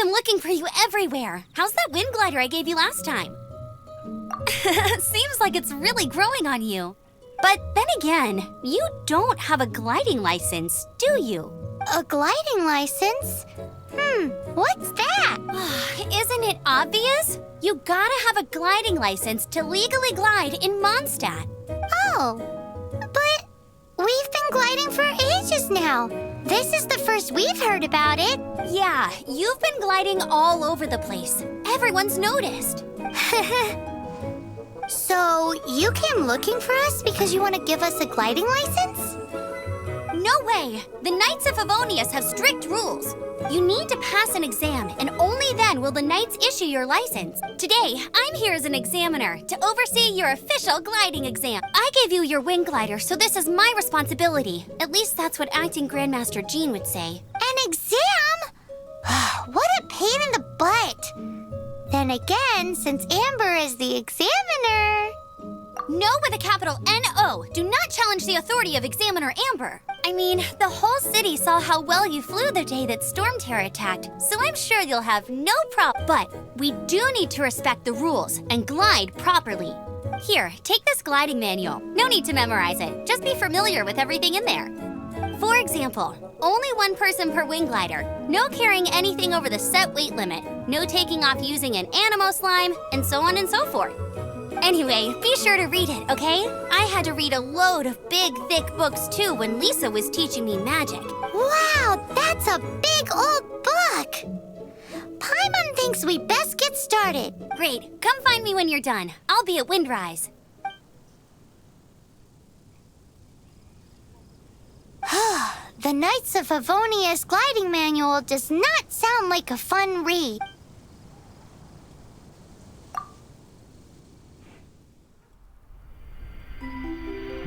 been looking for you everywhere. How's that wind glider I gave you last time? Seems like it's really growing on you. But then again, you don't have a gliding license, do you? A gliding license? What's that? Isn't it obvious? You gotta have a gliding license to legally glide in Mondstadt. Oh, but we've been gliding for ages now. This is the first we've heard about it. Yeah, you've been gliding all over the place. Everyone's noticed. So, you came looking for us because you want to give us a gliding license? No way! The Knights of Favonius have strict rules. You need to pass an exam, and only then will the Knights issue your license. Today, I'm here as an examiner to oversee your official gliding exam. I gave you your wing glider, so this is my responsibility. At least that's what Acting Grandmaster Jean would say. An exam? What a pain in the butt! Then again, since Amber is the examiner... No with a capital N-O. Do not challenge the authority of Examiner Amber. I mean, the whole city saw how well you flew the day that Storm Terror attacked, so I'm sure you'll have no problem. But we do need to respect the rules and glide properly. Here, take this gliding manual. No need to memorize it. Just be familiar with everything in there. For example, only one person per wing glider, no carrying anything over the set weight limit, no taking off using an animo slime, and so on and so forth. Anyway, be sure to read it, okay? I had to read a load of big, thick books too when Lisa was teaching me magic. Wow, that's a big old book! Paimon thinks we best get started. Great, come find me when you're done. I'll be at Windrise. The Knights of Favonius gliding manual does not sound like a fun read.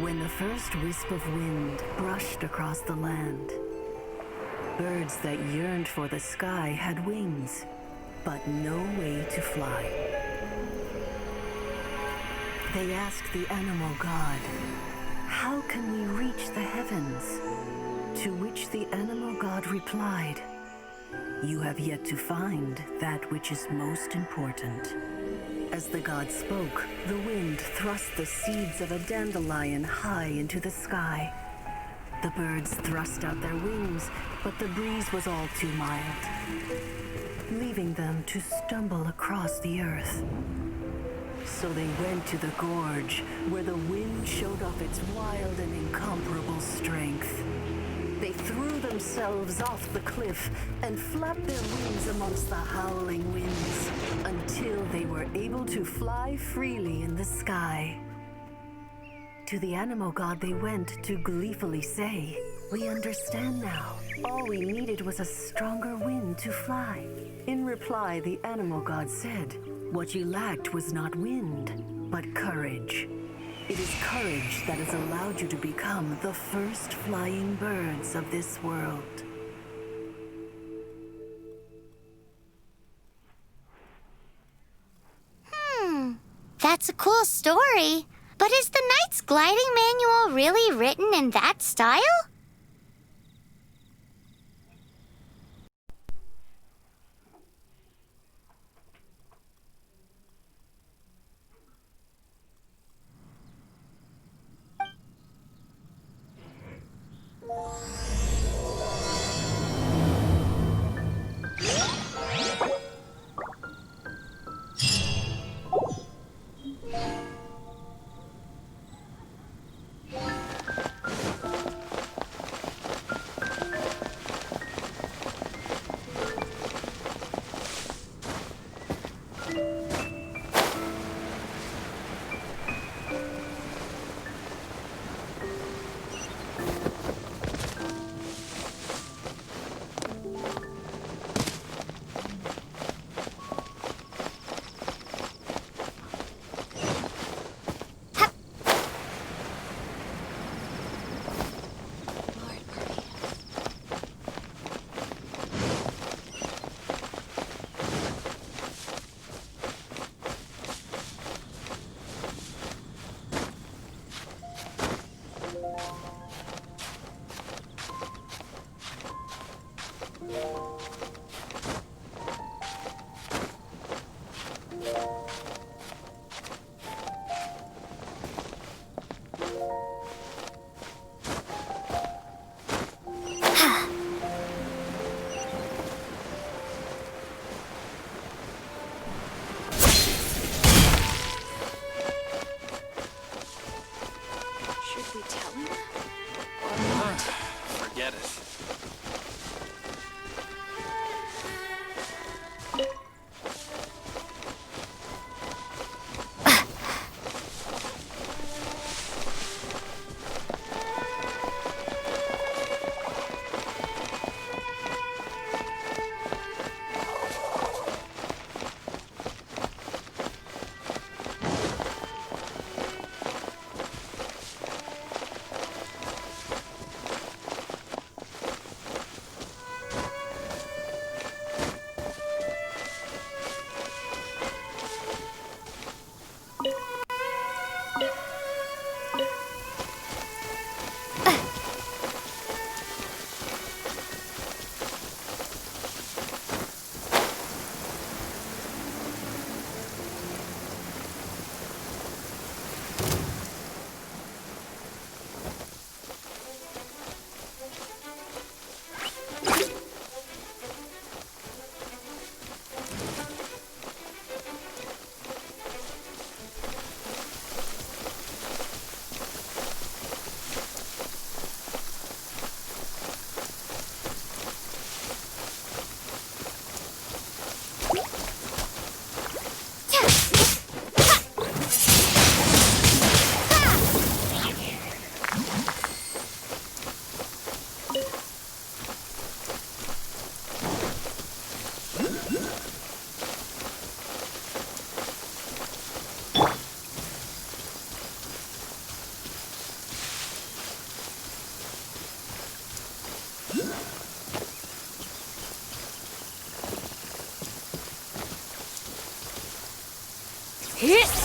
When the first wisp of wind brushed across the land, birds that yearned for the sky had wings, but no way to fly. They asked the animal god, "How can we reach the heavens?" To which the animal god replied, "You have yet to find that which is most important." As the god spoke, the wind thrust the seeds of a dandelion high into the sky. The birds thrust out their wings, but the breeze was all too mild, leaving them to stumble across the earth. So they went to the gorge, where the wind showed off its wild and incomparable strength. They threw themselves off the cliff and flapped their wings amongst the howling winds until they were able to fly freely in the sky. To the animal god they went to gleefully say, "We understand now. All we needed was a stronger wind to fly." In reply, the animal god said, "What you lacked was not wind, but courage. It is courage that has allowed you to become the first flying birds of this world." That's a cool story. But is the Knight's gliding manual really written in that style? Cool it!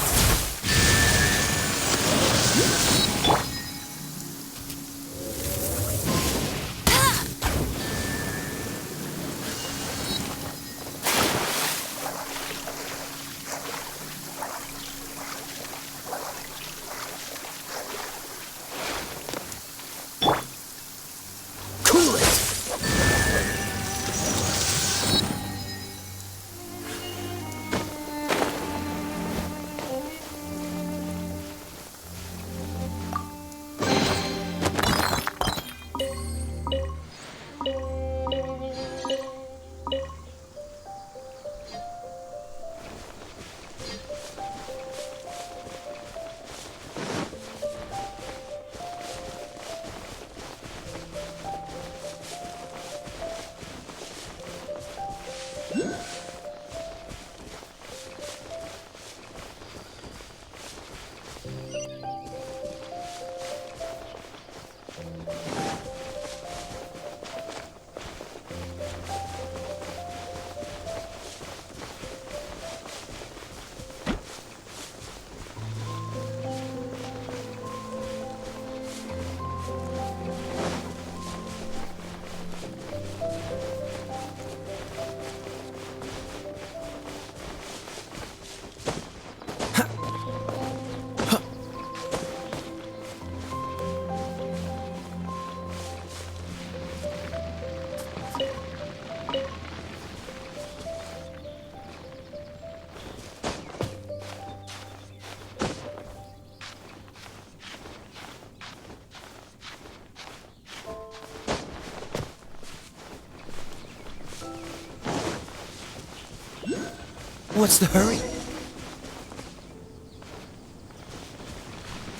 What's the hurry?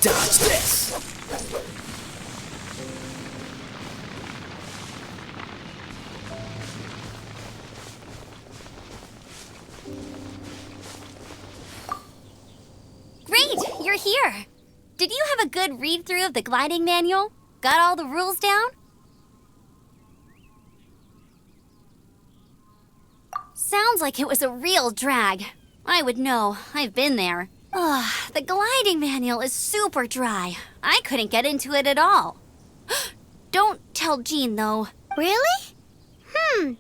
Dodge this! Great, you're here. Did you have a good read-through of the gliding manual? Got all the rules down? Sounds like it was a real drag. I would know. I've been there. Ugh, the gliding manual is super dry. I couldn't get into it at all. Don't tell Jean, though. Really? Paimon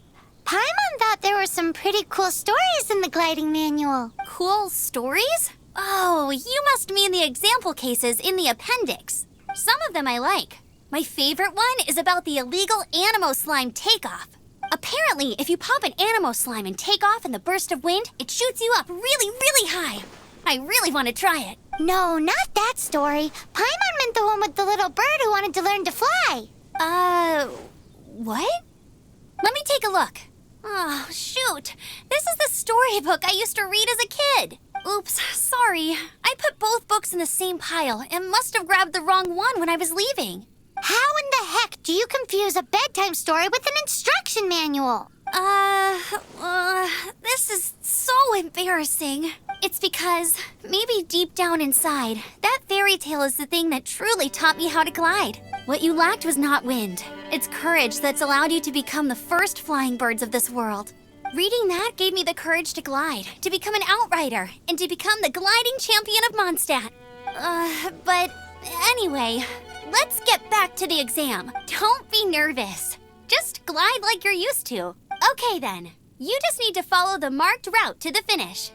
thought there were some pretty cool stories in the gliding manual. Cool stories? Oh, you must mean the example cases in the appendix. Some of them I like. My favorite one is about the illegal Animo slime takeoff. Apparently, if you pop an Animo slime and take off in the burst of wind, it shoots you up really, really high. I really want to try it. No, not that story. Paimon meant the one with the little bird who wanted to learn to fly. What? Let me take a look. Oh, shoot. This is the storybook I used to read as a kid. Oops, sorry. I put both books in the same pile and must have grabbed the wrong one when I was leaving. How in the heck do you confuse a bedtime story with an instruction manual? This is so embarrassing. It's because, maybe deep down inside, that fairy tale is the thing that truly taught me how to glide. What you lacked was not wind. It's courage that's allowed you to become the first flying birds of this world. Reading that gave me the courage to glide, to become an outrider, and to become the gliding champion of Mondstadt. But anyway, let's get back to the exam. Don't be nervous. Just glide like you're used to. Okay then, you just need to follow the marked route to the finish.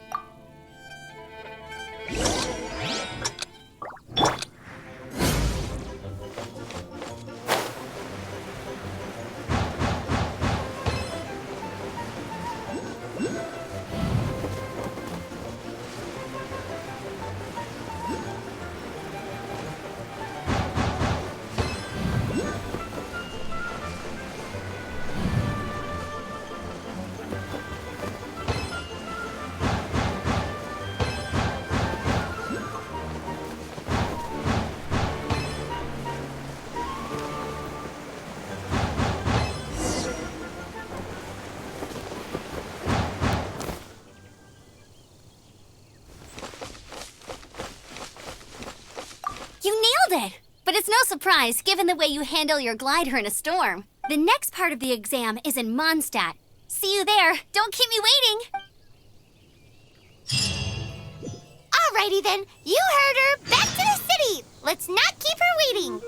You nailed it! But it's no surprise, given the way you handle your glider in a storm. The next part of the exam is in Mondstadt. See you there. Don't keep me waiting. Alrighty then, you heard her. Back to the city. Let's not keep her waiting.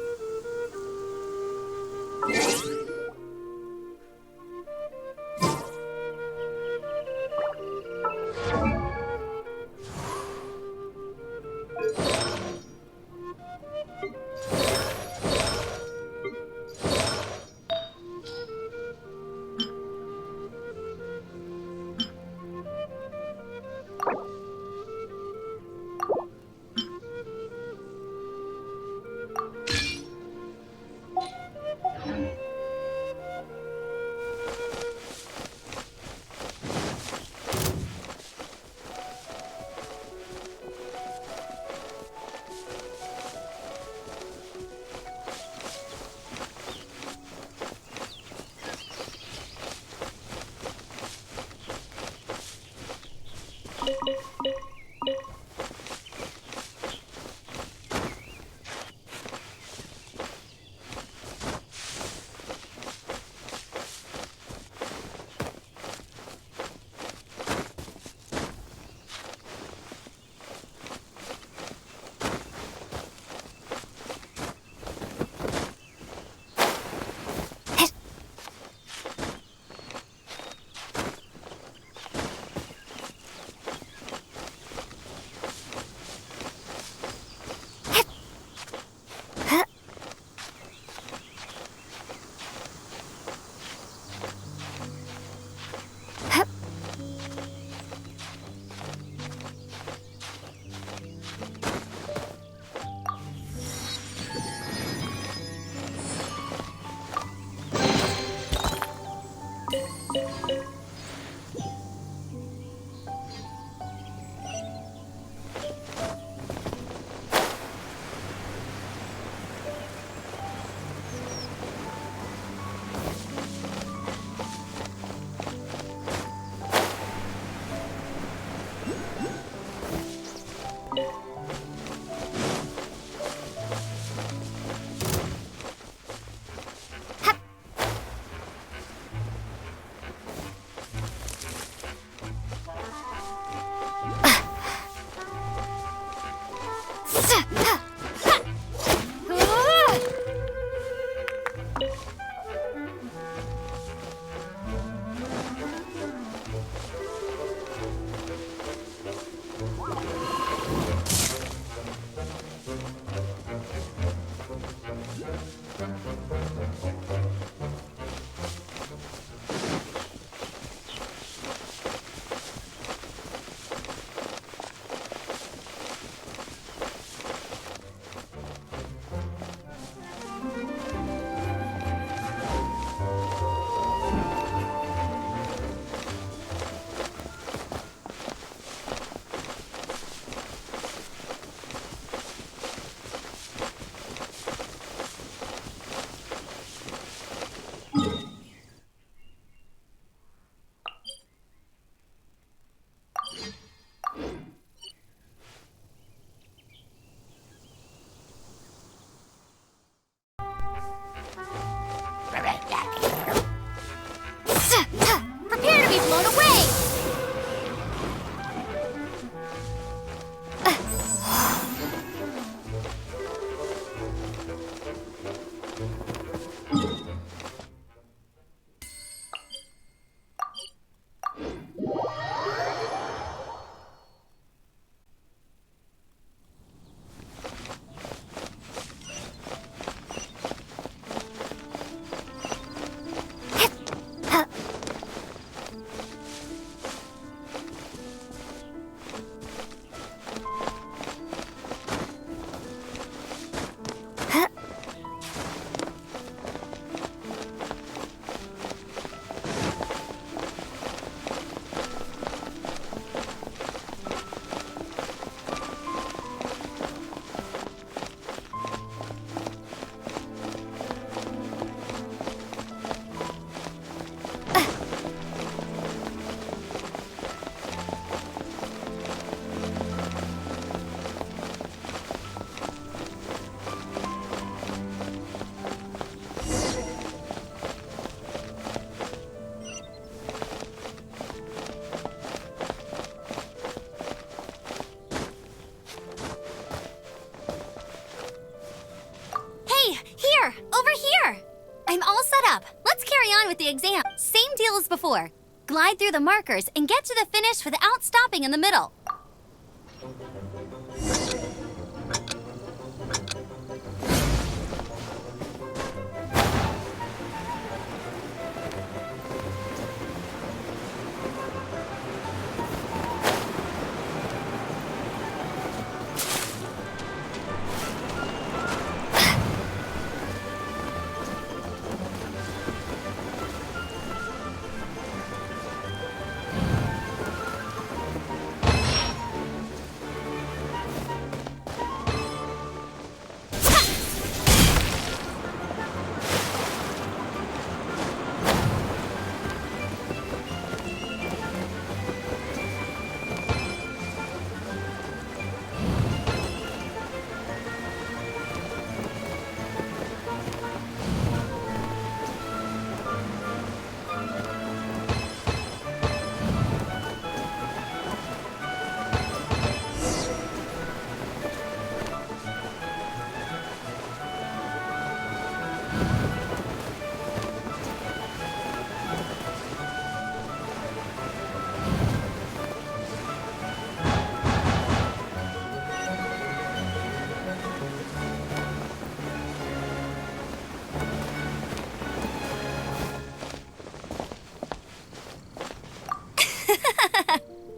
before. Glide through the markers and get to the finish without stopping in the middle.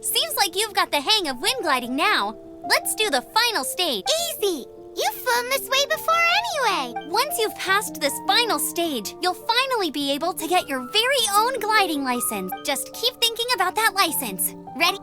Seems like you've got the hang of wind gliding now. Let's do the final stage. Easy! You've flown this way before anyway! Once you've passed this final stage, you'll finally be able to get your very own gliding license. Just keep thinking about that license. Ready?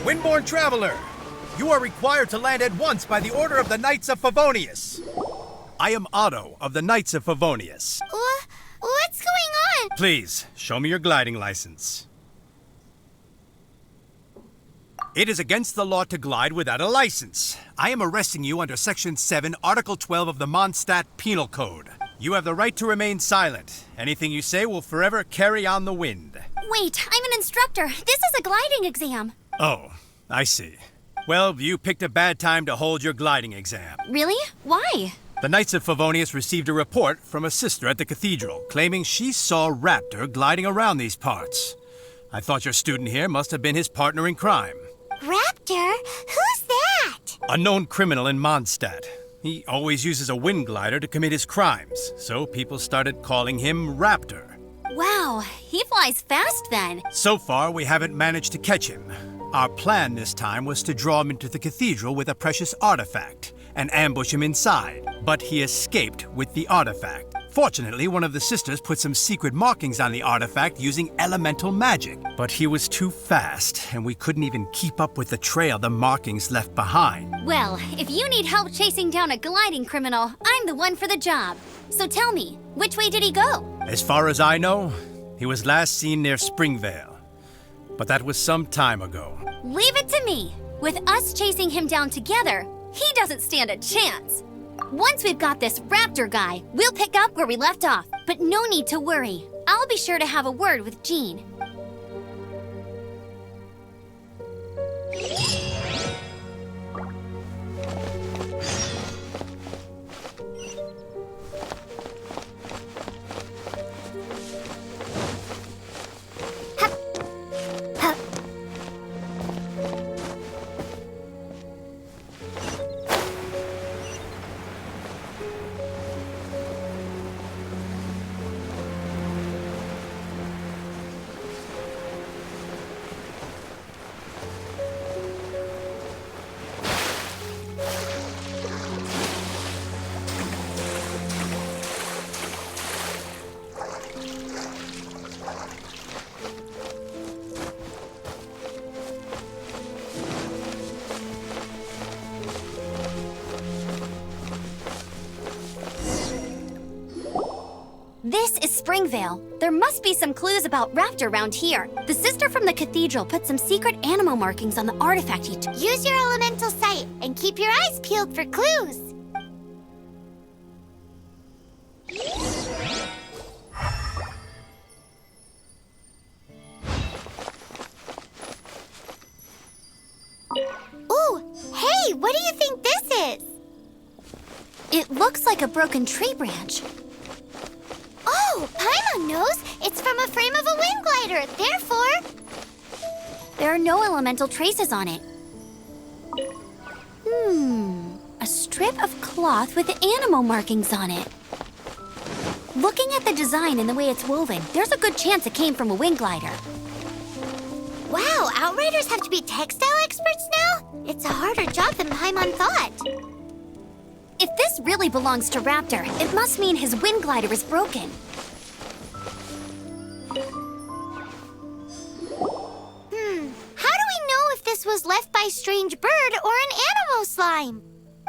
Windborne traveler, you are required to land at once by the order of the Knights of Favonius. I am Otto of the Knights of Favonius. What's going on? Please, show me your gliding license. It is against the law to glide without a license. I am arresting you under Section 7, Article 12 of the Mondstadt Penal Code. You have the right to remain silent. Anything you say will forever carry on the wind. Wait, I'm an instructor. This is a gliding exam. Oh, I see. Well, you picked a bad time to hold your gliding exam. Really? Why? The Knights of Favonius received a report from a sister at the cathedral claiming she saw Raptor gliding around these parts. I thought your student here must have been his partner in crime. Raptor? Who's that? A known criminal in Mondstadt. He always uses a wind glider to commit his crimes, so people started calling him Raptor. Wow, he flies fast then. So far, we haven't managed to catch him. Our plan this time was to draw him into the cathedral with a precious artifact and ambush him inside, but he escaped with the artifact. Fortunately, one of the sisters put some secret markings on the artifact using elemental magic, but he was too fast, and we couldn't even keep up with the trail the markings left behind. Well, if you need help chasing down a gliding criminal, I'm the one for the job. So tell me, which way did he go? As far as I know, he was last seen near Springvale, but that was some time ago. Leave it to me. With us chasing him down together, he doesn't stand a chance. Once we've got this Raptor guy, we'll pick up where we left off. But no need to worry. I'll be sure to have a word with Jean. This is Springvale. There must be some clues about Raptor around here. The sister from the cathedral put some secret animal markings on the artifact he took. Use your elemental sight and keep your eyes peeled for clues. Ooh, hey, what do you think this is? It looks like a broken tree branch. Oh, Paimon knows. It's from a frame of a wind glider. Therefore, There are no elemental traces on it. A strip of cloth with animal markings on it. Looking at the design and the way it's woven, there's a good chance it came from a wind glider. wow, Outriders have to be textile experts now? It's a harder job than Paimon thought. If this really belongs to Raptor, it must mean his wind glider is broken. How do we know if this was left by strange bird or an animal slime?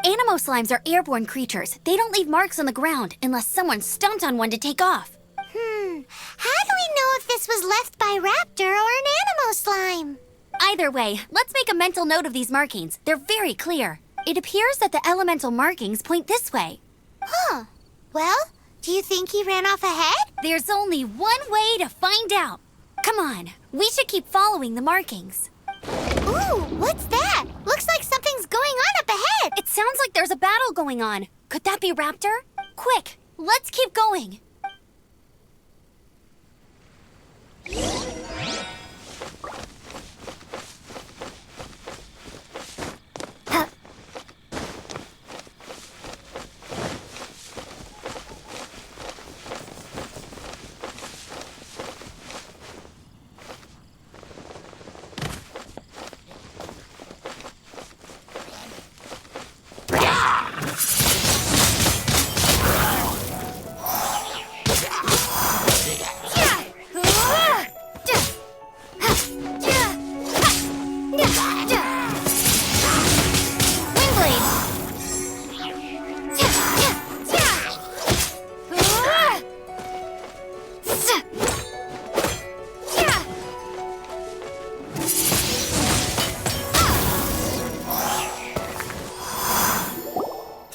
Animal slimes are airborne creatures. They don't leave marks on the ground unless someone stomped on one to take off. How do we know if this was left by Raptor or an animal slime? Either way, let's make a mental note of these markings. They're very clear. It appears that the elemental markings point this way. Huh. Well, do you think he ran off ahead? There's only one way to find out. Come on, we should keep following the markings. Ooh, what's that? Looks like something's going on up ahead. It sounds like there's a battle going on. Could that be Raptor? Quick, let's keep going.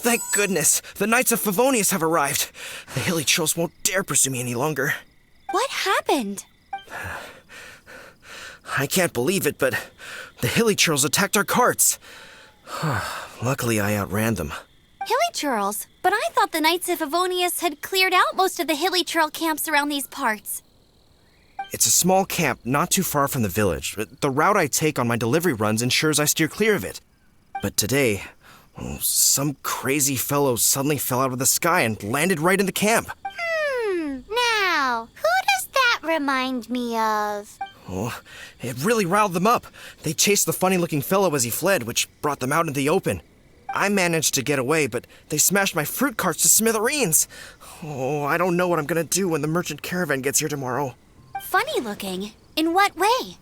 Thank goodness, the Knights of Favonius have arrived. The hilly trolls won't dare pursue me any longer. What happened? I can't believe it, but the hilly trolls attacked our carts. Luckily, I outran them. Hilly churls? But I thought the Knights of Favonius had cleared out most of the hilly churl camps around these parts. It's a small camp not too far from the village. The route I take on my delivery runs ensures I steer clear of it. But today, some crazy fellow suddenly fell out of the sky and landed right in the camp. Now, who does that remind me of? Oh, it really riled them up. They chased the funny-looking fellow as he fled, which brought them out into the open. I managed to get away, but they smashed my fruit carts to smithereens. Oh, I don't know what I'm gonna do when the merchant caravan gets here tomorrow. Funny looking? In what way?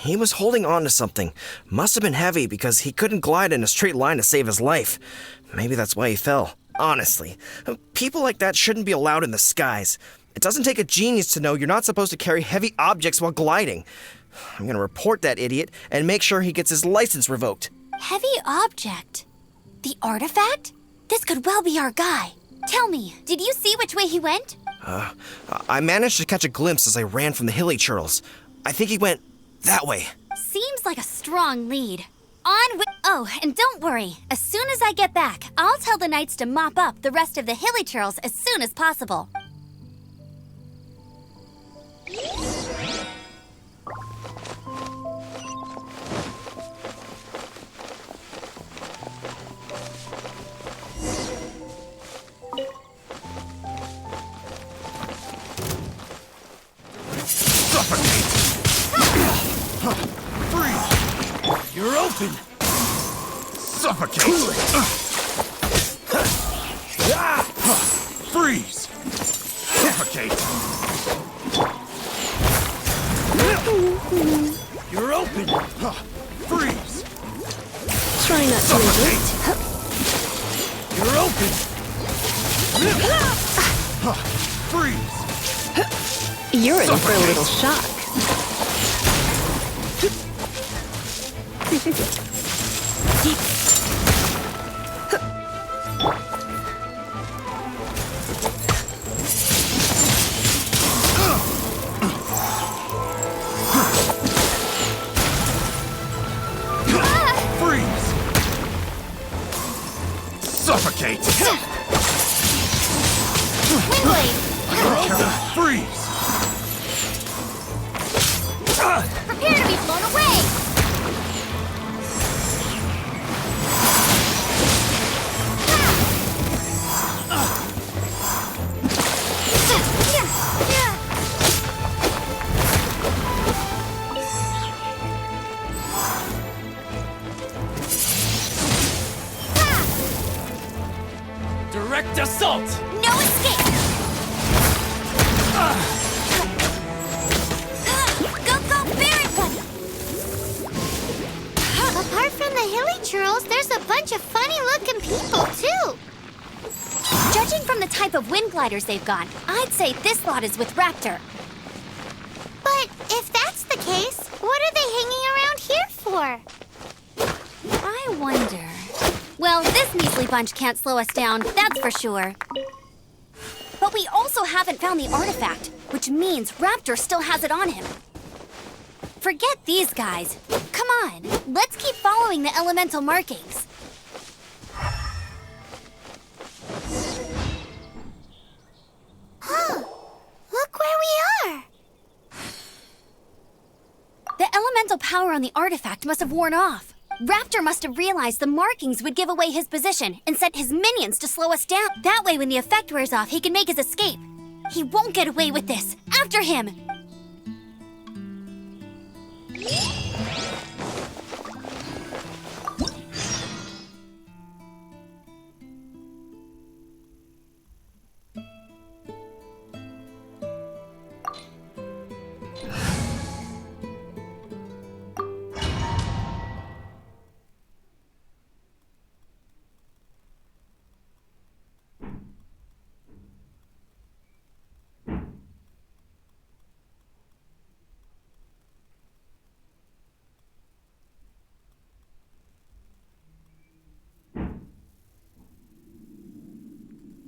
He was holding on to something. Must have been heavy because he couldn't glide in a straight line to save his life. Maybe that's why he fell. Honestly, people like that shouldn't be allowed in the skies. It doesn't take a genius to know you're not supposed to carry heavy objects while gliding. I'm gonna report that idiot and make sure he gets his license revoked. Heavy object? The artifact? This could well be our guy. Tell me, did you see which way he went? I managed to catch a glimpse as I ran from the hilly churls. I think he went that way. Seems like a strong lead. On with— Oh, and don't worry. As soon as I get back, I'll tell the knights to mop up the rest of the hilly churls as soon as possible. Freeze! You're open! Suffocate! Freeze! Suffocate! You're open! Freeze! Try not to Suffocate! You're open! Freeze! You're in for a little shock. Freeze! Suffocate! Windblade! Freeze! Prepare to be blown away! Direct assault! No escape! Go, go, Baron Buddy! Apart from the hilly churls, there's a bunch of funny-looking people, too. Judging from the type of wind gliders they've got, I'd say this lot is with Raptor. But if that's the case, what are they hanging around here for? I wonder... Well, this measly bunch can't slow us down, that's for sure. But we also haven't found the artifact, which means Raptor still has it on him. Forget these guys. Come on, let's keep following the elemental markings. Huh. Look where we are. The elemental power on the artifact must have worn off. Raptor must have realized the markings would give away his position and sent his minions to slow us down. That way, when the effect wears off, he can make his escape. He won't get away with this. After him!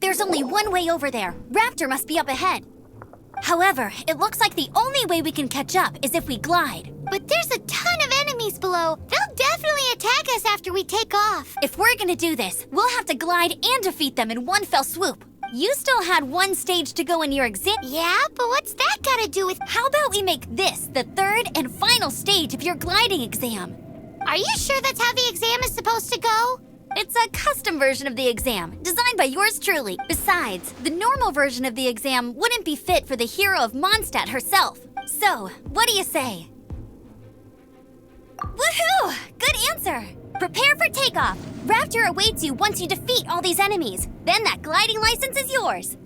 There's only one way over there. Raptor must be up ahead. However, it looks like the only way we can catch up is if we glide. But there's a ton of enemies below. They'll definitely attack us after we take off. If we're gonna do this, we'll have to glide and defeat them in one fell swoop. You still had one stage to go in your exam. Yeah, but what's that got to do with... How about we make this the third and final stage of your gliding exam? Are you sure that's how the exam is supposed to go? It's a custom version of the exam, designed by yours truly. Besides, the normal version of the exam wouldn't be fit for the hero of Mondstadt herself. So, what do you say? Woohoo! Good answer! Prepare for takeoff. Raptor awaits you once you defeat all these enemies. Then that gliding license is yours.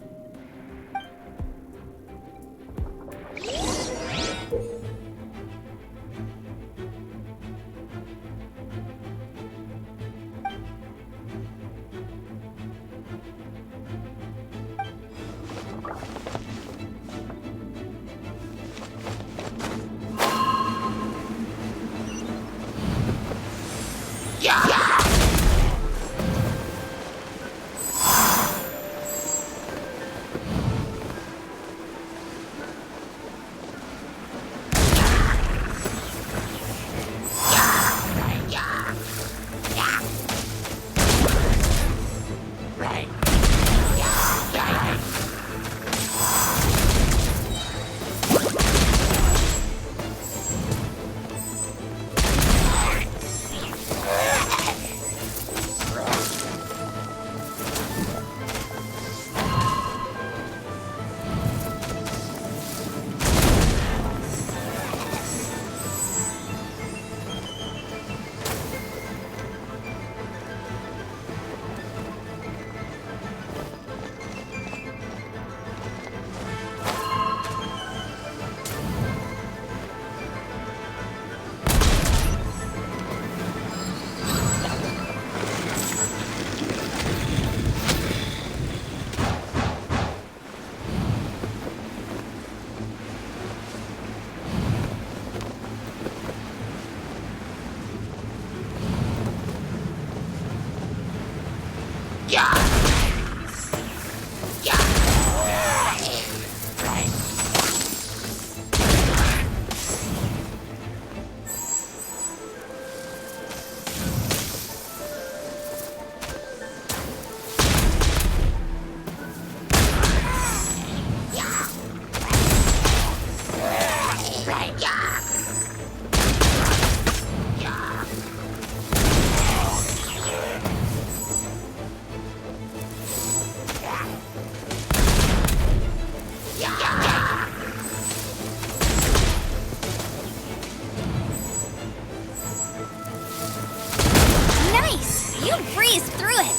Nice! You breezed through it!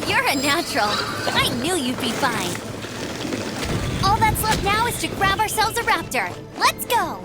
You're a natural. I knew you'd be fine. All that's left now is to grab ourselves a raptor. Let's go!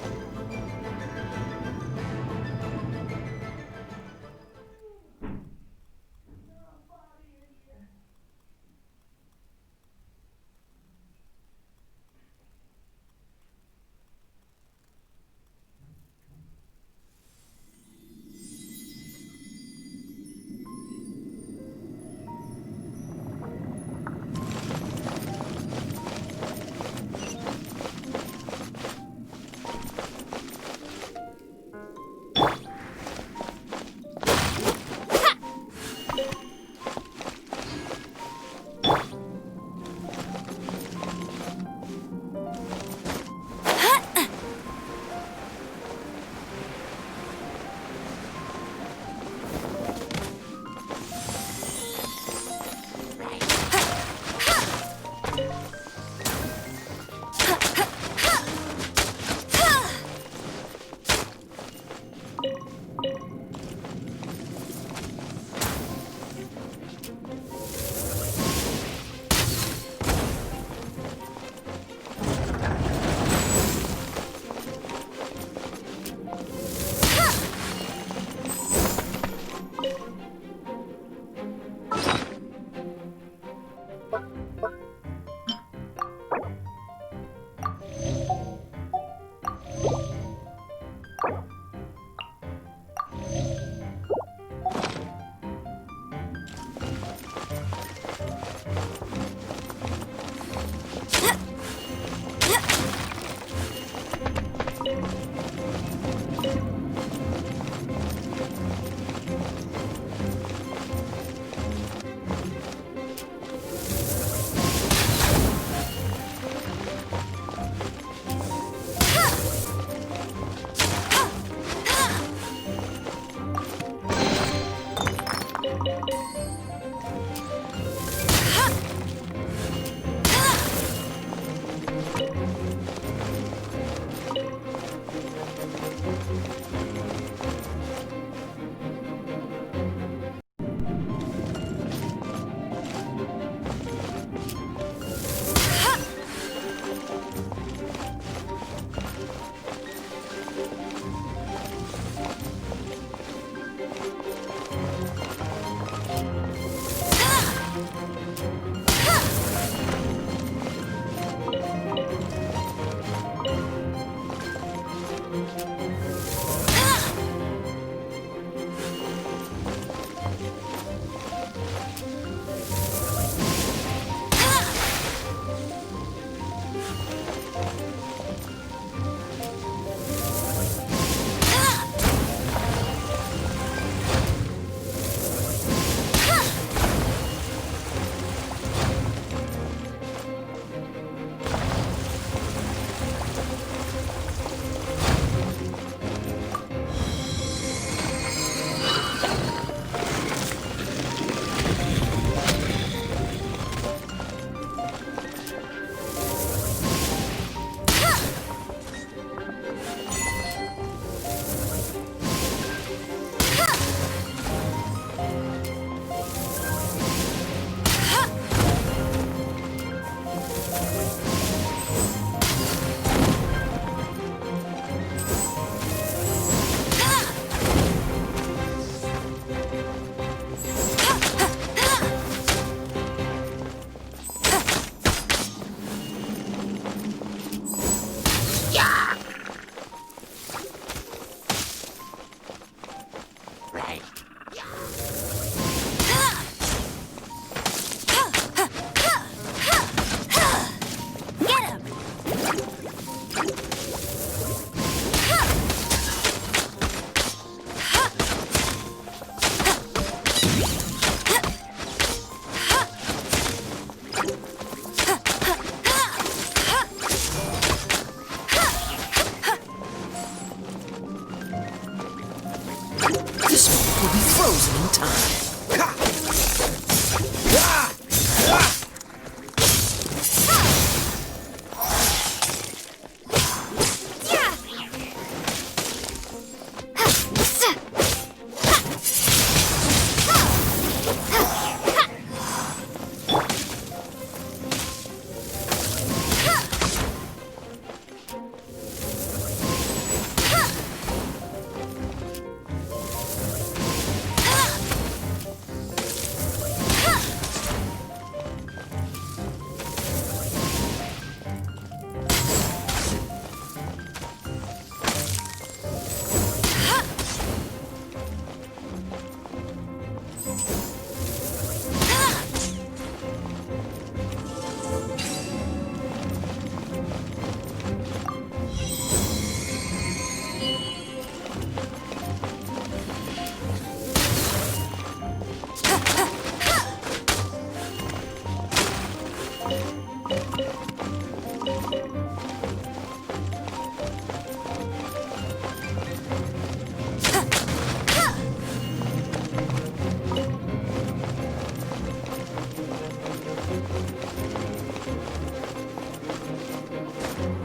This moment will be frozen in time.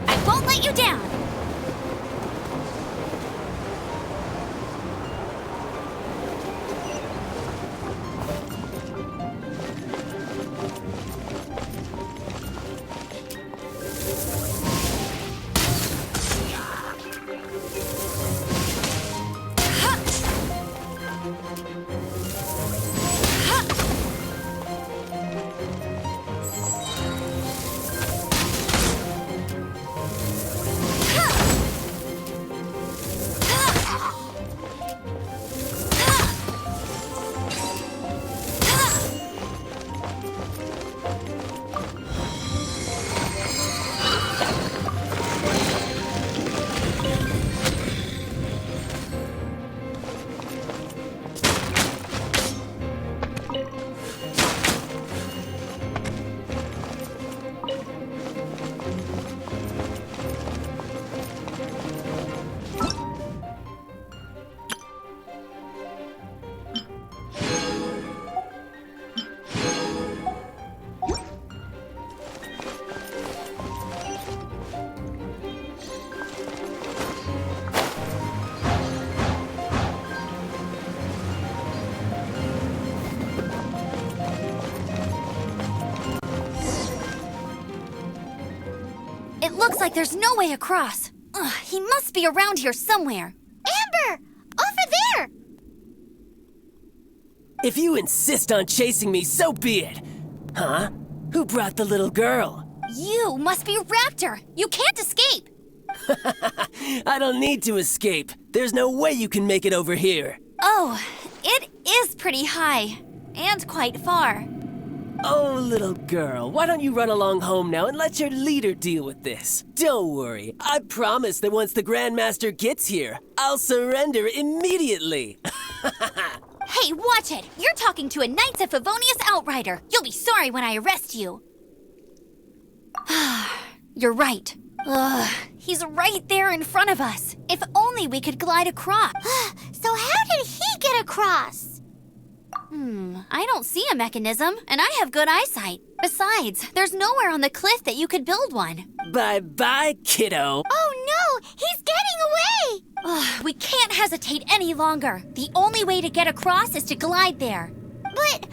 I won't let you down! It looks like there's no way across. Ugh, he must be around here somewhere. Amber! Over there! If you insist on chasing me, so be it. Huh? Who brought the little girl? You must be Raptor. You can't escape. I don't need to escape. There's no way you can make it over here. Oh, it is pretty high. And quite far. Oh, little girl, why don't you run along home now and let your leader deal with this? Don't worry, I promise that once the Grandmaster gets here, I'll surrender immediately. Hey, watch it! You're talking to a Knights of Favonius outrider. You'll be sorry when I arrest you. You're right. Ugh, he's right there in front of us. If only we could glide across. So how did he get across? I don't see a mechanism, and I have good eyesight. Besides, there's nowhere on the cliff that you could build one. Bye-bye, kiddo. Oh no! He's getting away! Ugh, we can't hesitate any longer. The only way to get across is to glide there. But...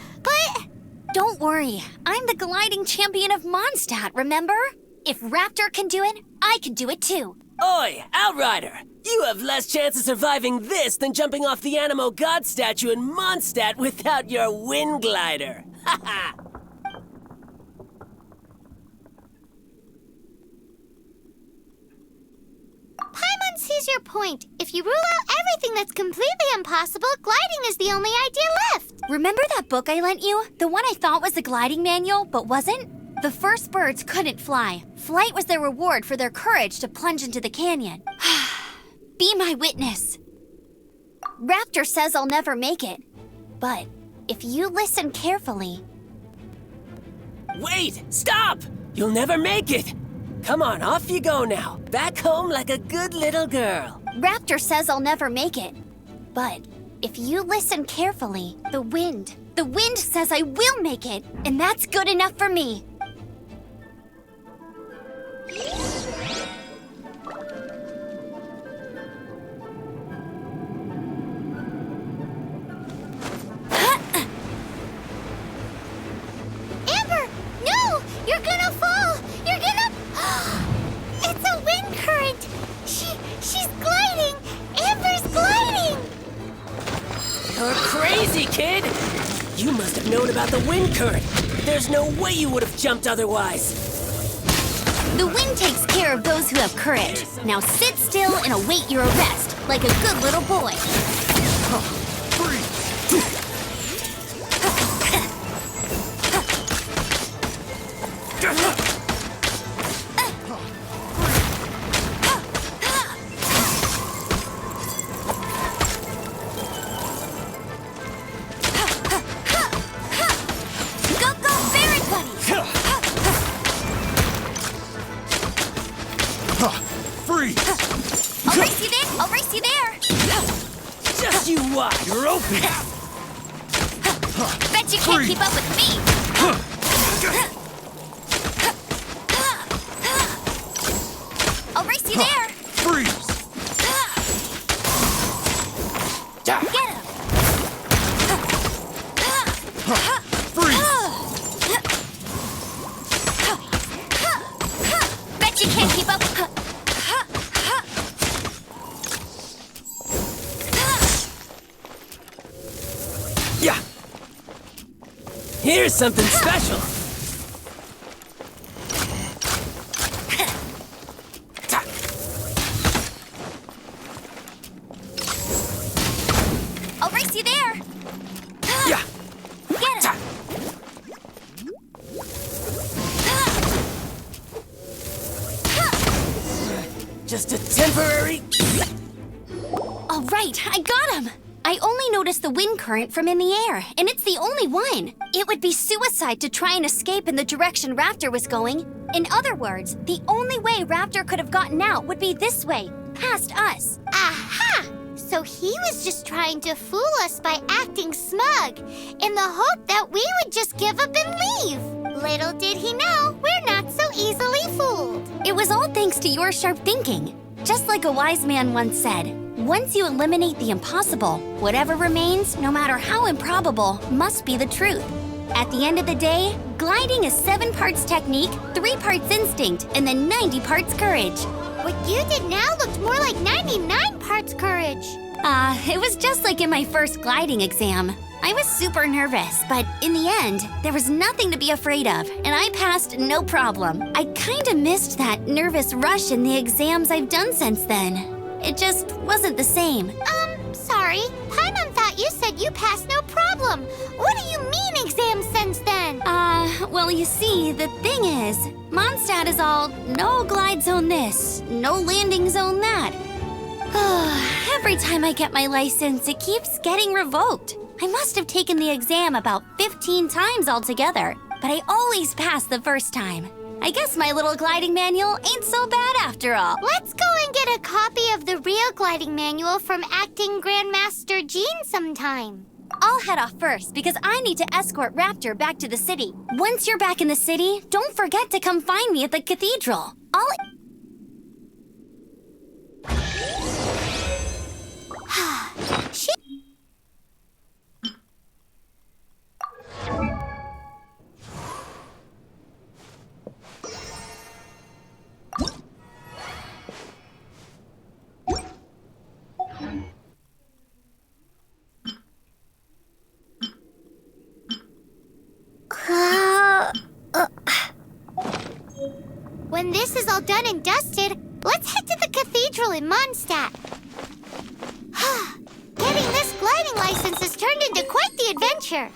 Don't worry, I'm the gliding champion of Mondstadt, remember? If Raptor can do it, I can do it too. Oi, Outrider! You have less chance of surviving this than jumping off the Animo God statue in Mondstadt without your wind glider. Ha ha! Paimon sees your point. If you rule out everything that's completely impossible, gliding is the only idea left. Remember that book I lent you? The one I thought was the gliding manual, but wasn't? The first birds couldn't fly. Flight was their reward for their courage to plunge into the canyon. Be my witness. Raptor says I'll never make it. But if you listen carefully... Wait! Stop! You'll never make it! Come on, off you go now. Back home like a good little girl. Raptor says I'll never make it. But If you listen carefully, the wind says I will make it, and that's good enough for me. Amber, no! You're gonna fall! You're gonna... It's a wind current! She's gliding! Amber's gliding! You're crazy, kid! You must have known about the wind current. There's no way you would have jumped otherwise. The wind takes care of those who have courage. Now sit still and await your arrest, like a good little boy. Freeze! I'll race you there! I'll race you there! Just you watch. You're open! Bet you can't keep up with me! I'll race you there! Freeze! Get him! Freeze! Bet you can't keep up. Yeah! Here's something special. I'll race you there! Yeah! Get him! Just a temporary... All right, I got him! I only noticed the wind current from in the air, and it's the only one. It would be suicide to try and escape in the direction Raptor was going. In other words, the only way Raptor could have gotten out would be this way, past us. Aha! So he was just trying to fool us by acting smug, in the hope that we would just give up and leave. Little did he know, we're not so easily fooled. It was all thanks to your sharp thinking. Just like a wise man once said, once you eliminate the impossible, whatever remains, no matter how improbable, must be the truth. At the end of the day, gliding is 7 parts technique, 3 parts instinct, and then 90 parts courage. What you did now looked more like 99 parts courage. It was just like in my first gliding exam. I was super nervous, but in the end, there was nothing to be afraid of, and I passed no problem. I kinda missed that nervous rush in the exams I've done since then. It just wasn't the same. Sorry. Paimon thought you said you passed no problem. What do you mean exams since then? Well, you see, the thing is, Mondstadt is all no glide zone this, no landing zone that. Every time I get my license, it keeps getting revoked. I must have taken the exam about 15 times altogether, but I always pass the first time. I guess my little gliding manual ain't so bad after all. Let's go and get a copy of the real gliding manual from Acting Grandmaster Jean sometime. I'll head off first because I need to escort Raptor back to the city. Once you're back in the city, don't forget to come find me at the cathedral. When this is all done and dusted, let's head to the cathedral in Mondstadt. Getting this gliding license has turned into quite the adventure.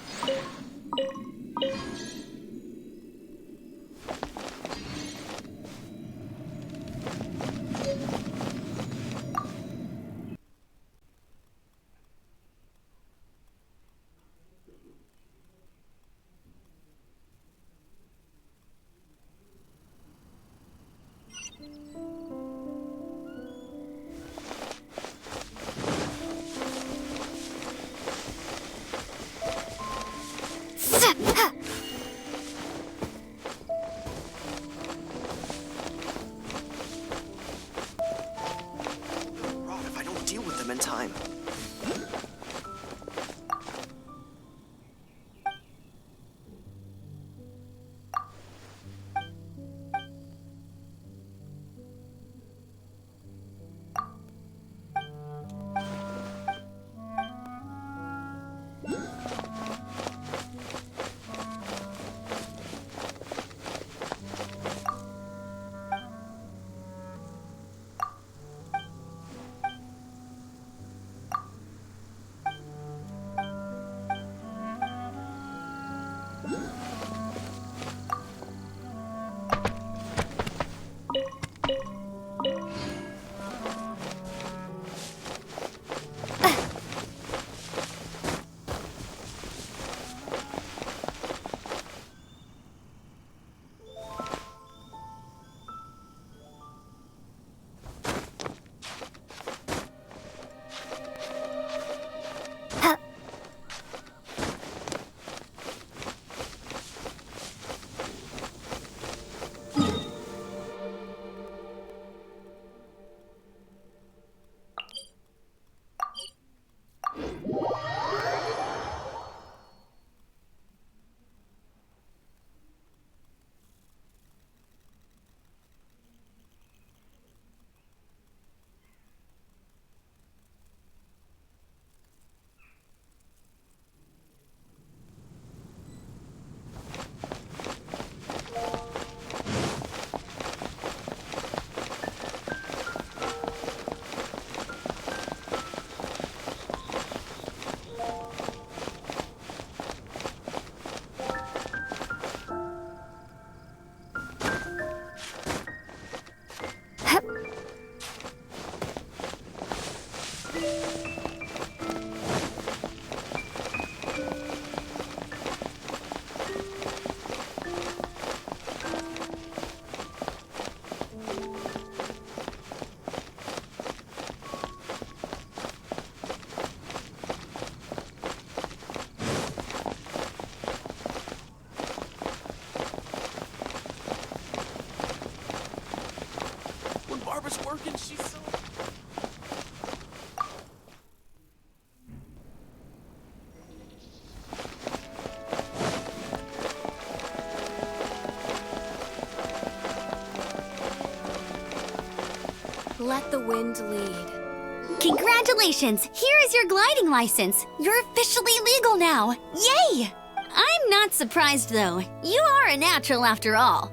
Let the wind lead. Congratulations! Here is your gliding license. You're officially legal now. Yay! I'm not surprised, though. You are a natural after all.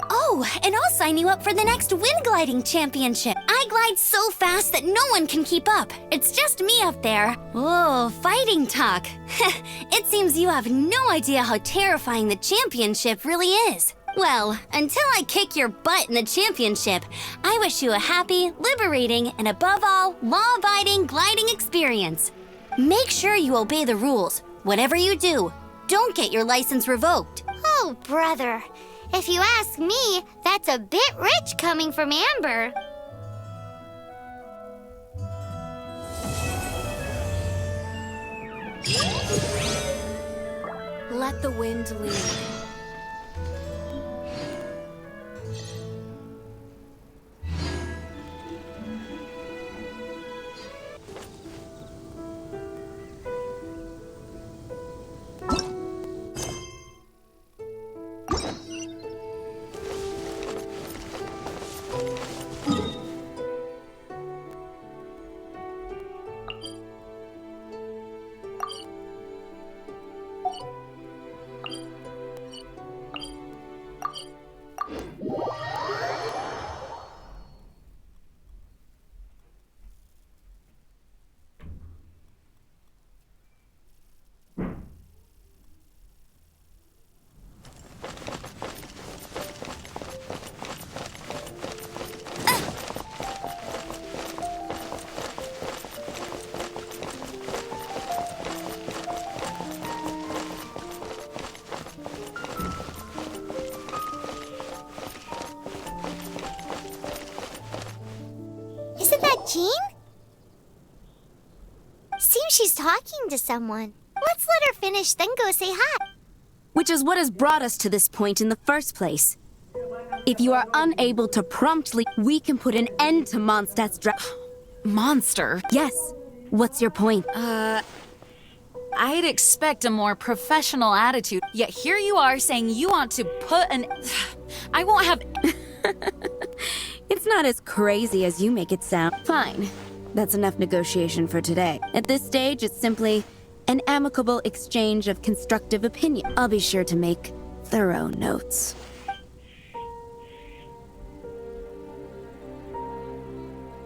Oh, and I'll sign you up for the next wind gliding championship. I glide so fast that no one can keep up. It's just me up there. Oh, fighting talk. It seems you have no idea how terrifying the championship really is. Well, until I kick your butt in the championship, I wish you a happy, liberating, and above all, law-abiding gliding experience. Make sure you obey the rules. Whatever you do, don't get your license revoked. Oh, brother. If you ask me, that's a bit rich coming from Amber. Let the wind lead. Isn't that Jean? Seems she's talking to someone. Let's let her finish, then go say hi. Which is what has brought us to this point in the first place. If you are unable to promptly, we can put an end to Mondstadt's Monster? Yes. What's your point? I'd expect a more professional attitude, yet here you are saying you want to put an... I won't have... It's not as crazy as you make it sound. Fine. That's enough negotiation for today. At this stage, it's simply an amicable exchange of constructive opinion. I'll be sure to make thorough notes.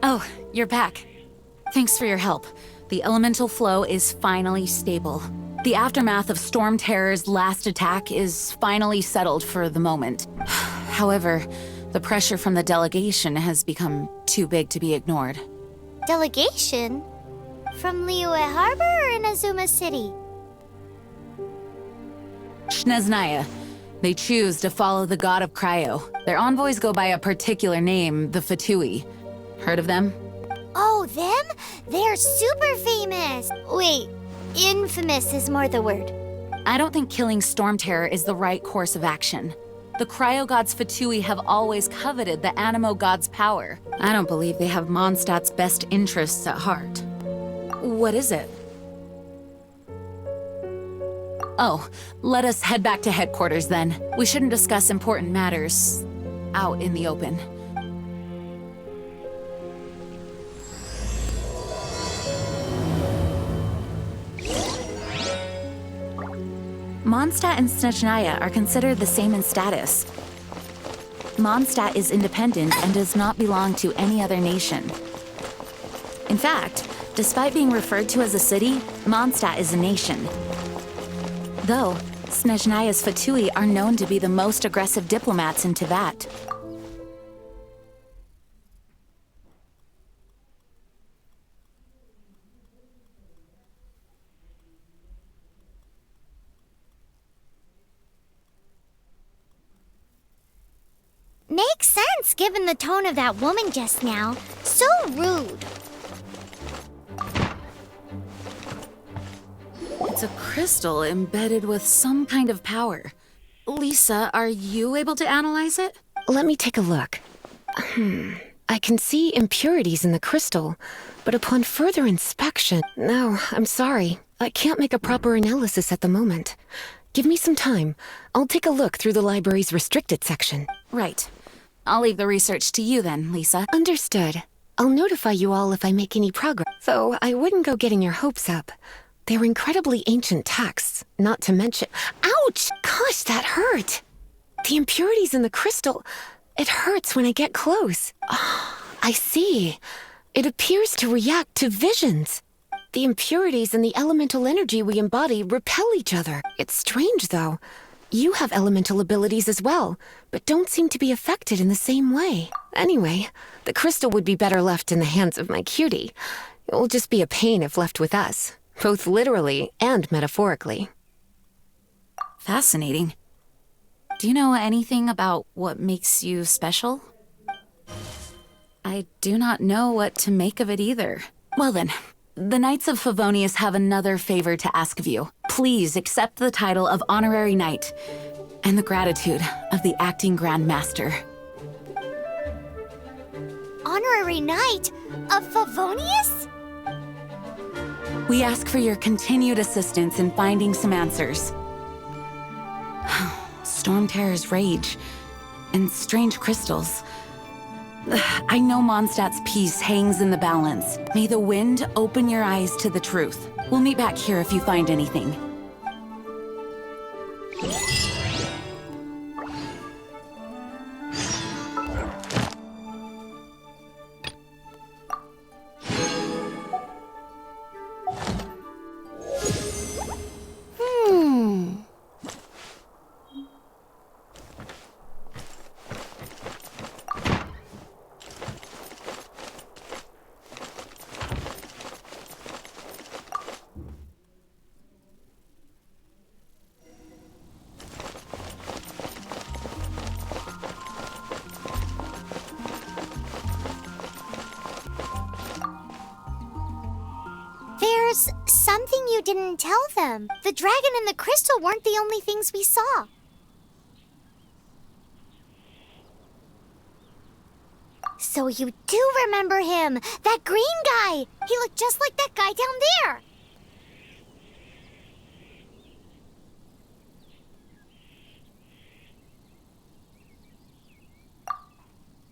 Oh, you're back. Thanks for your help. The elemental flow is finally stable. The aftermath of Storm Terror's last attack is finally settled for the moment. However, the pressure from the delegation has become too big to be ignored. Delegation? From Liyue Harbor or in Azuma City? Shneznaya. They choose to follow the god of Cryo. Their envoys go by a particular name, the Fatui. Heard of them? Oh, them? They're super famous. Wait, infamous is more the word. I don't think killing Storm Terror is the right course of action. The Cryo gods Fatui have always coveted the Animo god's power. I don't believe they have Mondstadt's best interests at heart. What is it? Oh, let us head back to headquarters then. We shouldn't discuss important matters out in the open. Mondstadt and Snezhnaya are considered the same in status. Mondstadt is independent and does not belong to any other nation. In fact, despite being referred to as a city, Mondstadt is a nation. Though, Snezhnaya's Fatui are known to be the most aggressive diplomats in Teyvat. Makes sense given the tone of that woman just now. So rude. It's a crystal embedded with some kind of power. Lisa, are you able to analyze it? Let me take a look. I can see impurities in the crystal, but upon further inspection... No, I'm sorry. I can't make a proper analysis at the moment. Give me some time. I'll take a look through the library's restricted section. Right. I'll leave the research to you then, Lisa. Understood. I'll notify you all if I make any progress. Though I wouldn't go getting your hopes up. They're incredibly ancient texts, not to mention— Ouch! Gosh, that hurt! The impurities in the crystal— it hurts when I get close. Oh, I see. It appears to react to visions. The impurities and the elemental energy we embody repel each other. It's strange, though. You have elemental abilities as well, but don't seem to be affected in the same way. Anyway, the crystal would be better left in the hands of my cutie. It will just be a pain if left with us, both literally and metaphorically. Fascinating. Do you know anything about what makes you special? I do not know what to make of it either. Well then, the Knights of Favonius have another favor to ask of you. Please accept the title of Honorary Knight and the gratitude of the Acting Grand Master. Honorary Knight of Favonius? We ask for your continued assistance in finding some answers. Storm Terror's rage and strange crystals. I know Mondstadt's peace hangs in the balance. May the wind open your eyes to the truth. We'll meet back here if you find anything. There's something you didn't tell them. The dragon and the crystal weren't the only things we saw. So you do remember him, that green guy. He looked just like that guy down there.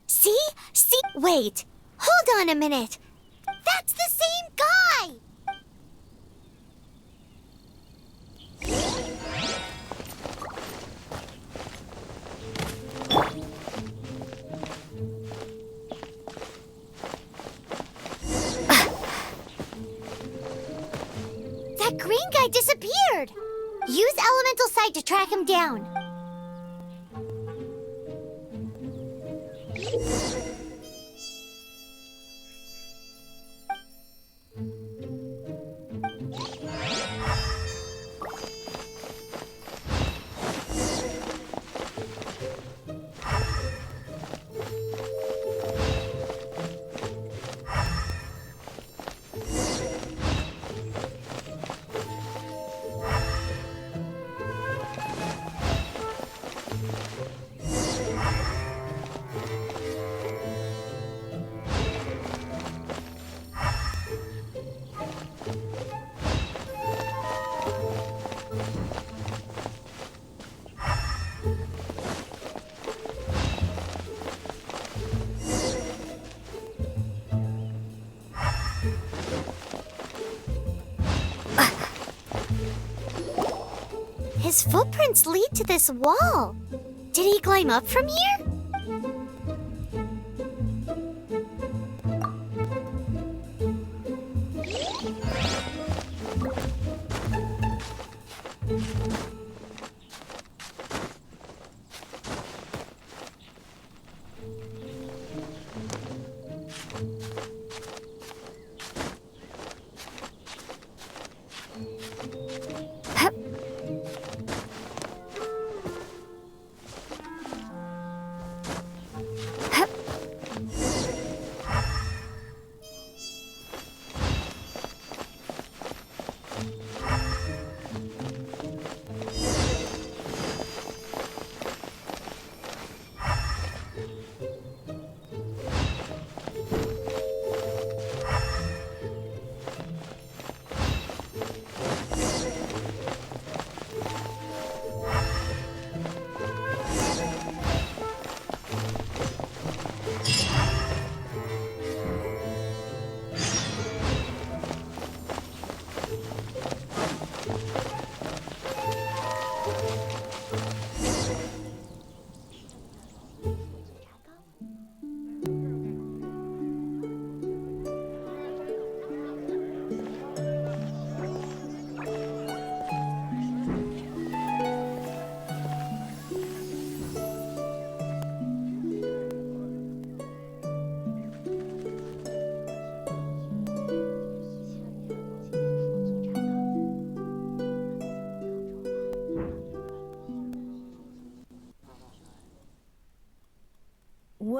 See? Wait, hold on a minute. That's the same guy! That green guy disappeared! Use Elemental Sight to track him down. His footprints lead to this wall. Did he climb up from here?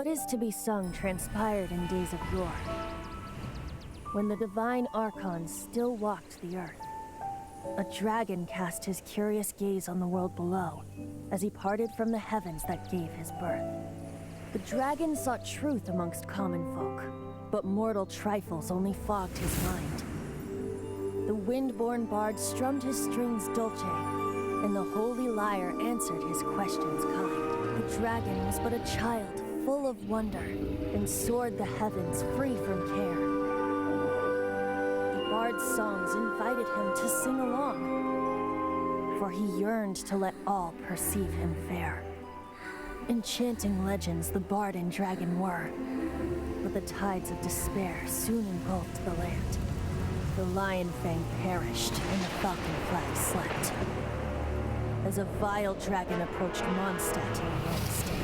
What is to be sung transpired in days of yore, when the divine archons still walked the earth. A dragon cast his curious gaze on the world below, as he parted from the heavens that gave his birth. The dragon sought truth amongst common folk, but mortal trifles only fogged his mind. The wind-born bard strummed his strings dolce, and the holy lyre answered his questions kind. The dragon was but a child, full of wonder, and soared the heavens free from care. The bard's songs invited him to sing along, for he yearned to let all perceive him fair. Enchanting legends the bard and dragon were, but the tides of despair soon engulfed the land. The lion fang perished, and the falcon flag slept, as a vile dragon approached Mondstadt in a red state.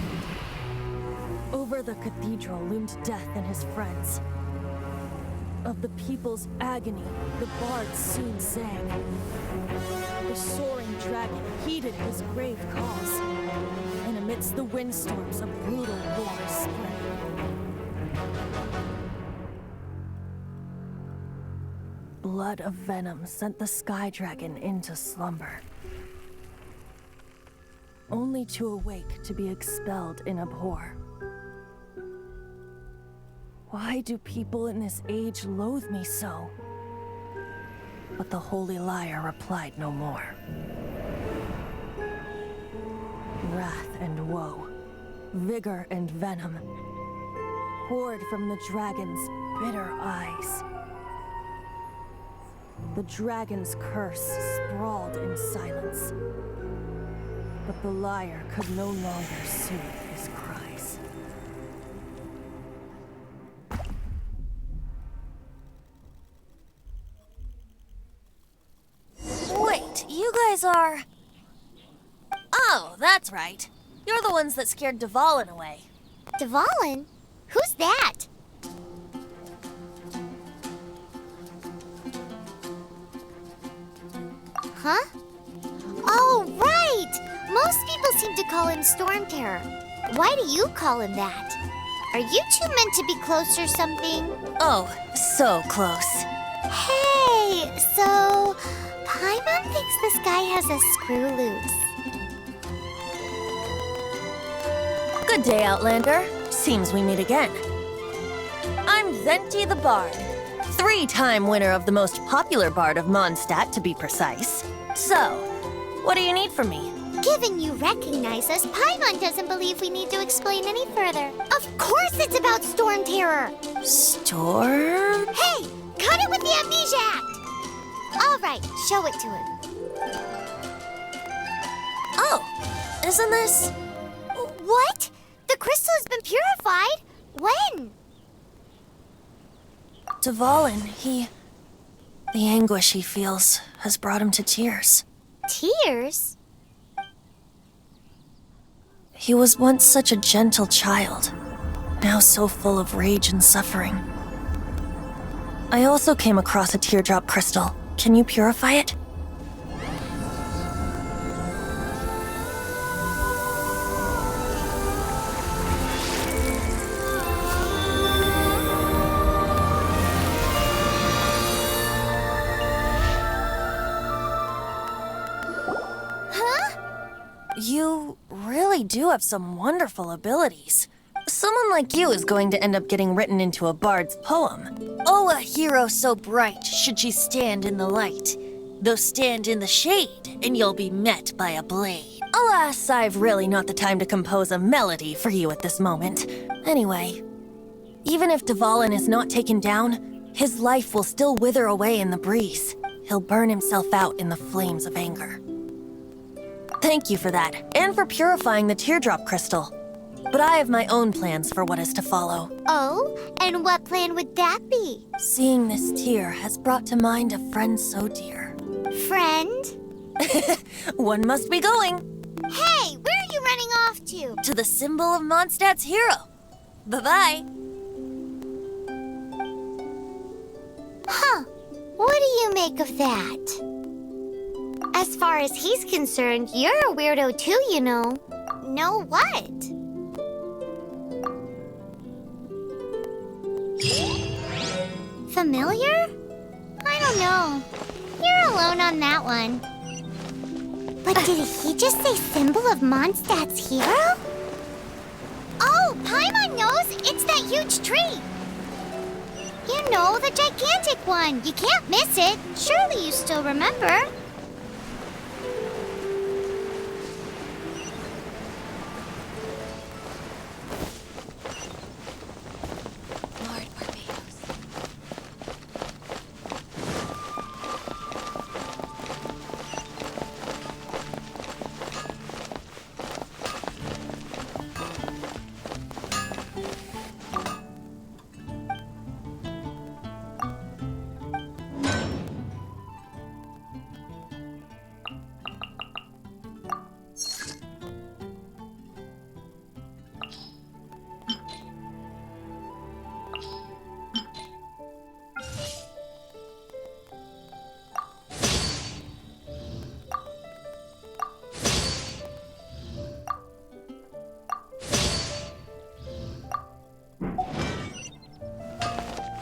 Over the cathedral loomed death and his friends. Of the people's agony, the bard soon sang. The soaring dragon heeded his grave calls, and amidst the windstorms a brutal war spread. Blood of venom sent the sky dragon into slumber, only to awake to be expelled in abhor. Why do people in this age loathe me so? But the holy lyre replied no more. Wrath and woe, vigor and venom, poured from the dragon's bitter eyes. The dragon's curse sprawled in silence, but the lyre could no longer soothe his cries. Wait, you guys are... Oh, that's right. You're the ones that scared Dvalin away. Dvalin? Who's that? Huh? Oh, right! Most people seem to call him Storm Terror. Why do you call him that? Are you two meant to be close or something? Oh, so close. Hey, so Paimon thinks this guy has a screw loose. Good day, Outlander. Seems we meet again. I'm Zenti the Bard, 3-time winner of the most popular bard of Mondstadt, to be precise. So, what do you need from me? Given you recognize us, Paimon doesn't believe we need to explain any further. Of course it's about Storm Terror! Storm? Hey! Cut it with the Amnesia Act! All right, show it to him. Oh, isn't this... What? The crystal has been purified? When? Dvalin, the anguish he feels has brought him to tears. Tears? He was once such a gentle child, now so full of rage and suffering. I also came across a teardrop crystal. Can you purify it? You really do have some wonderful abilities. Someone like you is going to end up getting written into a bard's poem. Oh, a hero so bright should she stand in the light. Though stand in the shade, and you'll be met by a blade. Alas, I've really not the time to compose a melody for you at this moment. Anyway, even if Dvalin is not taken down, his life will still wither away in the breeze. He'll burn himself out in the flames of anger. Thank you for that, and for purifying the teardrop crystal. But I have my own plans for what is to follow. Oh? And what plan would that be? Seeing this tear has brought to mind a friend so dear. Friend? One must be going. Hey, where are you running off to? To the symbol of Mondstadt's hero. Bye-bye. Huh. What do you make of that? As far as he's concerned, you're a weirdo too, you know. Know what? Familiar? I don't know. You're alone on that one. But did he just say symbol of Mondstadt's hero? Oh, Paimon knows! It's that huge tree! You know, the gigantic one! You can't miss it! Surely you still remember? Lord Barbados.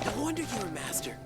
No wonder you were master.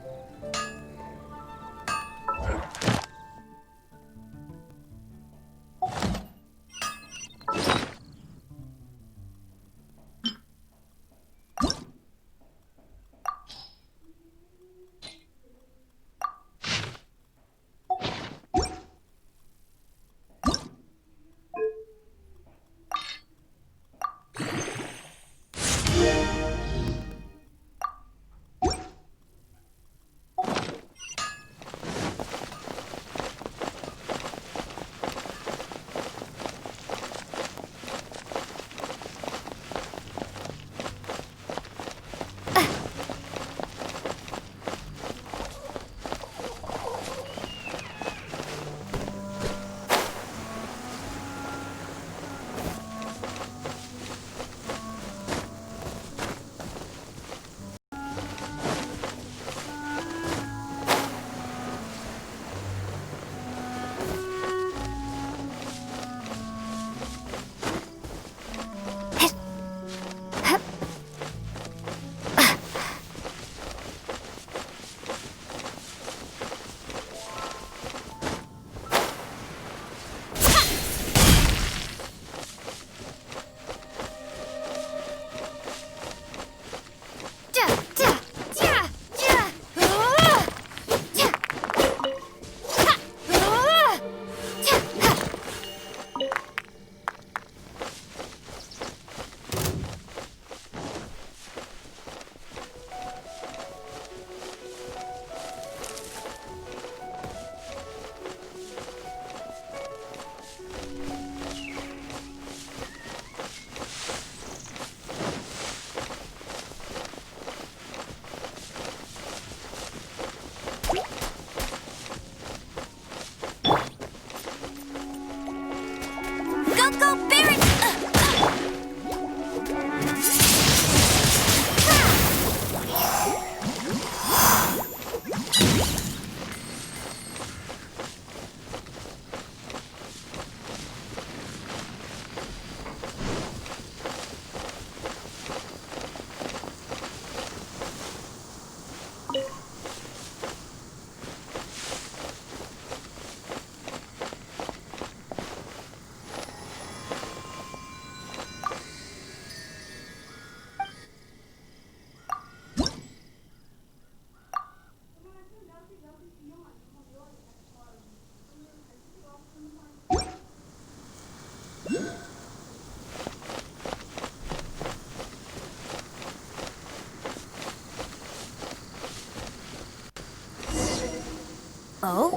Oh?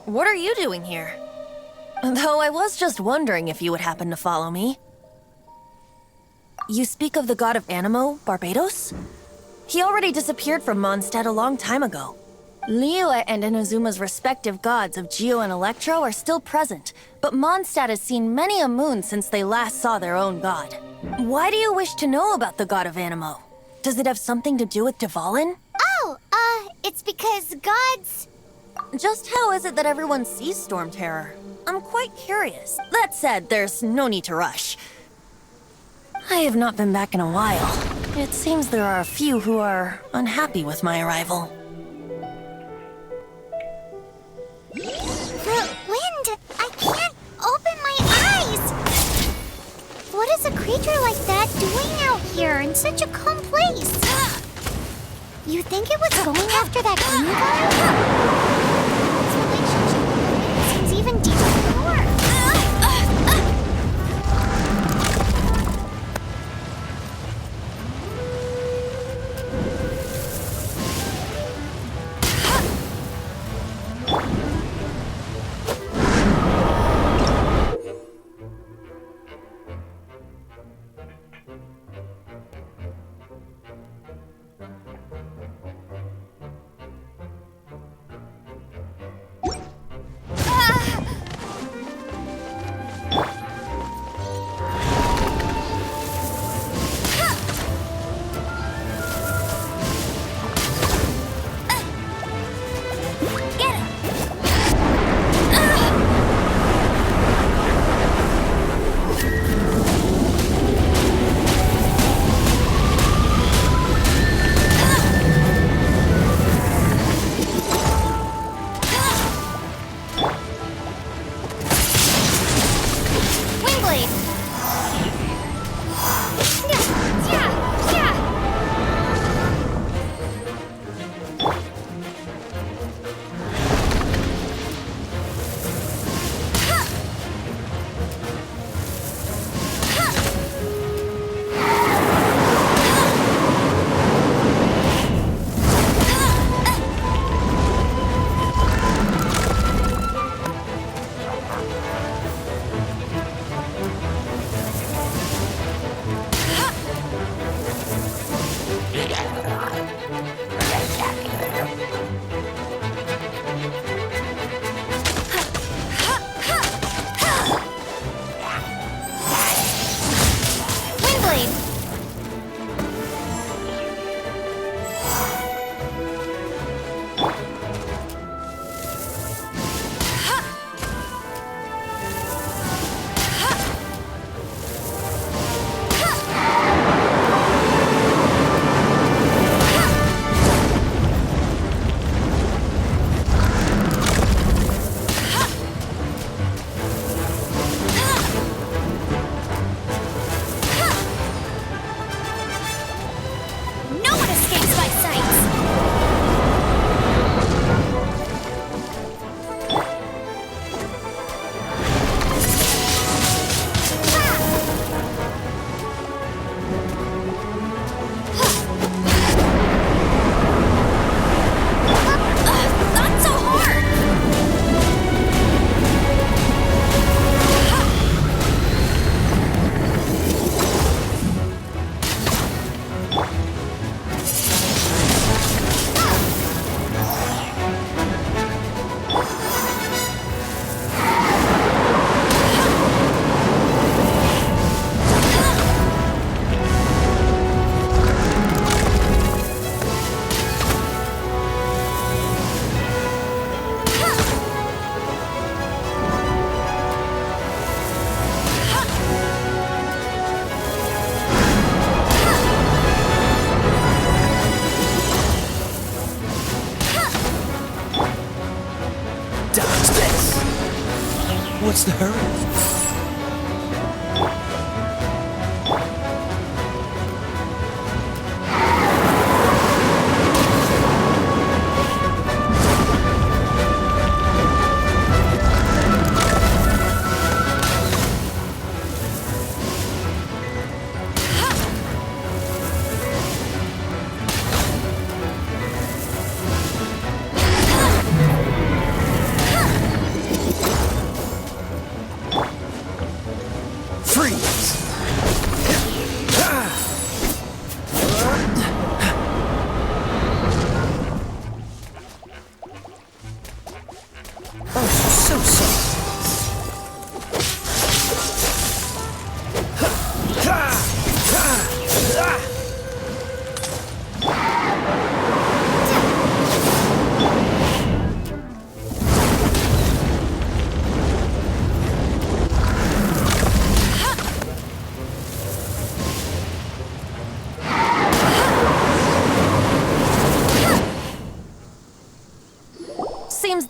What are you doing here? Though I was just wondering if you would happen to follow me. You speak of the god of Anemo, Barbados? He already disappeared from Mondstadt a long time ago. Liyue and Inazuma's respective gods of Geo and Electro are still present, but Mondstadt has seen many a moon since they last saw their own god. Why do you wish to know about the god of Anemo? Does it have something to do with Dvalin? Oh, it's because gods... Just how is it that everyone sees Storm Terror? I'm quite curious. That said, there's no need to rush. I have not been back in a while. It seems there are a few who are unhappy with my arrival. The wind! I can't open my eyes! What is a creature like that doing out here in such a calm place? You think it was going after that green guy? Its relationship with the wind seems even deeper than yours. What's the hurry?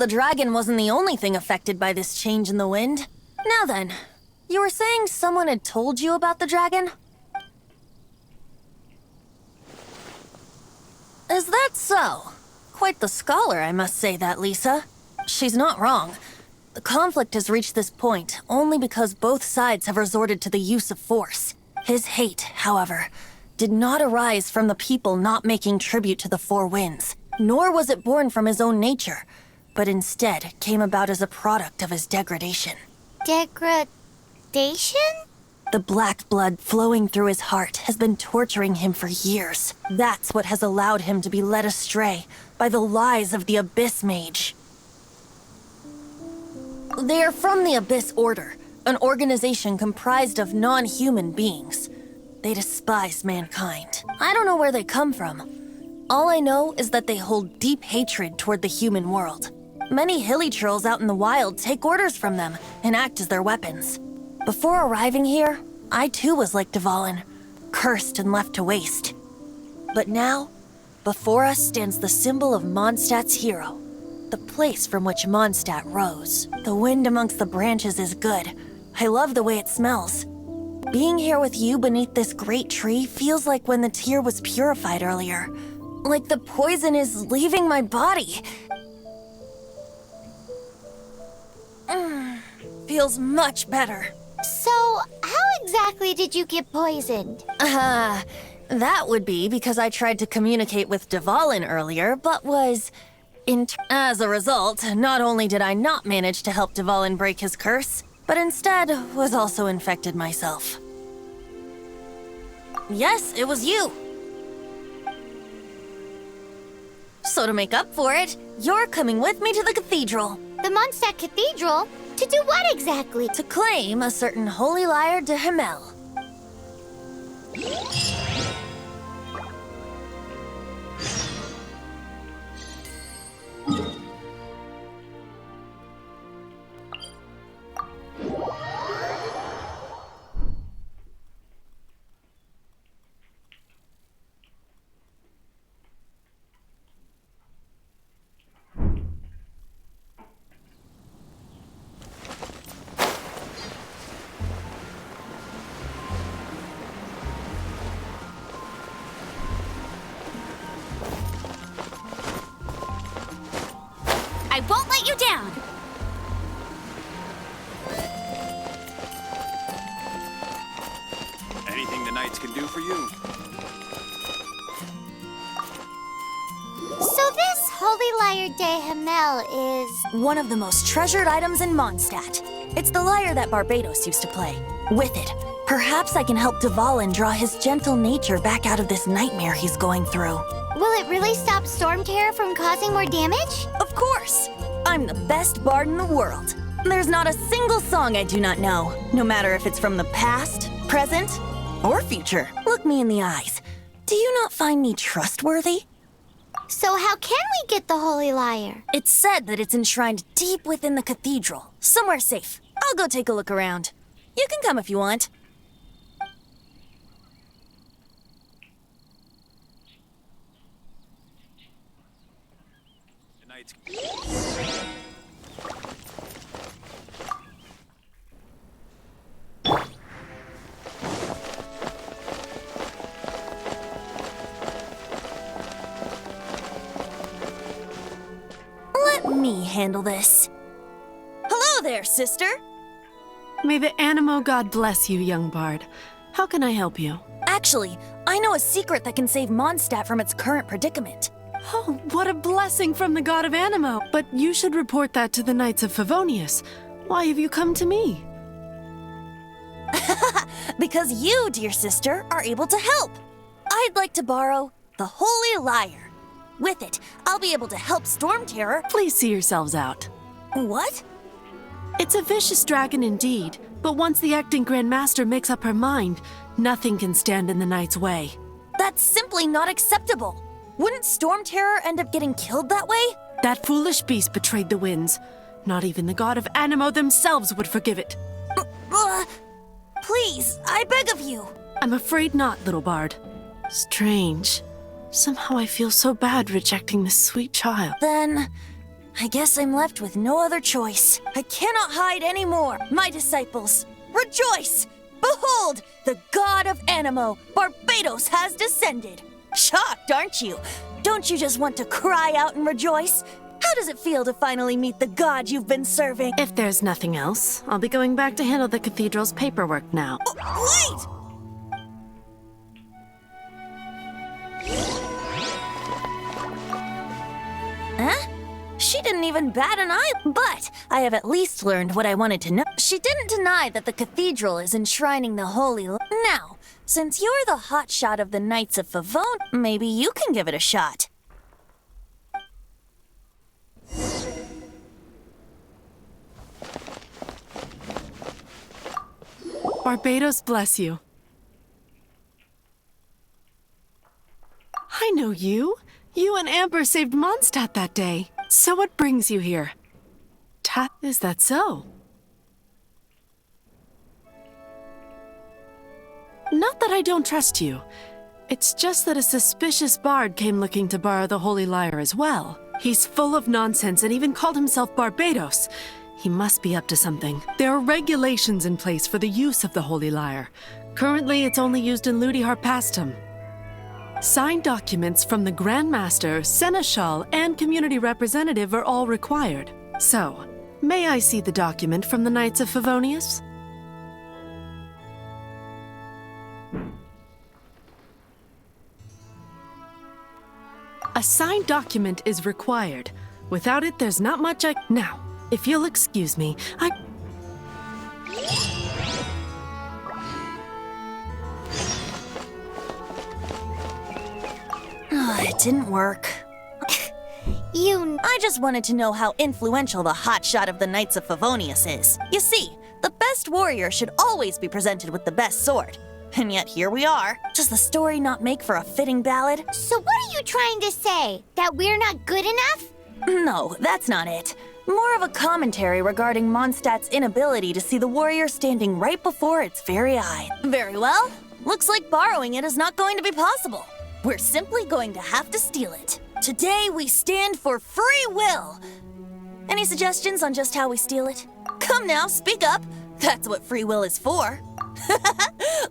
the dragon wasn't the only thing affected by this change in the wind. Now then, you were saying someone had told you about the dragon? Is that so? Quite the scholar, I must say that, Lisa. She's not wrong. The conflict has reached this point only because both sides have resorted to the use of force. His hate, however, did not arise from the people not making tribute to the Four Winds, nor was it born from his own nature, but instead came about as a product of his degradation. Degradation? The black blood flowing through his heart has been torturing him for years. That's what has allowed him to be led astray by the lies of the Abyss Mage. They are from the Abyss Order, an organization comprised of non-human beings. They despise mankind. I don't know where they come from. All I know is that they hold deep hatred toward the human world. Many hilichurls out in the wild take orders from them and act as their weapons. Before arriving here, I too was like Dvalin, cursed and left to waste. But now, before us stands the symbol of Mondstadt's hero, the place from which Mondstadt rose. The wind amongst the branches is good. I love the way it smells. Being here with you beneath this great tree feels like when the tear was purified earlier. Like the poison is leaving my body. Feels much better. So, how exactly did you get poisoned? That would be because I tried to communicate with Dvalin earlier, but was... As a result, not only did I not manage to help Dvalin break his curse, but instead was also infected myself. Yes, it was you. So to make up for it, you're coming with me to the cathedral. The Mondstadt Cathedral? To do what exactly? To claim a certain holy lyre de Himmel. I won't let you down! Anything the knights can do for you? So this holy lyre de Himmel is... one of the most treasured items in Mondstadt. It's the lyre that Barbados used to play. With it, perhaps I can help Dvalin draw his gentle nature back out of this nightmare he's going through. Will it really stop Storm Terror from causing more damage? Of course! I'm the best bard in the world. There's not a single song I do not know, no matter if it's from the past, present, or future. Look me in the eyes. Do you not find me trustworthy? So how can we get the holy lyre? It's said that it's enshrined deep within the cathedral, somewhere safe. I'll go take a look around. You can come if you want. The knights... Let me handle this. Hello there, sister. May the Animo God bless you, young bard. How can I help you? Actually, I know a secret that can save Mondstadt from its current predicament. Oh, what a blessing from the god of Animo! But you should report that to the Knights of Favonius. Why have you come to me? Because you, dear sister, are able to help. I'd like to borrow the holy lyre. With it, I'll be able to help Storm Terror. Please see yourselves out. What? It's a vicious dragon indeed, but once the acting Grand Master makes up her mind, nothing can stand in the Knight's way. That's simply not acceptable. Wouldn't Storm Terror end up getting killed that way? That foolish beast betrayed the winds. Not even the god of Animo themselves would forgive it. Please, I beg of you. I'm afraid not, little bard. Strange. Somehow I feel so bad rejecting this sweet child. Then, I guess I'm left with no other choice. I cannot hide anymore. My disciples, rejoice! Behold, the god of Animo, Barbados, has descended. Shocked, aren't you? Don't you just want to cry out and rejoice? How does it feel to finally meet the god you've been serving? If there's nothing else, I'll be going back to handle the cathedral's paperwork now. Wait! Huh? She didn't even bat an eye, but I have at least learned what I wanted to know. She didn't deny that the cathedral is enshrining the holy. Now, since you're the hotshot of the Knights of Favone, maybe you can give it a shot. Barbados bless you. I know you. You and Amber saved Mondstadt that day. So what brings you here? Is that so? Not that I don't trust you. It's just that a suspicious bard came looking to borrow the Holy Lyre as well. He's full of nonsense and even called himself Barbados. He must be up to something. There are regulations in place for the use of the Holy Lyre. Currently, it's only used in Ludi Harpastum. Signed documents from the Grand Master, Seneschal, and community representative are all required. So, may I see the document from the Knights of Favonius? A signed document is required. Without it, there's not much I... Now, if you'll excuse me, It didn't work. I just wanted to know how influential the hotshot of the Knights of Favonius is. You see, the best warrior should always be presented with the best sword. And yet here we are. Does the story not make for a fitting ballad? So what are you trying to say? That we're not good enough? No, that's not it. More of a commentary regarding Mondstadt's inability to see the warrior standing right before its very eye. Very well. Looks like borrowing it is not going to be possible. We're simply going to have to steal it. Today we stand for free will. Any suggestions on just how we steal it? Come now, speak up. That's what free will is for.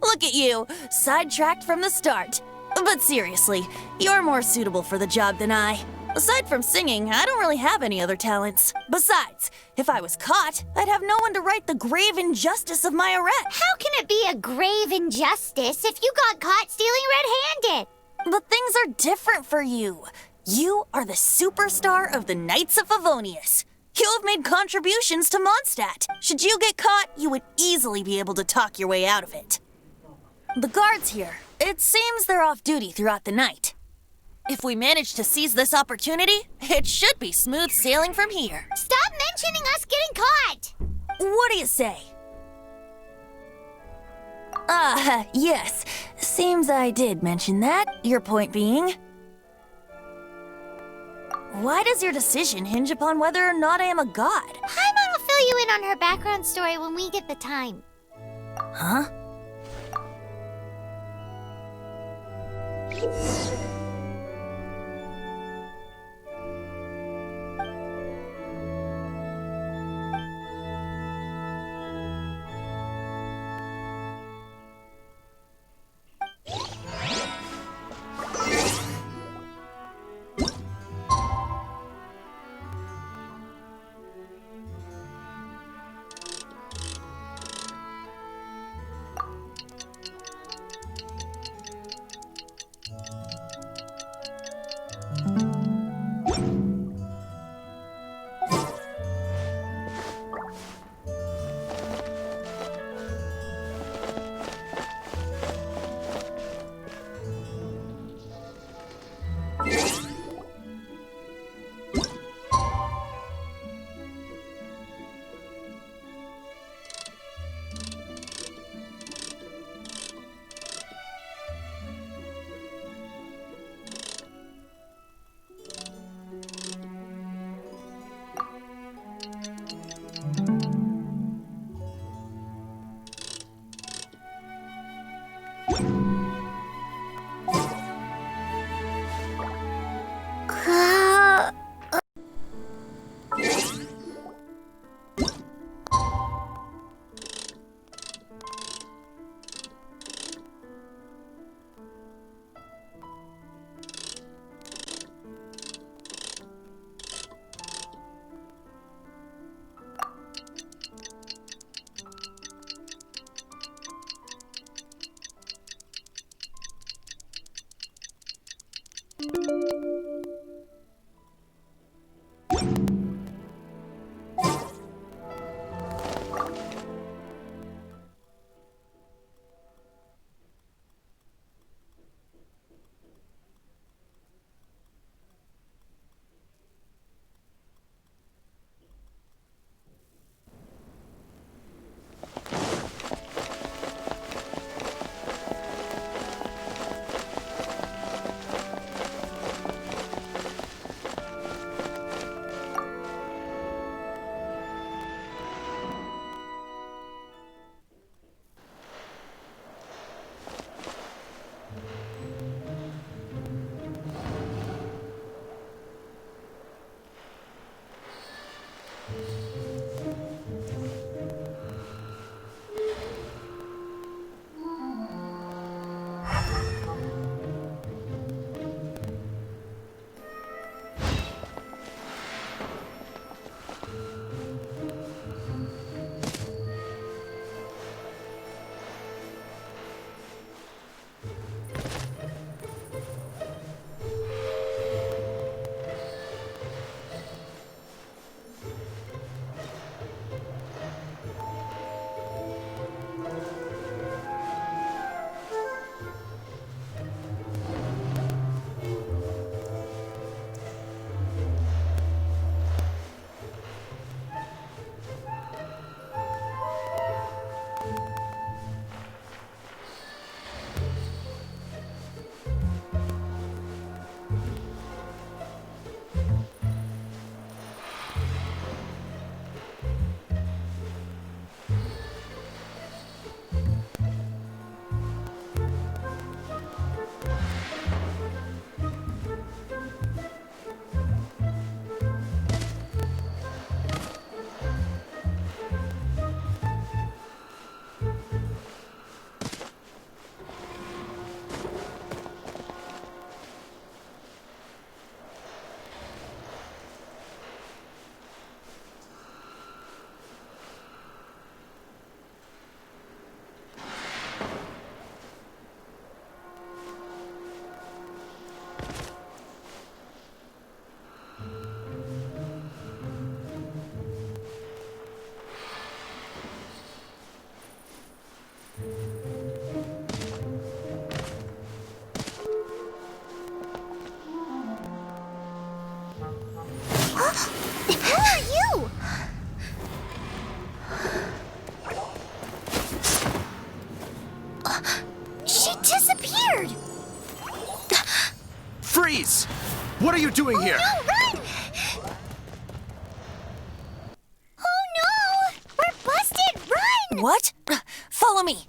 Look at you, sidetracked from the start. But seriously, you're more suitable for the job than I. Aside from singing, I don't really have any other talents. Besides, if I was caught, I'd have no one to right the grave injustice of my arrest. How can it be a grave injustice if you got caught stealing red-handed? But things are different for you. You are the superstar of the Knights of Favonius. You have made contributions to Mondstadt. Should you get caught, you would easily be able to talk your way out of it. The guards here, it seems they're off duty throughout the night. If we manage to seize this opportunity, it should be smooth sailing from here. Stop mentioning us getting caught! What do you say? Yes. Seems I did mention that. Your point being? Why does your decision hinge upon whether or not I am a god? Paimon will fill you in on her background story when we get the time. Huh? What are you doing here? No, run! Oh no! We're busted! Run! What? Follow me.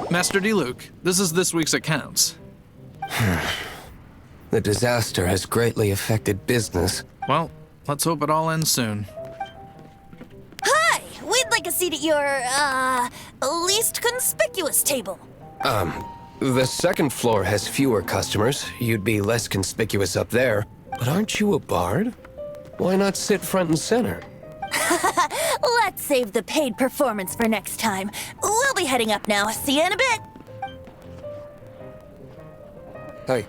Master D-Luke, this is this week's accounts. The disaster has greatly affected business. Well, let's hope it all ends soon. Hi! We'd like a seat at your, least conspicuous table. The second floor has fewer customers. You'd be less conspicuous up there. But aren't you a bard? Why not sit front and center? Let's save the paid performance for next time. We'll be heading up now. See you in a bit. Hey,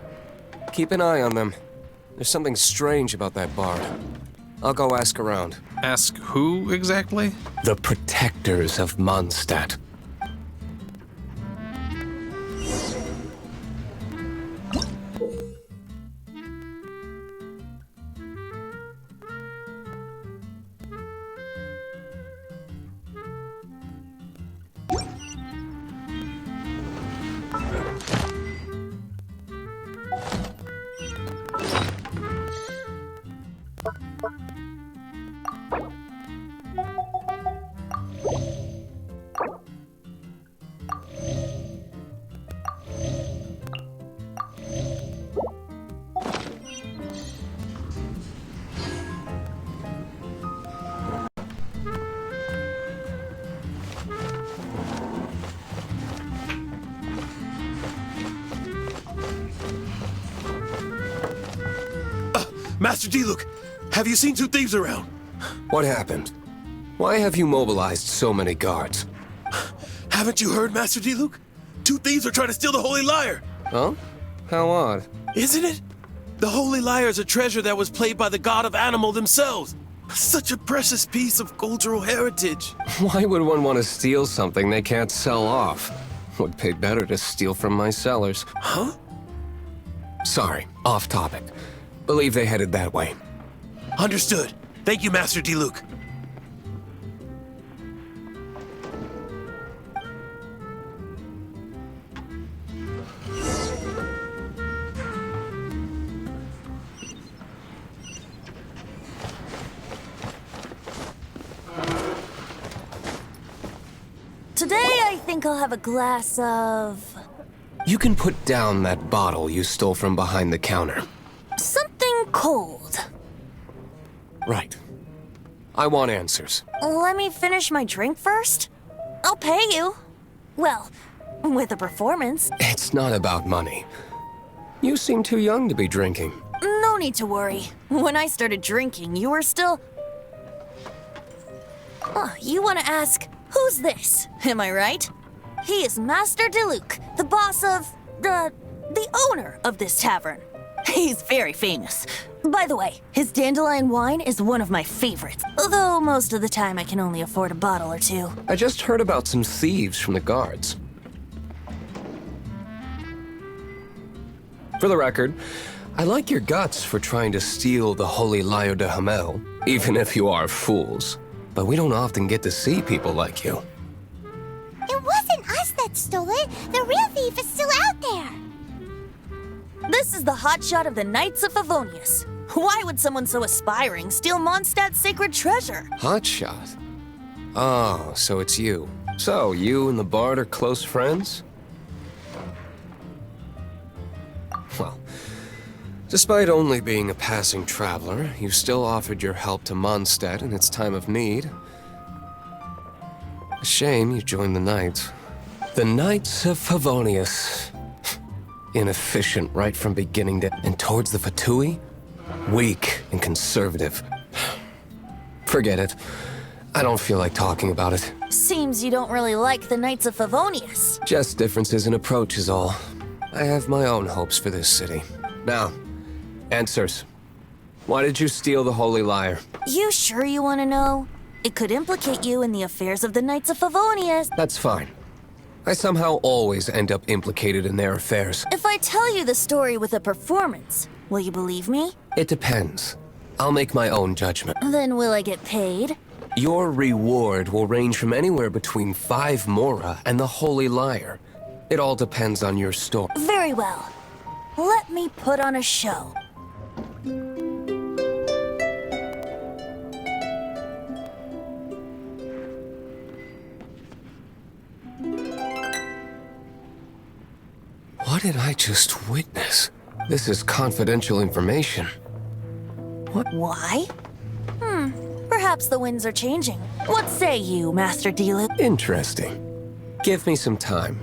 keep an eye on them. There's something strange about that bard. I'll go ask around. Ask who exactly? The protectors of Mondstadt. Master D-Luke, have you seen two thieves around? What happened? Why have you mobilized so many guards? Haven't you heard, Master D-Luke? Two thieves are trying to steal the Holy Lyre. Huh? How odd. Isn't it? The Holy Lyre is a treasure that was played by the god of animal themselves. Such a precious piece of cultural heritage. Why would one want to steal something they can't sell off? Would pay better to steal from my sellers. Huh? Sorry, off topic. Believe they headed that way. Understood. Thank you, Master D-Luke. Today, I think I'll have a glass of... You can put down that bottle you stole from behind the counter. something cold. Right. I want answers. Let me finish my drink first. I'll pay you. Well, with a performance. It's not about money. You seem too young to be drinking. No need to worry. When I started drinking, you were still... Oh, you want to ask, who's this? Am I right? He is Master D-Luke, the boss of... the owner of this tavern. He's very famous. By the way, his dandelion wine is one of my favorites, although most of the time I can only afford a bottle or two. I just heard about some thieves from the guards. For the record, I like your guts for trying to steal the Holy Lyre de Hamel, even if you are fools. But we don't often get to see people like you. It wasn't us that stole it. The real thief is still out there. This is the hotshot of the Knights of Favonius. Why would someone so aspiring steal Mondstadt's sacred treasure? Hotshot? Oh, so it's you. So, you and the Bard are close friends? Well, despite only being a passing traveler, you still offered your help to Mondstadt in its time of need. A shame you joined the Knights. The Knights of Favonius. Inefficient right from beginning to... And towards the Fatui? Weak and conservative. Forget it. I don't feel like talking about it. Seems you don't really like the Knights of Favonius. Just differences in approach is all. I have my own hopes for this city. Now, answers. Why did you steal the Holy Lyre? You sure you want to know? It could implicate you in the affairs of the Knights of Favonius. That's fine. I somehow always end up implicated in their affairs. If I tell you the story with a performance, will you believe me? It depends. I'll make my own judgment. Then will I get paid? Your reward will range from anywhere between 5 mora and the Holy Lyre. It all depends on your story. Very well. Let me put on a show. What did I just witness? This is confidential information. What? Why? Perhaps the winds are changing. What say you, Master Diluc? Interesting. Give me some time.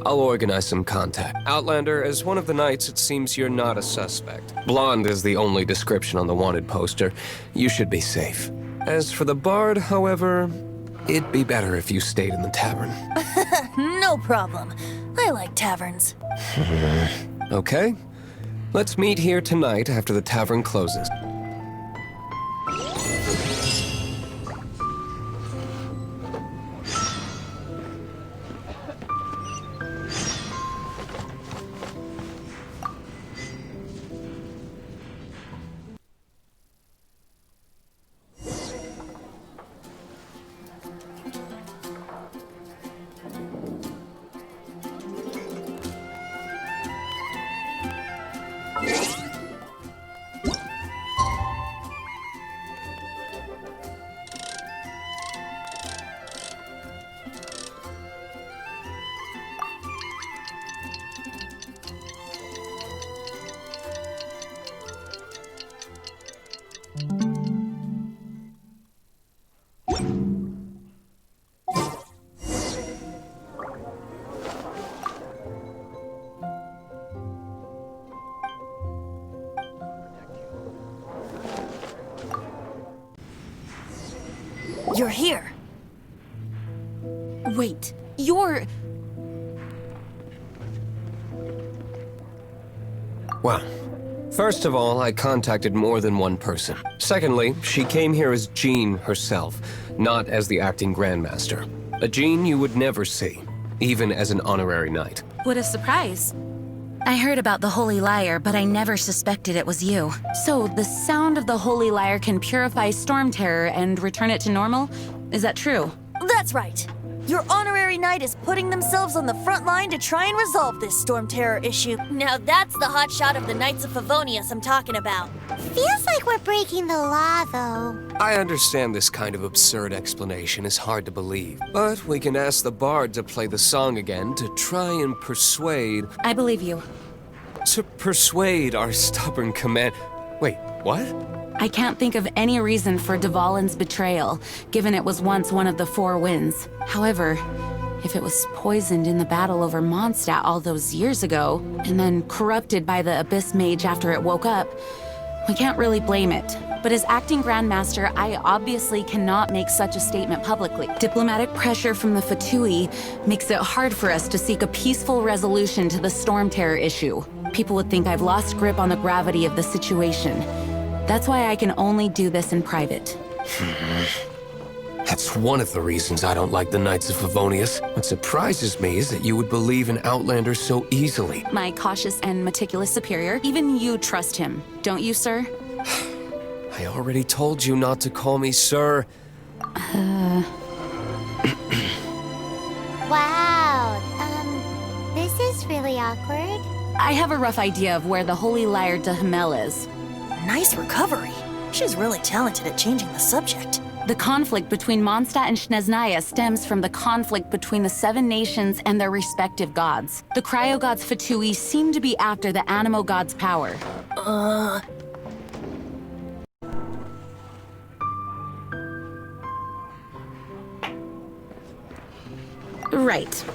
I'll organize some contact. Outlander, as one of the Knights, it seems you're not a suspect. Blonde is the only description on the wanted poster. You should be safe. As for the Bard, however, it'd be better if you stayed in the tavern. No problem. I like taverns. Okay. Let's meet here tonight after the tavern closes. You're here. Wait, you're... Well, first of all, I contacted more than one person. Secondly, she came here as Jean herself, not as the acting Grandmaster. A Jean you would never see, even as an honorary knight. What a surprise. I heard about the Holy Lyre, but I never suspected it was you. So the sound of the Holy Lyre can purify Storm Terror and return it to normal? Is that true? That's right. Your honorary knight is putting themselves on the front line to try and resolve this Storm Terror issue. Now that's the hotshot of the Knights of Favonius I'm talking about. Feels like we're breaking the law, though. I understand this kind of absurd explanation is hard to believe, but we can ask the Bard to play the song again to try and persuade... I believe you. To persuade our stubborn command... Wait, what? I can't think of any reason for Dvalin's betrayal, given it was once one of the Four Winds. However, if it was poisoned in the battle over Mondstadt all those years ago, and then corrupted by the Abyss Mage after it woke up, we can't really blame it. But as acting Grandmaster, I obviously cannot make such a statement publicly. Diplomatic pressure from the Fatui makes it hard for us to seek a peaceful resolution to the Storm Terror issue. People would think I've lost grip on the gravity of the situation. That's why I can only do this in private. That's one of the reasons I don't like the Knights of Favonius. What surprises me is that you would believe in Outlanders so easily. My cautious and meticulous superior, even you trust him, don't you, sir? I already told you not to call me sir. Wow, this is really awkward. I have a rough idea of where the Holy Lyre de Himmel is. Nice recovery. She's really talented at changing the subject. The conflict between Mondstadt and Snezhnaya stems from the conflict between the 7 nations and their respective gods. The cryo-gods Fatui seem to be after the Animo god's power. Right.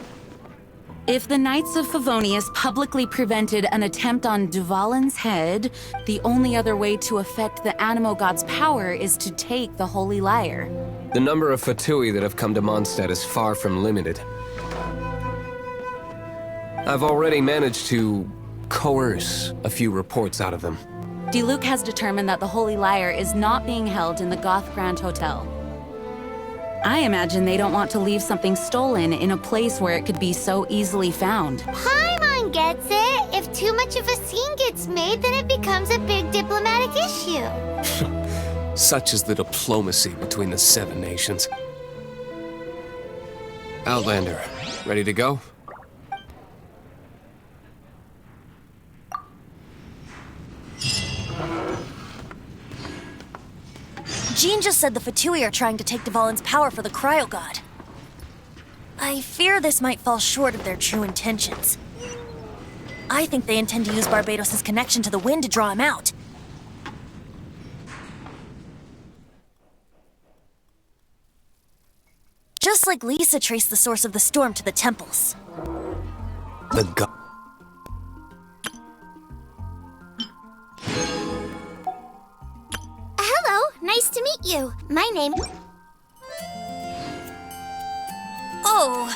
If the Knights of Favonius publicly prevented an attempt on Dvalin's head, the only other way to affect the Animo god's power is to take the Holy Lyre. The number of Fatui that have come to Mondstadt is far from limited. I've already managed to coerce a few reports out of them. Diluc has determined that the Holy Lyre is not being held in the Goth Grand Hotel. I imagine they don't want to leave something stolen in a place where it could be so easily found. Paimon gets it. If too much of a scene gets made, then it becomes a big diplomatic issue. Such is the diplomacy between the 7 nations. Outlander, ready to go? Jean just said the Fatui are trying to take Dvalin's power for the Cryo God. I fear this might fall short of their true intentions. I think they intend to use Barbados' connection to the wind to draw him out. Just like Lisa traced the source of the storm to the temples. The god. Hello, nice to meet you. My name... Oh,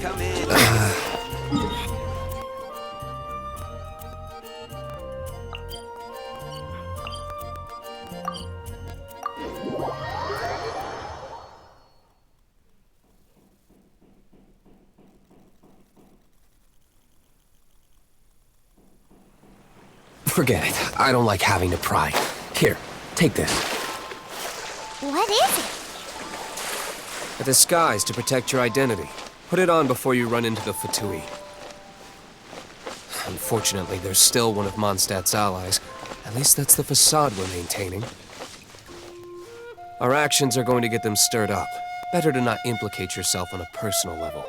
Come in. Forget it. I don't like having to pry. Here, take this. What is it? A disguise to protect your identity. Put it on before you run into the Fatui. Unfortunately, there's still one of Mondstadt's allies. At least that's the facade we're maintaining. Our actions are going to get them stirred up. Better to not implicate yourself on a personal level.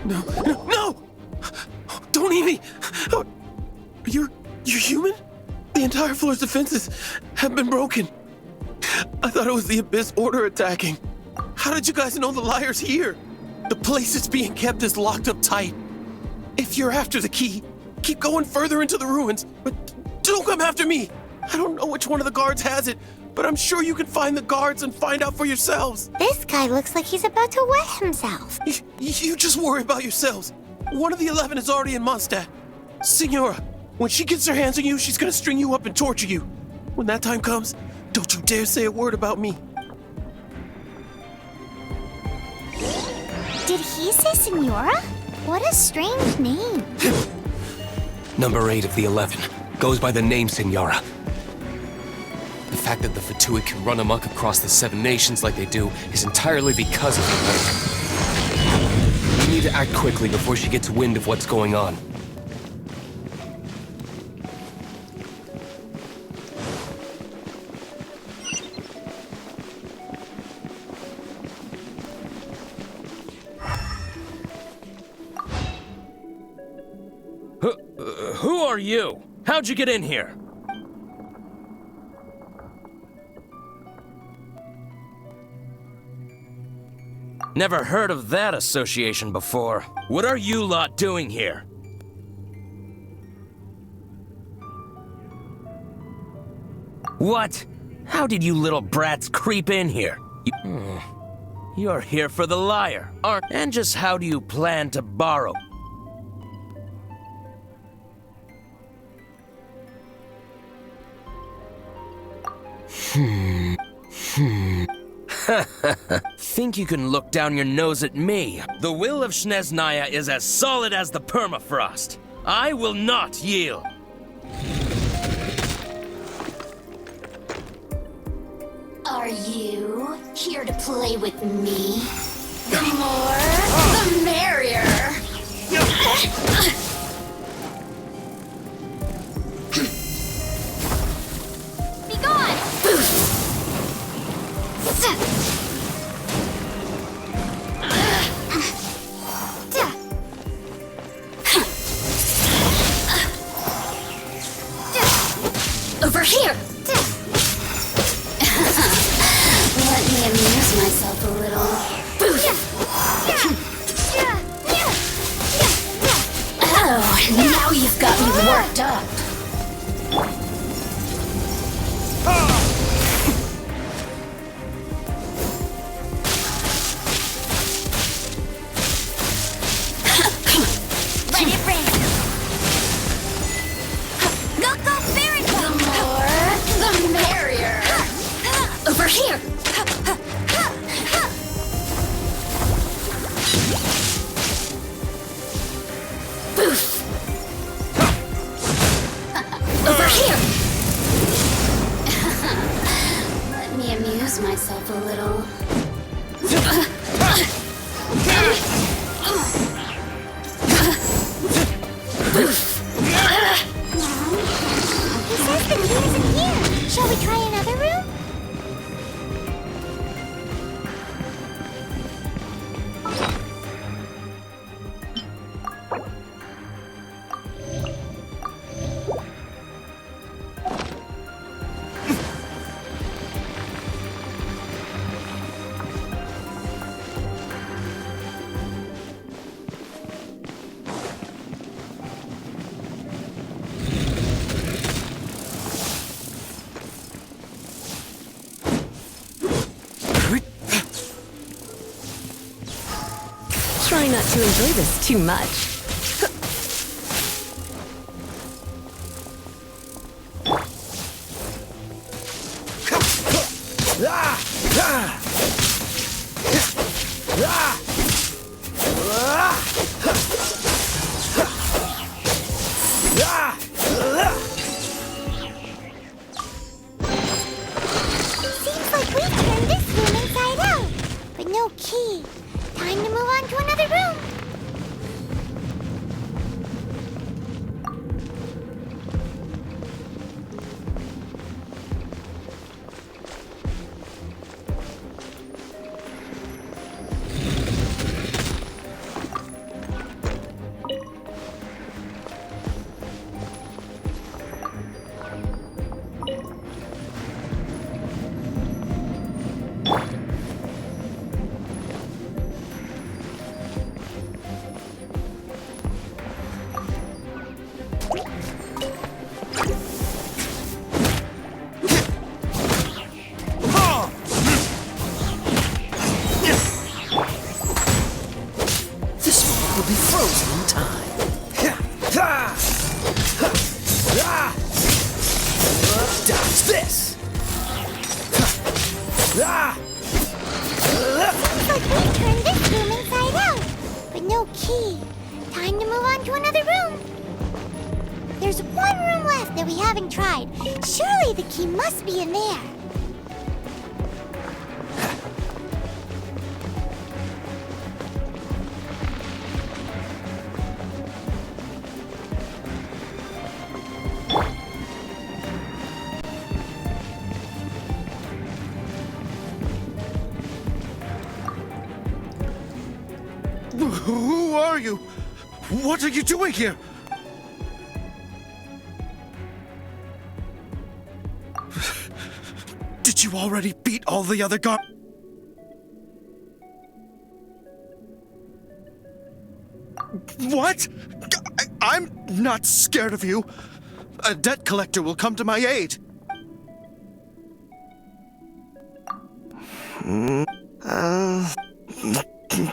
No! No! Don't eat me! You're human? The entire floor's defenses have been broken. I thought it was the Abyss Order attacking. How did you guys know the liar's here? The place it's being kept is locked up tight. If you're after the key, keep going further into the ruins, but don't come after me. I don't know which one of the guards has it, but I'm sure you can find the guards and find out for yourselves. This guy looks like he's about to wet himself. You just worry about yourselves. One of the 11 is already in Mondstadt. Signora, when she gets her hands on you, she's gonna string you up and torture you. When that time comes, don't you dare say a word about me. Did he say Signora? What a strange name. Number 8 of the 11 goes by the name Signora. The fact that the Fatuit can run amok across the 7 nations like they do is entirely because of her. We need to act quickly before she gets wind of what's going on. Who are you? How'd you get in here? Never heard of that association before. What are you lot doing here? What? How did you little brats creep in here? You're here for the liar, aren't you? And just how do you plan to borrow? Think you can look down your nose at me? The will of Snezhnaya is as solid as the permafrost. I will not yield. Are you here to play with me? The more, the merrier. Be gone! Over here. Let me amuse myself a little. Oh, now you've got me worked up. Let it rain! Go, go, Baron! The more, the merrier. Over here. Boof. Over here. Let me amuse myself a little. He says the key isn't here. Shall we try another room? Try not to enjoy this too much. Seems like we've turned this room inside out. But no key. Time to move on to another room. be frozen in time. Dodge this! Looks like we turned this room inside out, but no key. Time to move on to another room. There's one room left that we haven't tried. Surely the key must be in there. Who are you? What are you doing here? Did you already beat all the other guards? What? I'm not scared of you. A debt collector will come to my aid.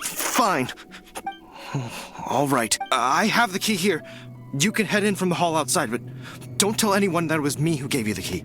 Fine. All right. I have the key here. You can head in from the hall outside, but don't tell anyone that it was me who gave you the key.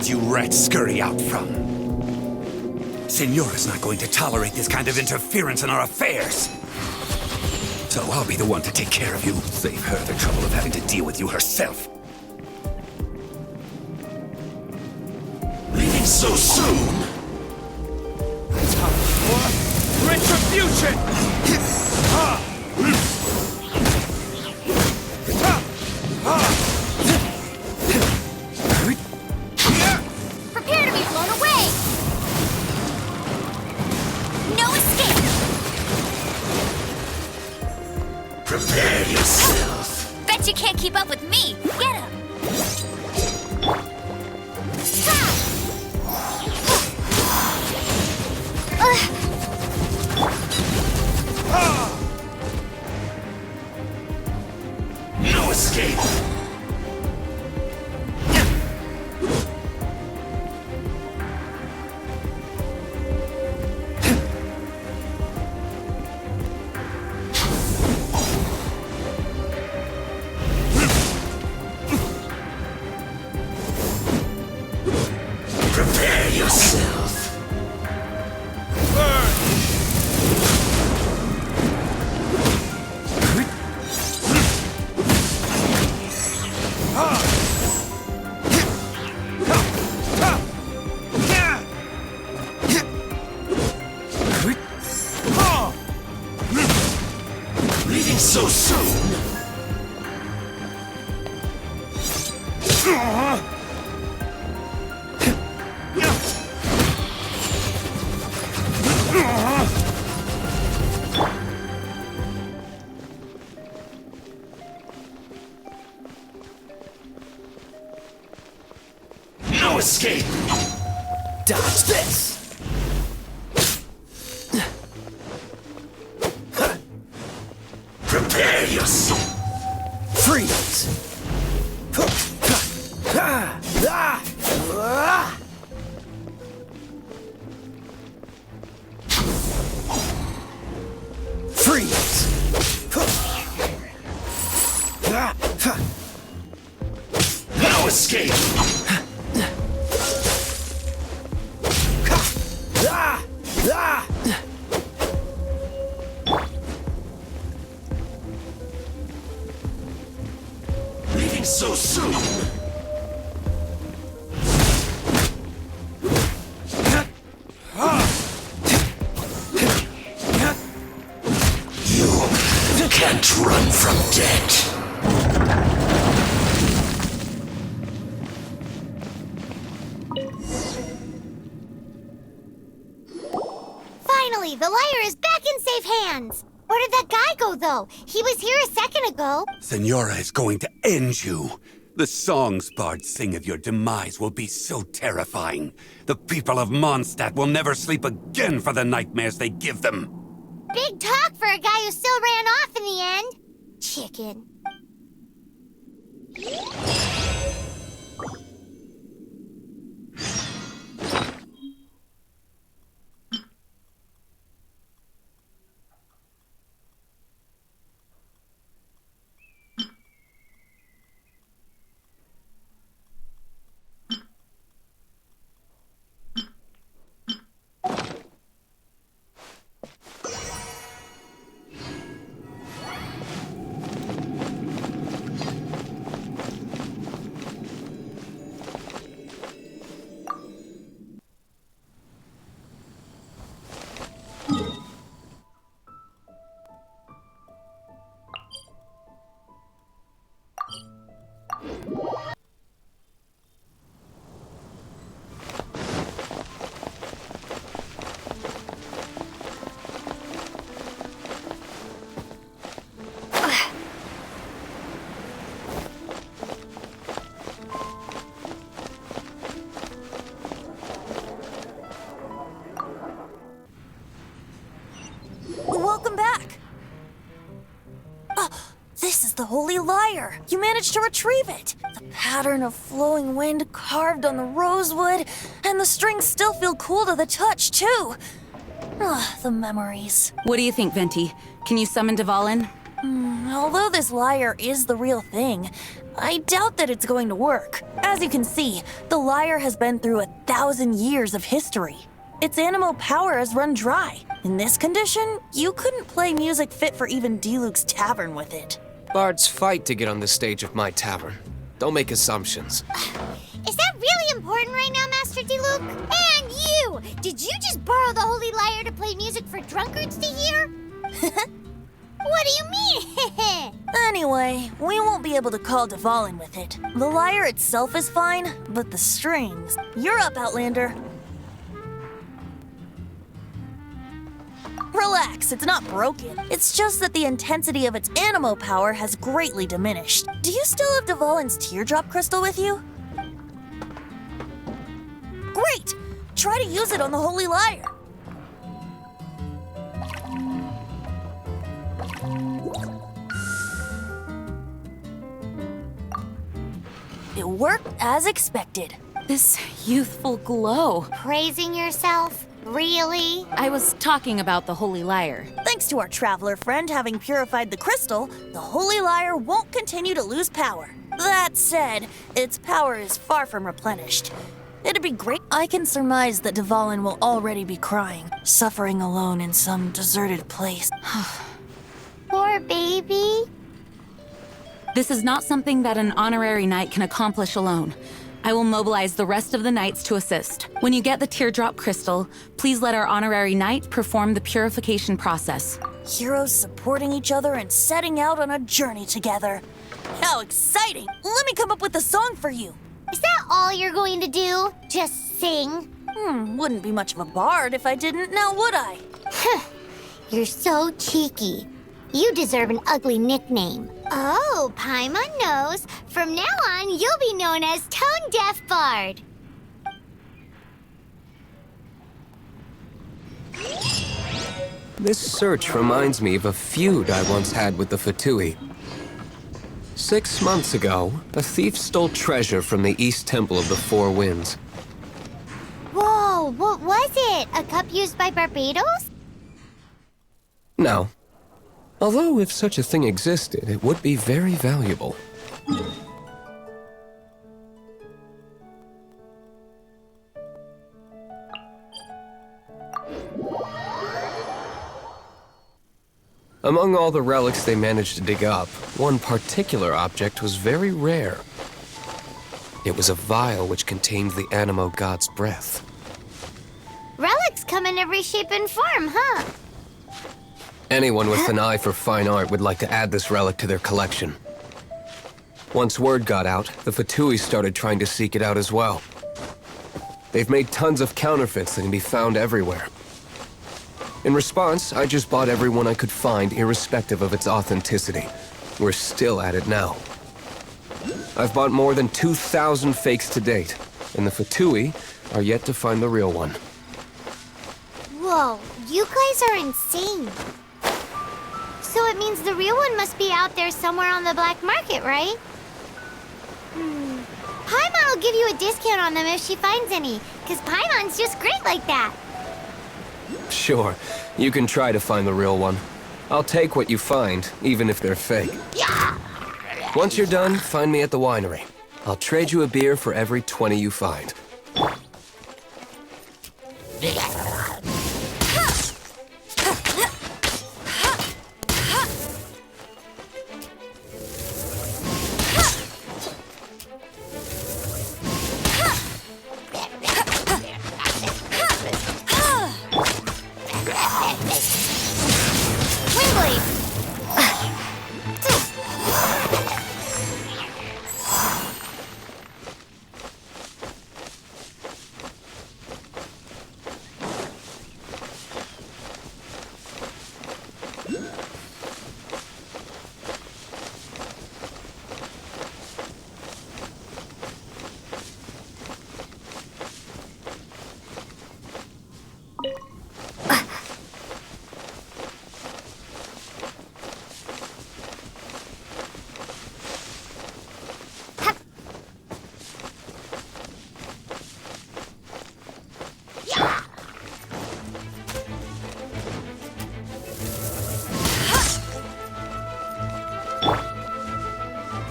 You rats scurry out from? Signora's not going to tolerate this kind of interference in our affairs. So I'll be the one to take care of you. Save her the trouble of having to deal with you herself. Leaving so soon? Time for retribution! Prepare yourself. Bet you can't keep up with me. Get him. No escape. Prepare yourself. Leaving so soon? No escape! Dodge this! Prepare yourself! Freeze! Freeze! No escape! Leaving so soon? You can't run from death. Finally, the lyre is back in safe hands. Where did that guy go, though? He was here a second ago. Senora is going to end you. The songs bards sing of your demise will be so terrifying. The people of Mondstadt will never sleep again for the nightmares they give them. Big talk for a guy who still ran off in the end. Chicken. Welcome back! This is the Holy Lyre! You managed to retrieve it! The pattern of flowing wind carved on the rosewood, and the strings still feel cool to the touch, too! The memories. What do you think, Venti? Can you summon Dvalin? Although this lyre is the real thing, I doubt that it's going to work. As you can see, the lyre has been through 1,000 years of history. Its animal power has run dry. In this condition, you couldn't play music fit for even Diluc's tavern with it. Bards fight to get on the stage of my tavern. Don't make assumptions. Is that really important right now, Master Diluc? And you! Did you just borrow the Holy Lyre to play music for drunkards to hear? What do you mean? Anyway, we won't be able to call Dvalin with it. The lyre itself is fine, but the strings... You're up, Outlander. Relax, it's not broken. It's just that the intensity of its animo power has greatly diminished. Do you still have Dvalin's teardrop crystal with you? Great! Try to use it on the Holy Lyre. It worked as expected. This youthful glow. Praising yourself? Really? I was talking about the Holy Lyre. Thanks to our traveler friend having purified the crystal, the Holy Lyre won't continue to lose power. That said, its power is far from replenished. It'd be great. I can surmise that Dvalin will already be crying, suffering alone in some deserted place. Poor baby. This is not something that an honorary knight can accomplish alone. I will mobilize the rest of the knights to assist. When you get the teardrop crystal, please let our honorary knight perform the purification process. Heroes supporting each other and setting out on a journey together. How exciting! Let me come up with a song for you. Is that all you're going to do? Just sing? Wouldn't be much of a bard if I didn't, now would I? You're so cheeky. You deserve an ugly nickname. Oh, Paimon knows. From now on, you'll be known as Tone Deaf Bard. This search reminds me of a feud I once had with the Fatui. 6 months ago, a thief stole treasure from the East Temple of the Four Winds. Whoa, what was it? A cup used by Barbados? No. Although, if such a thing existed, it would be very valuable. Among all the relics they managed to dig up, one particular object was very rare. It was a vial which contained the Animo God's breath. Relics come in every shape and form, huh? Anyone with an eye for fine art would like to add this relic to their collection. Once word got out, the Fatui started trying to seek it out as well. They've made tons of counterfeits that can be found everywhere. In response, I just bought everyone I could find, irrespective of its authenticity. We're still at it now. I've bought more than 2,000 fakes to date, and the Fatui are yet to find the real one. Whoa, you guys are insane. So it means the real one must be out there somewhere on the black market, right? Paimon will give you a discount on them if she finds any, because Paimon's just great like that. Sure, you can try to find the real one. I'll take what you find, even if they're fake. Once you're done, find me at the winery. I'll trade you a beer for every 20 you find.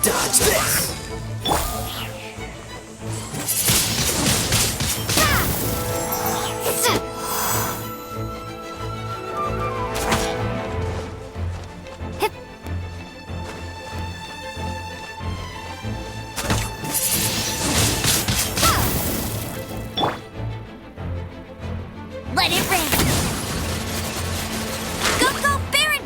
Dodge this! Let it rain! Go, go, Baron!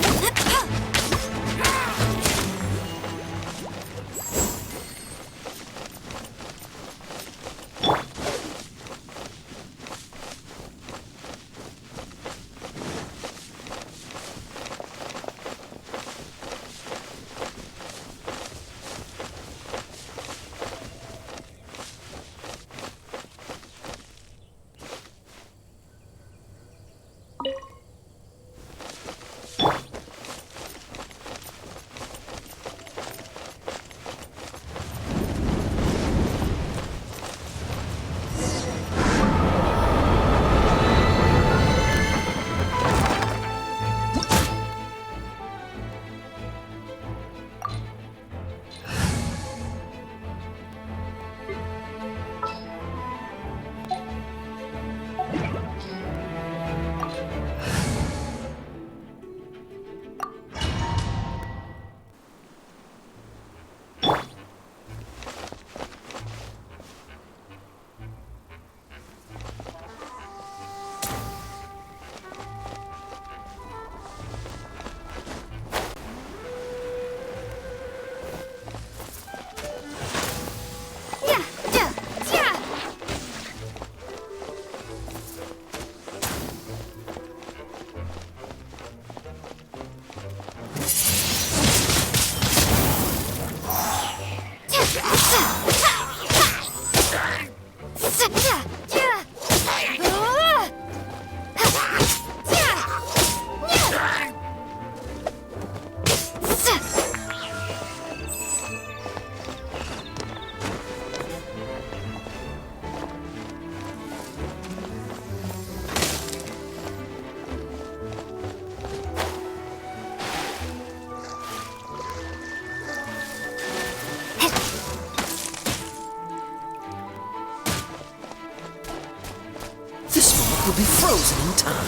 This moment will be frozen in time.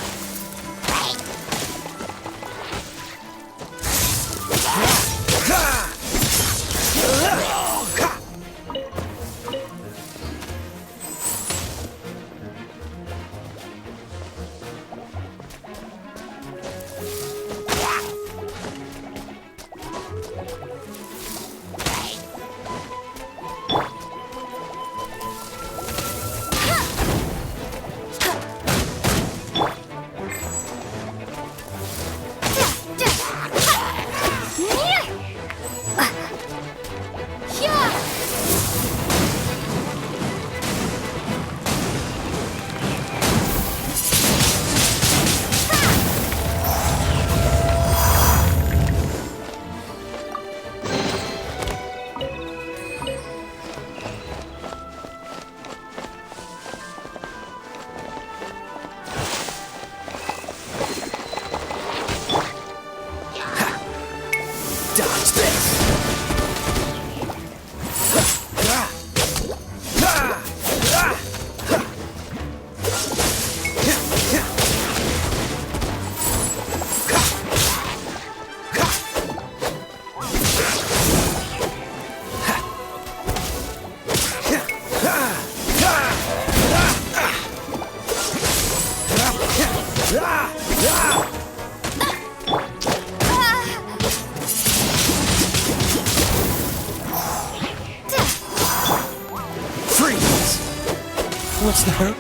What's the hurry?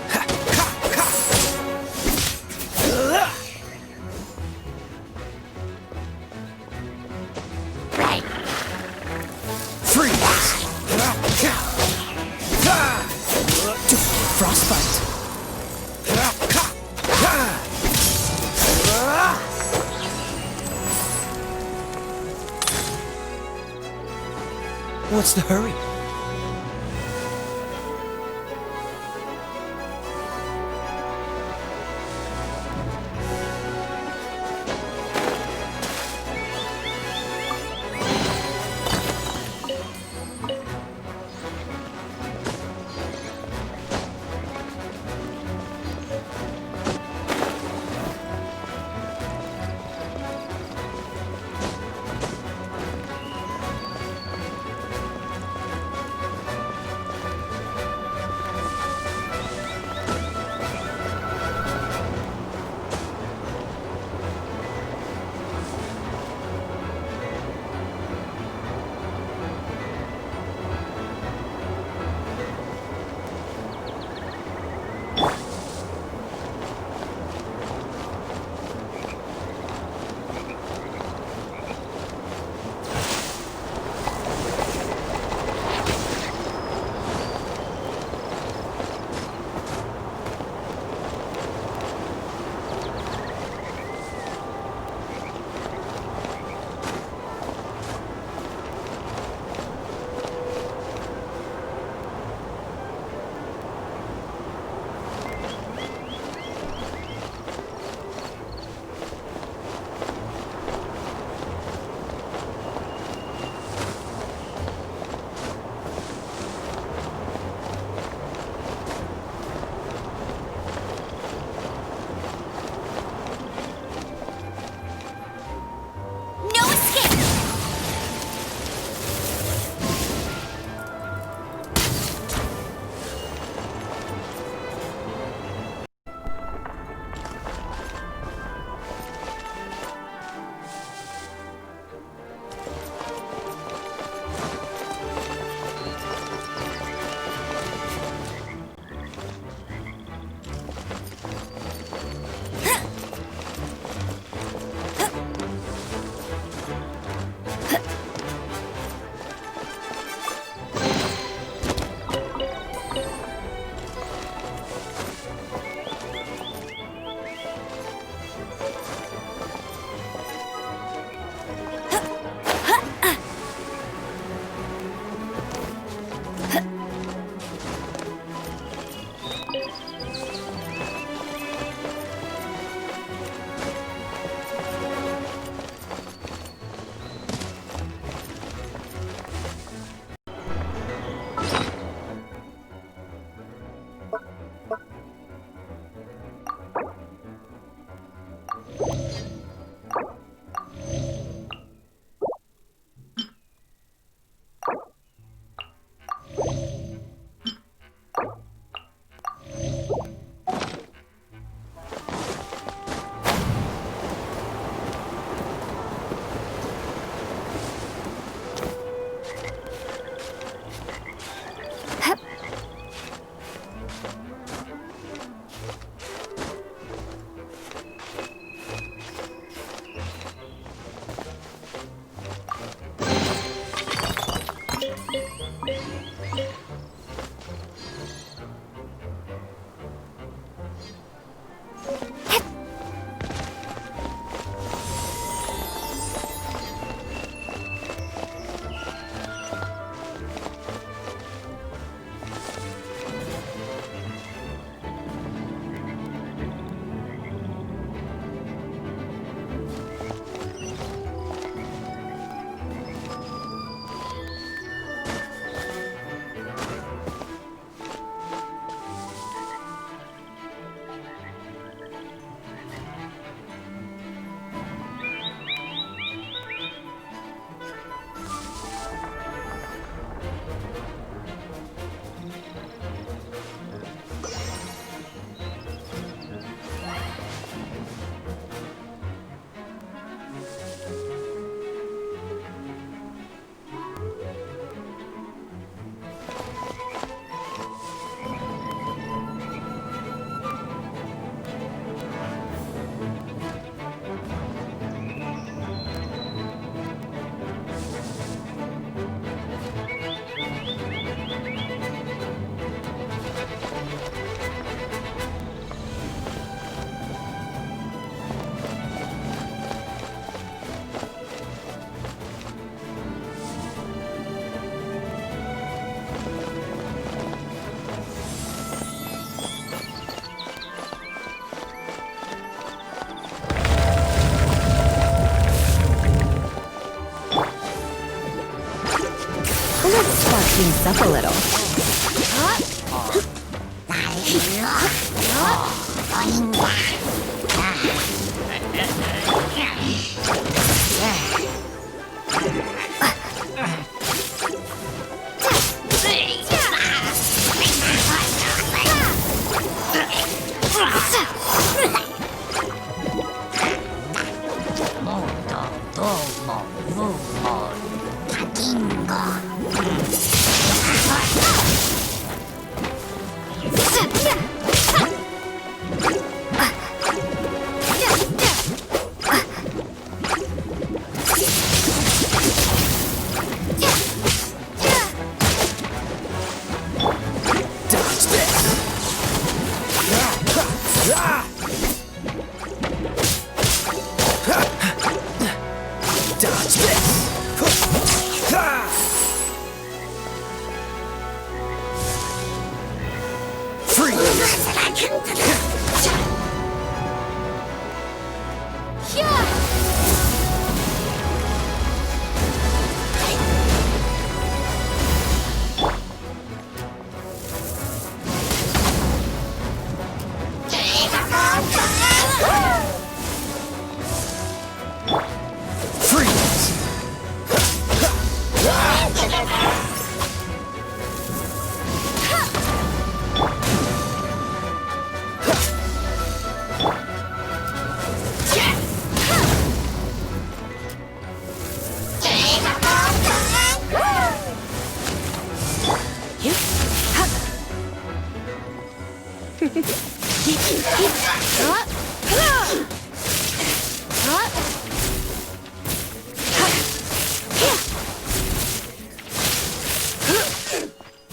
Frostbite. What's the hurry? things up a little.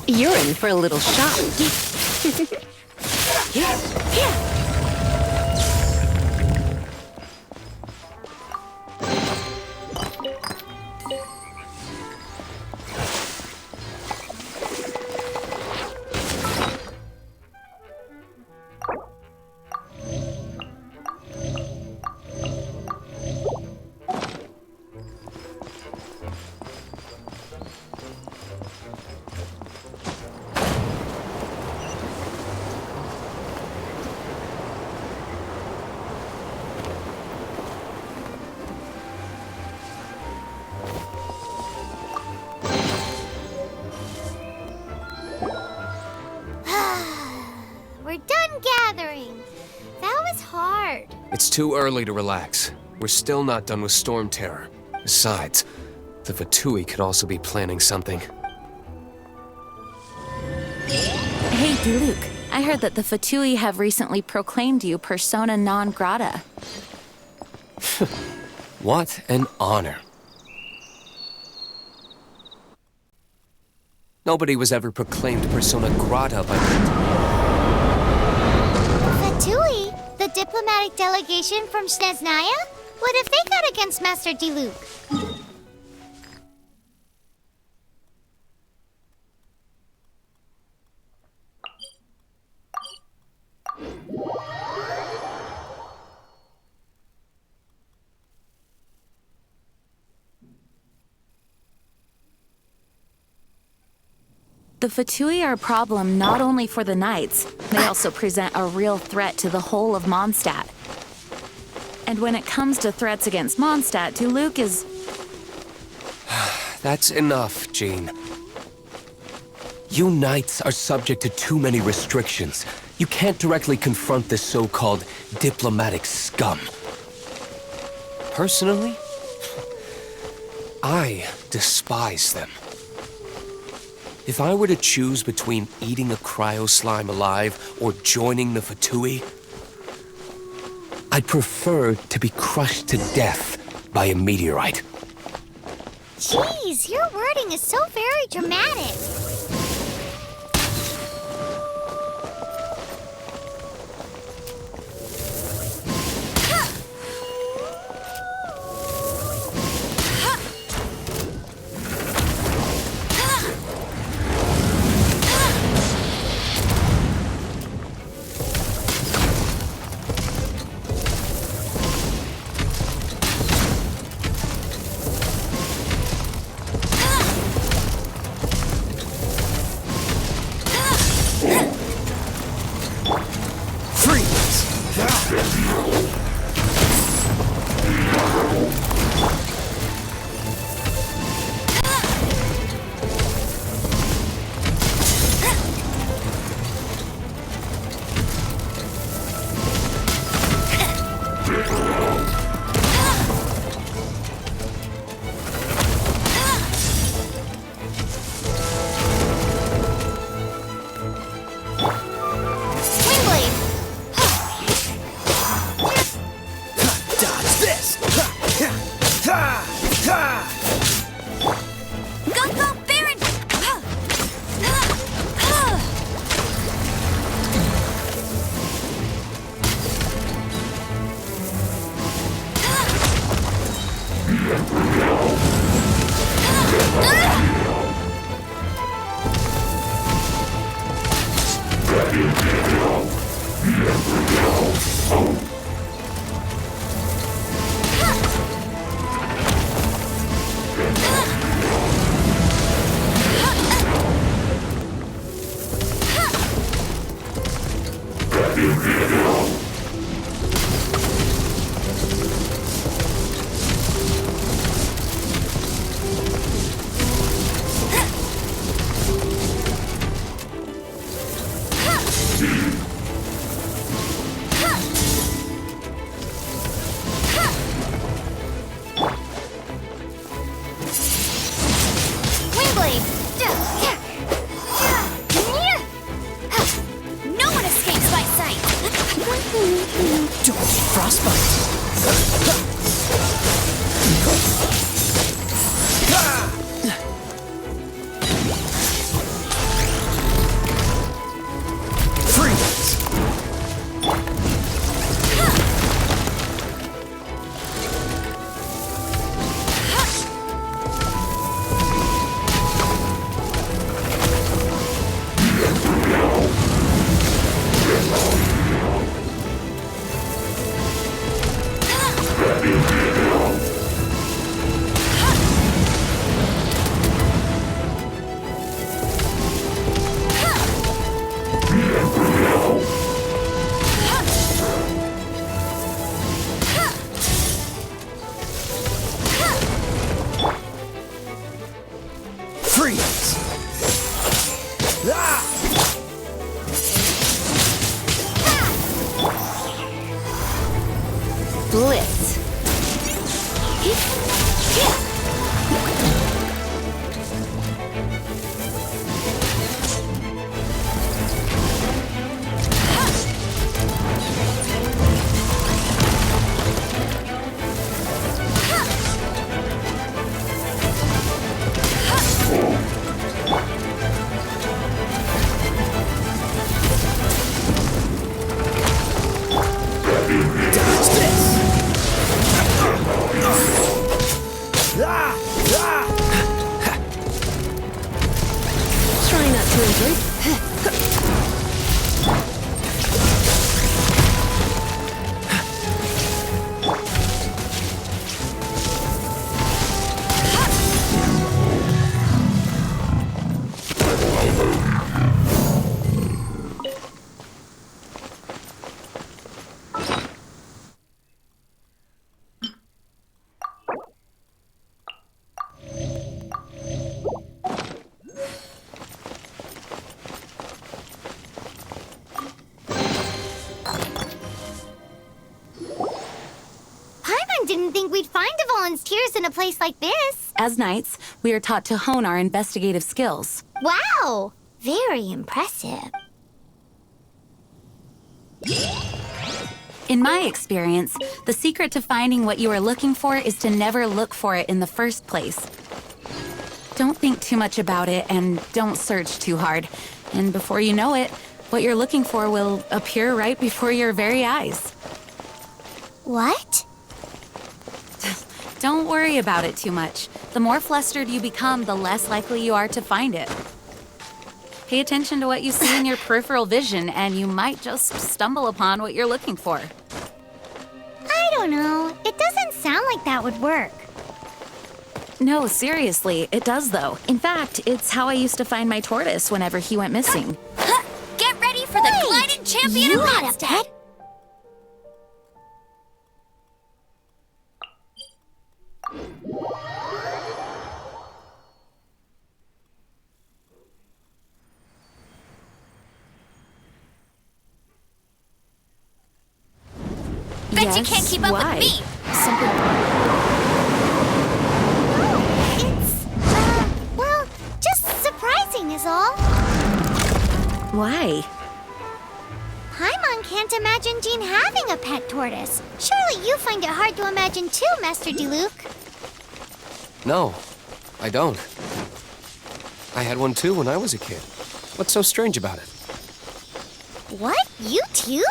You're in for a little shock. We're done gathering. That was hard. It's too early to relax. We're still not done with Storm Terror. Besides, the Fatui could also be planning something. Hey, Diluc. I heard that the Fatui have recently proclaimed you persona non grata. What an honor. Nobody was ever proclaimed persona grata by Fatui, the diplomatic delegation from Snezhnaya? What if they got against Master Diluc? The Fatui are a problem not only for the Knights, they also present a real threat to the whole of Mondstadt. And when it comes to threats against Mondstadt, Diluc is... That's enough, Jean. You Knights are subject to too many restrictions. You can't directly confront this so-called diplomatic scum. Personally, I despise them. If I were to choose between eating a cryo slime alive or joining the Fatui, I'd prefer to be crushed to death by a meteorite. Jeez, your wording is so very dramatic. No one escapes my sight! Blitz. Try not to drink. Didn't think we'd find the volunteers in a place like this. As knights, we are taught to hone our investigative skills. Wow! Very impressive. In my experience, the secret to finding what you are looking for is to never look for it in the first place. Don't think too much about it and don't search too hard. And before you know it, what you're looking for will appear right before your very eyes. What? Don't worry about it too much. The more flustered you become, the less likely you are to find it. Pay attention to what you see in your peripheral vision, and you might just stumble upon what you're looking for. I don't know. It doesn't sound like that would work. No, seriously, it does though. In fact, it's how I used to find my tortoise whenever he went missing. Get ready for the gliding champion of Mondstadt! Bet you can't keep up with me! Well, just surprising is all. Why? Paimon can't imagine Jean having a pet tortoise. Surely you find it hard to imagine too, Master Diluc. No, I don't. I had one too when I was a kid. What's so strange about it? What? You too?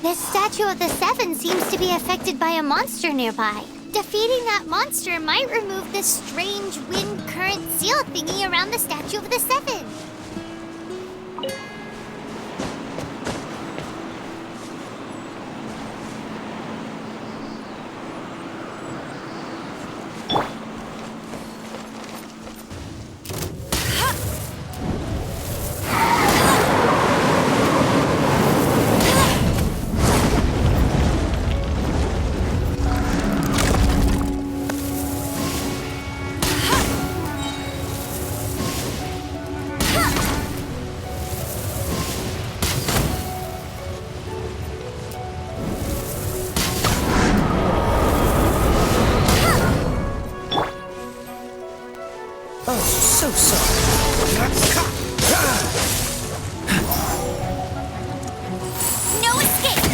This statue of the Seven seems to be affected by a monster nearby. Defeating that monster might remove this strange wind current seal thingy around the statue of the Seven. So sorry. No escape!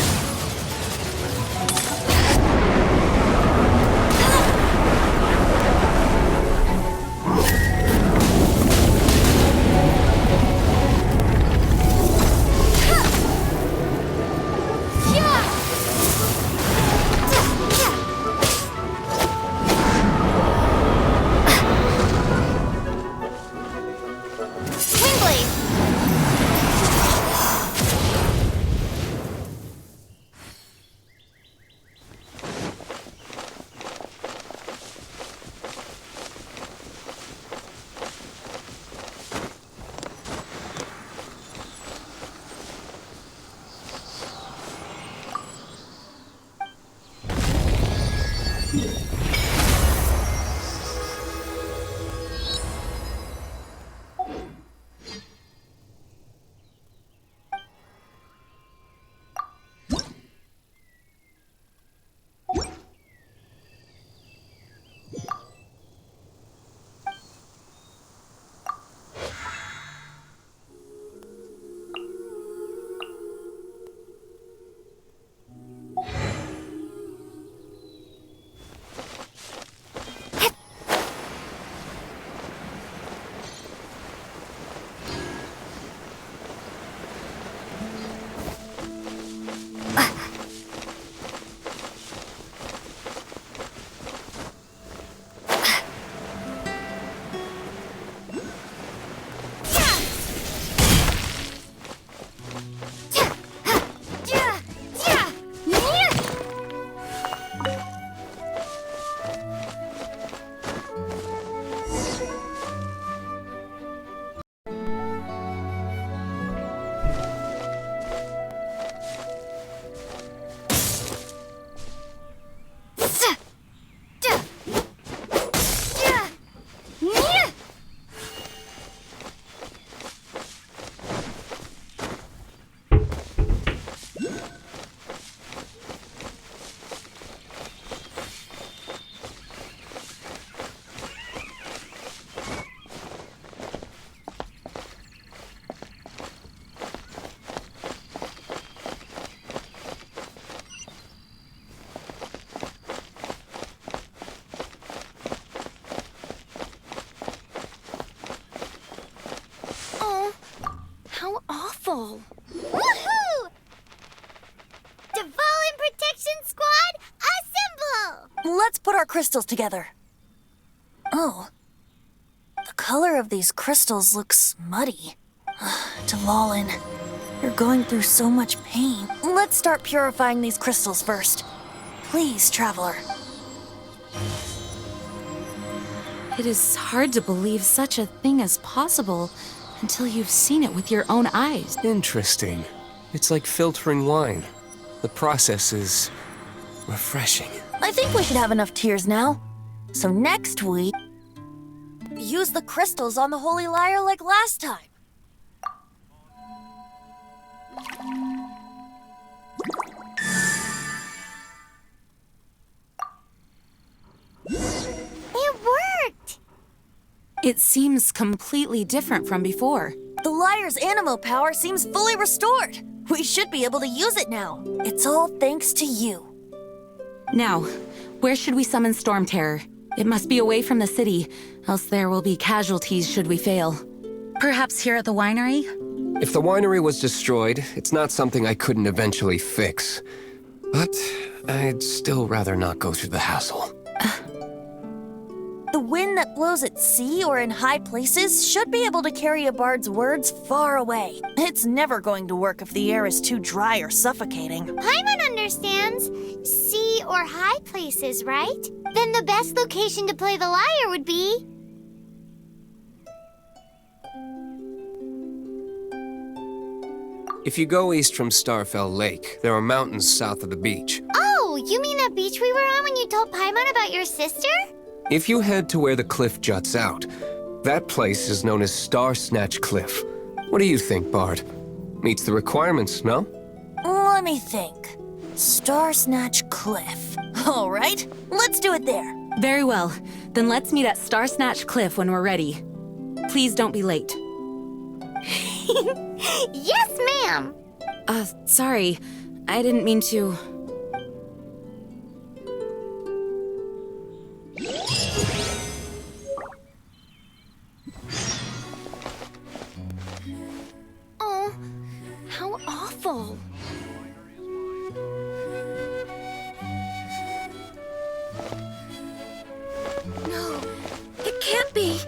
Woohoo! Dvalin Protection Squad, assemble! Let's put our crystals together. Oh. The color of these crystals looks muddy. Dvalin, you're going through so much pain. Let's start purifying these crystals first. Please, Traveler. It is hard to believe such a thing is possible until you've seen it with your own eyes. Interesting. It's like filtering wine. The process is refreshing. I think we should have enough tears now. So next week, use the crystals on the Holy Lyre like last time. It worked! It seems completely different from before. The Lyre's animo power seems fully restored. We should be able to use it now. It's all thanks to you. Now, where should we summon Storm Terror? It must be away from the city, else there will be casualties should we fail. Perhaps here at the winery? If the winery was destroyed, it's not something I couldn't eventually fix. But I'd still rather not go through the hassle. The wind that blows at sea or in high places should be able to carry a bard's words far away. It's never going to work if the air is too dry or suffocating. Paimon understands sea or high places, right? Then the best location to play the lyre would be... If you go east from Starfell Lake, there are mountains south of the beach. Oh, you mean that beach we were on when you told Paimon about your sister? If you head to where the cliff juts out, that place is known as Star Snatch Cliff. What do you think, Bard? Meets the requirements, no? Let me think. Star Snatch Cliff. All right, let's do it there. Very well. Then let's meet at Star Snatch Cliff when we're ready. Please don't be late. Yes, ma'am! Sorry. I didn't mean to... Oh, how awful. No, it can't be.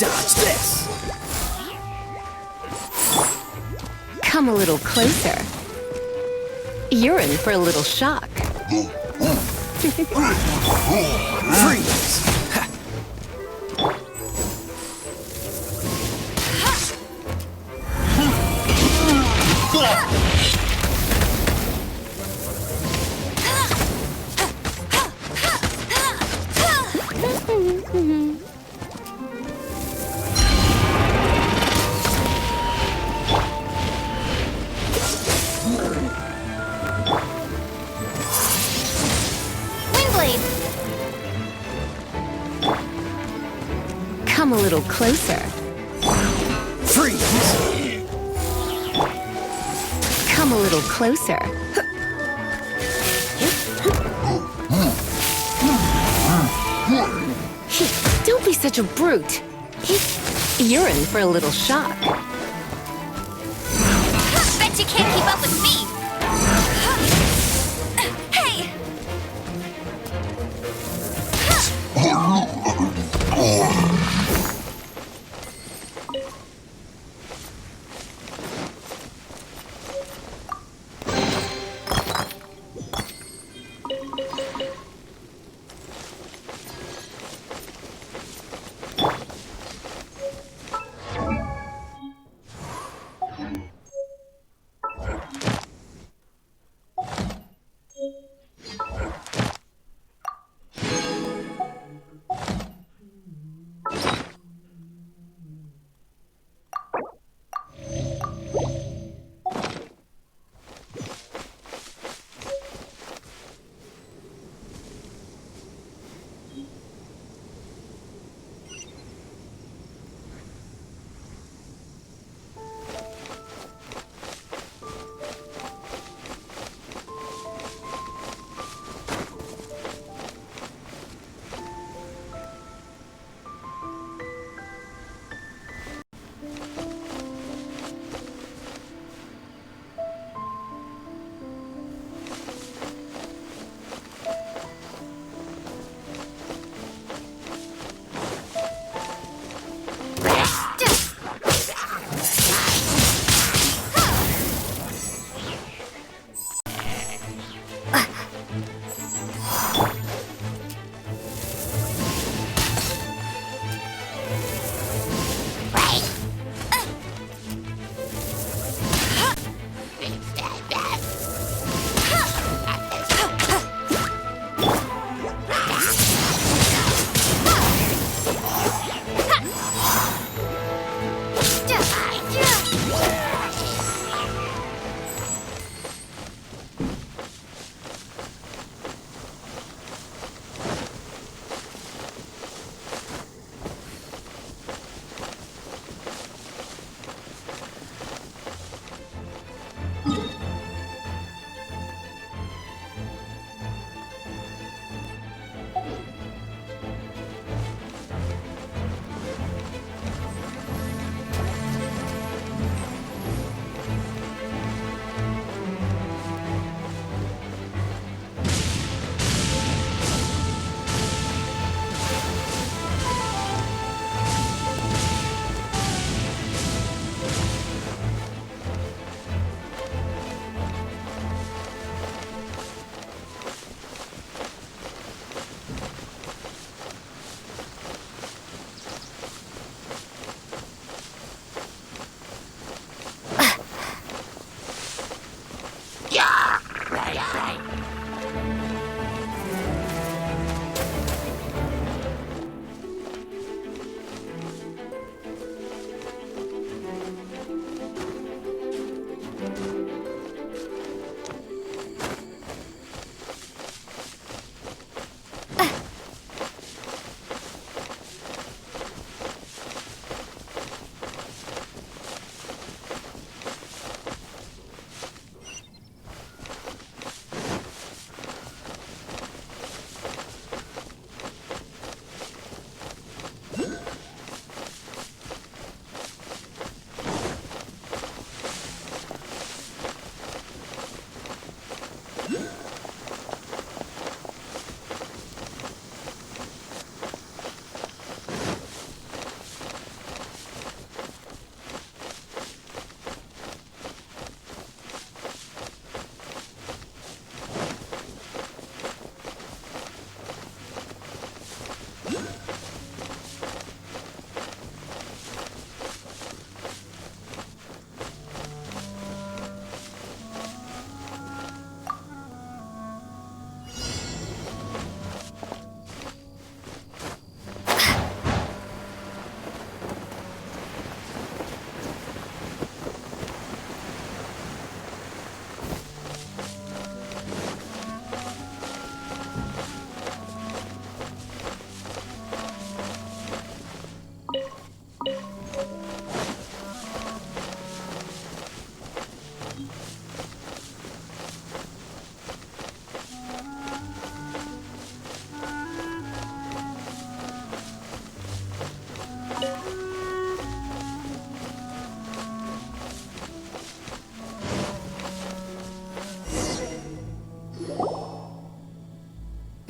Dodge this! Come a little closer. You're in for a little shock. Freeze! Windblade! Come a little closer. Freeze! Come a little closer. Don't be such a brute. You're in for a little shock. Bet you can't keep up with me! Hey!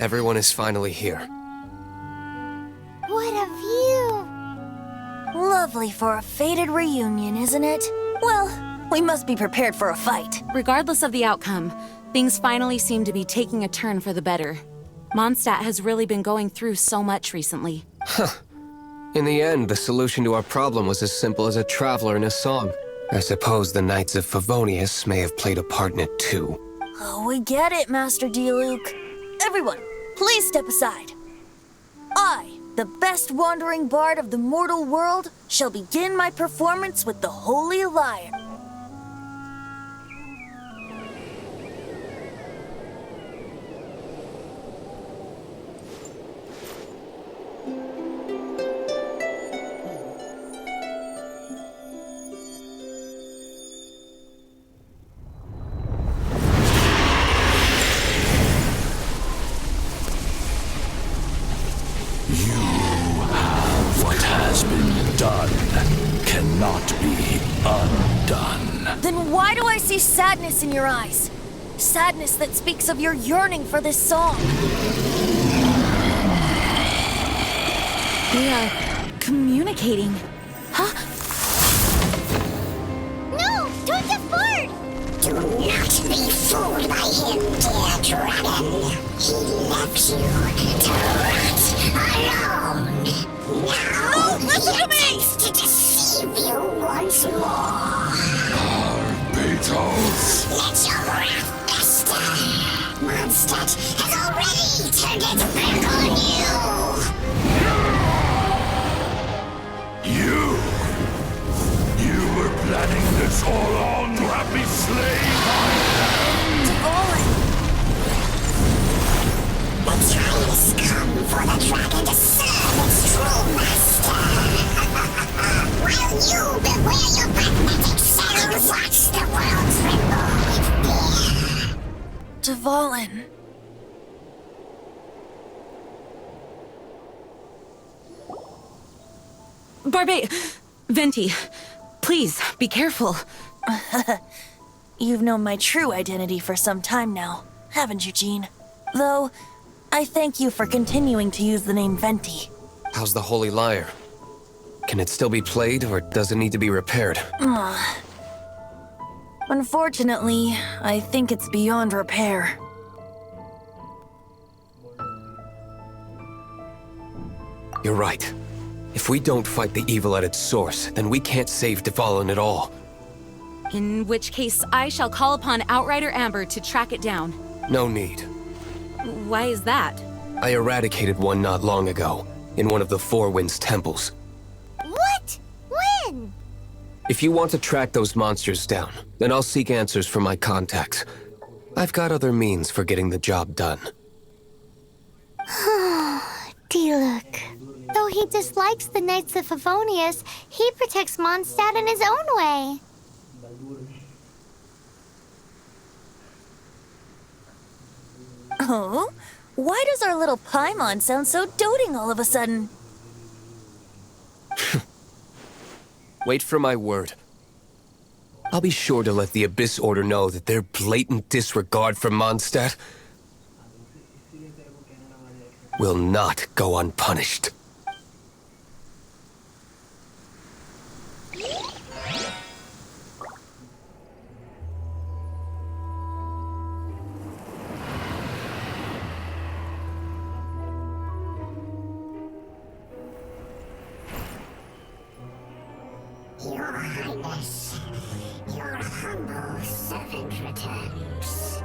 Everyone is finally here. What a view! Lovely for a fated reunion, isn't it? Well, we must be prepared for a fight. Regardless of the outcome, things finally seem to be taking a turn for the better. Mondstadt has really been going through so much recently. In the end, the solution to our problem was as simple as a traveler in a song. I suppose the Knights of Favonius may have played a part in it too. Oh, we get it, Master Diluc. Everyone, please step aside. I, the best wandering bard of the mortal world, shall begin my performance with the Holy Lyre. What has been done cannot be undone. Then why do I see sadness in your eyes? Sadness that speaks of your yearning for this song. They are communicating. Huh? No! Don't get bored! Do not be fooled by him, dear dragon. He left you to rot alone. Now listen to me! To deceive you once more. Barbatos. Let your wrath fester. Mondstadt has already turned its back on you. You were planning this all along to have me slain by them. The time has come for the dragon to serve its true master. While you beware your pathetic shadows, watch the world tremble with fear. Dvalin. Venti, please, be careful. You've known my true identity for some time now, haven't you, Jean? Though, I thank you for continuing to use the name Venti. How's the Holy Lyre? Can it still be played, or does it need to be repaired? Unfortunately, I think it's beyond repair. You're right. If we don't fight the evil at its source, then we can't save Dvalin at all. In which case, I shall call upon Outrider Amber to track it down. No need. Why is that? I eradicated one not long ago, in one of the Four Winds temples. What? When? If you want to track those monsters down, then I'll seek answers from my contacts. I've got other means for getting the job done. Diluc. Though he dislikes the Knights of Favonius, he protects Mondstadt in his own way. Oh? Why does our little Paimon sound so doting all of a sudden? Wait for my word. I'll be sure to let the Abyss Order know that their blatant disregard for Mondstadt will not go unpunished. Your Highness, your humble servant returns.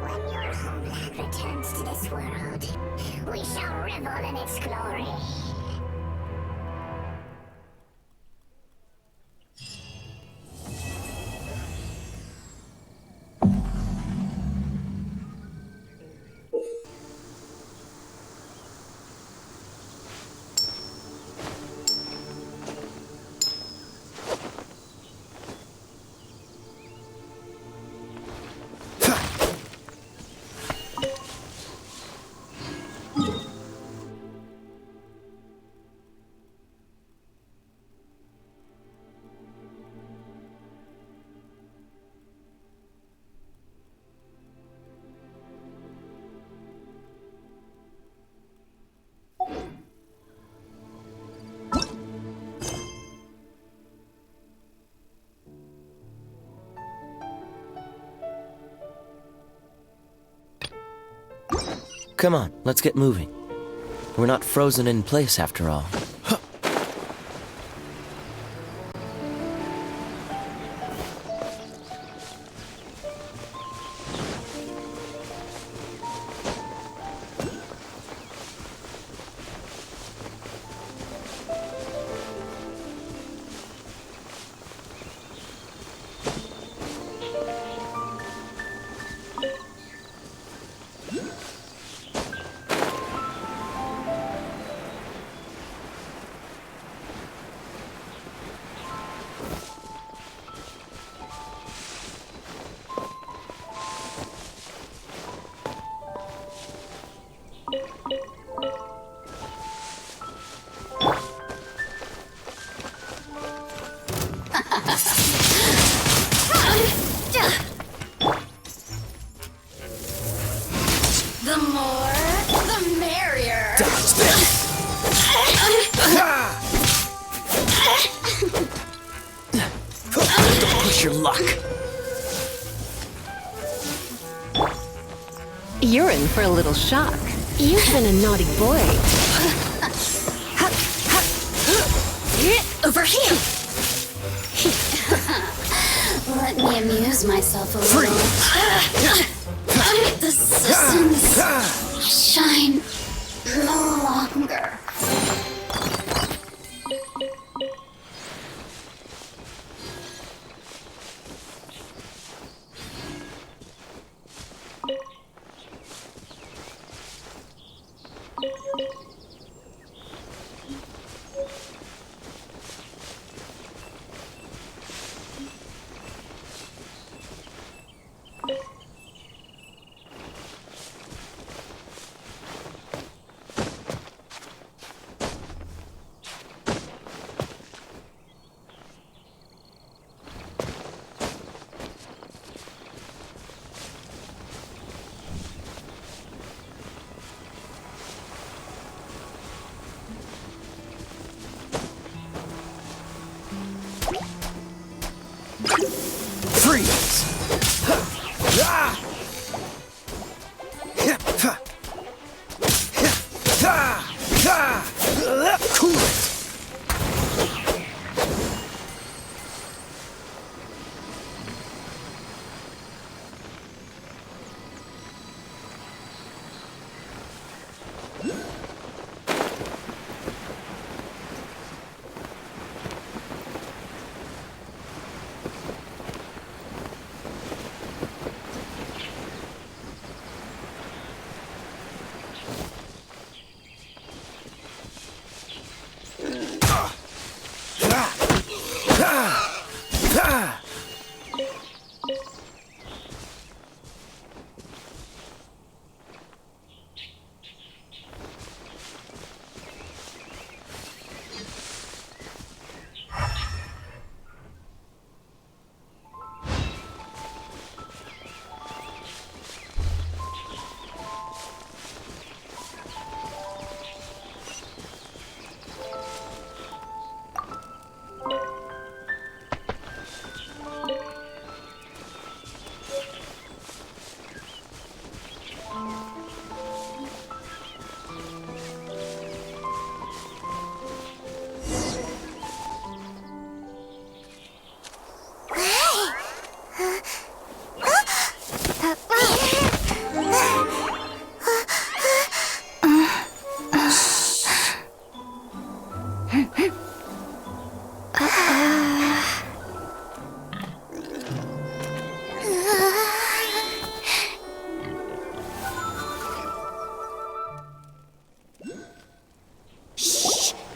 When your homeland returns to this world, we shall revel in its glory. Come on, let's get moving. We're not frozen in place after all. The more, the merrier. Dodge this! Don't push your luck. You're in for a little shock. You've been a naughty boy. Over here. Let me amuse myself a little. The systems shine no longer. Freeze! Cool it!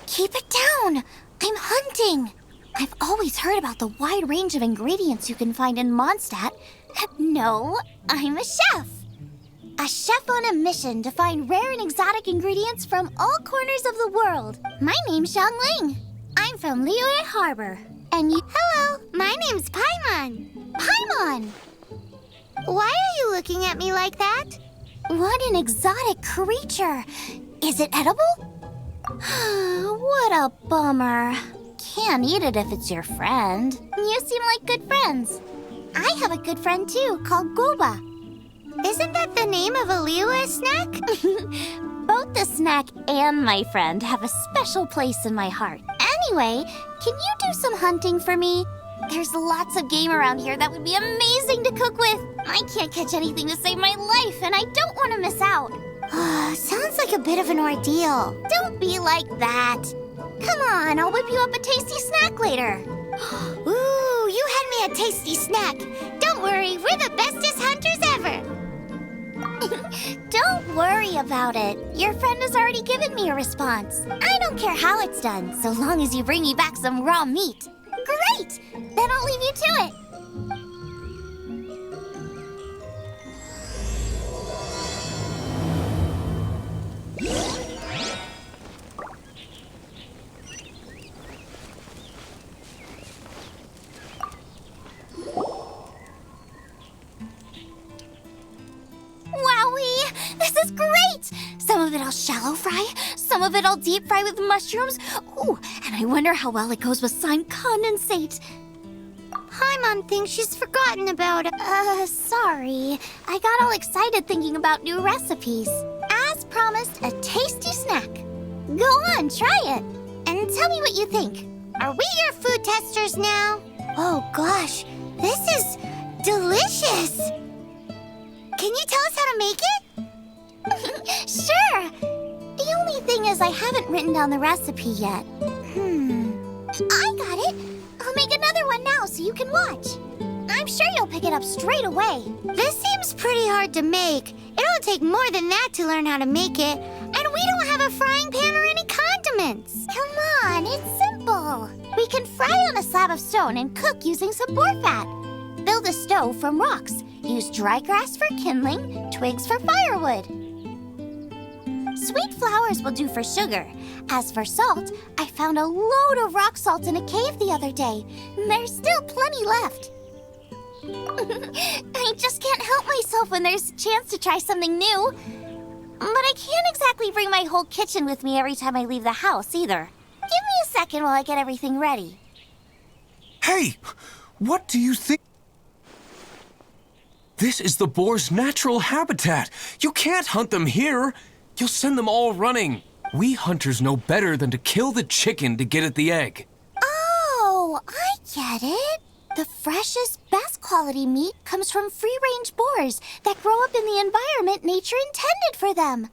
Keep it down! I'm hunting! I've always heard about the wide range of ingredients you can find in Mondstadt. No, I'm a chef! A chef on a mission to find rare and exotic ingredients from all corners of the world. My name's Xiangling. I'm from Liyue Harbor. And you— Hello, my name's Paimon. Paimon! Why are you looking at me like that? What an exotic creature! Is it edible? What a bummer. Can't eat it if it's your friend. You seem like good friends. I have a good friend too, called Goba. Isn't that the name of a Liwa snack? Both the snack and my friend have a special place in my heart. Anyway, can you do some hunting for me? There's lots of game around here that would be amazing to cook with. I can't catch anything to save my life, and I don't want to miss out. Sounds like a bit of an ordeal. Don't be like that. Come on, I'll whip you up a tasty snack later. Ooh, you had me a tasty snack. Don't worry, we're the bestest hunters ever. Don't worry about it. Your friend has already given me a response. I don't care how it's done, so long as you bring me back some raw meat. Great! Then I'll leave you to it. Wowee! This is great! Some of it I'll shallow fry, some of it I'll deep fry with mushrooms. Ooh, and I wonder how well it goes with slime condensate. Paimon thinks she's forgotten about it. Sorry. I got all excited thinking about new recipes. As promised, a tasty snack. Go on, try it. And tell me what you think. Are we your food testers now? Oh gosh, this is delicious. Can you tell us how to make it? Sure. The only thing is I haven't written down the recipe yet. I got it. I'll make another one now so you can watch. I'm sure you'll pick it up straight away. This seems pretty hard to make. It'll take more than that to learn how to make it. And we don't have a frying pan or any condiments. Come on, it's simple. We can fry on a slab of stone and cook using some boar fat. Build a stove from rocks. Use dry grass for kindling, twigs for firewood. Sweet flowers will do for sugar. As for salt, I found a load of rock salt in a cave the other day. There's still plenty left. I just can't help myself when there's a chance to try something new. But I can't exactly bring my whole kitchen with me every time I leave the house, either. Give me a second while I get everything ready. Hey! What do you think? This is the boar's natural habitat. You can't hunt them here. You'll send them all running. We hunters know better than to kill the chicken to get at the egg. Oh, I get it. The freshest, best quality meat comes from free-range boars that grow up in the environment nature intended for them.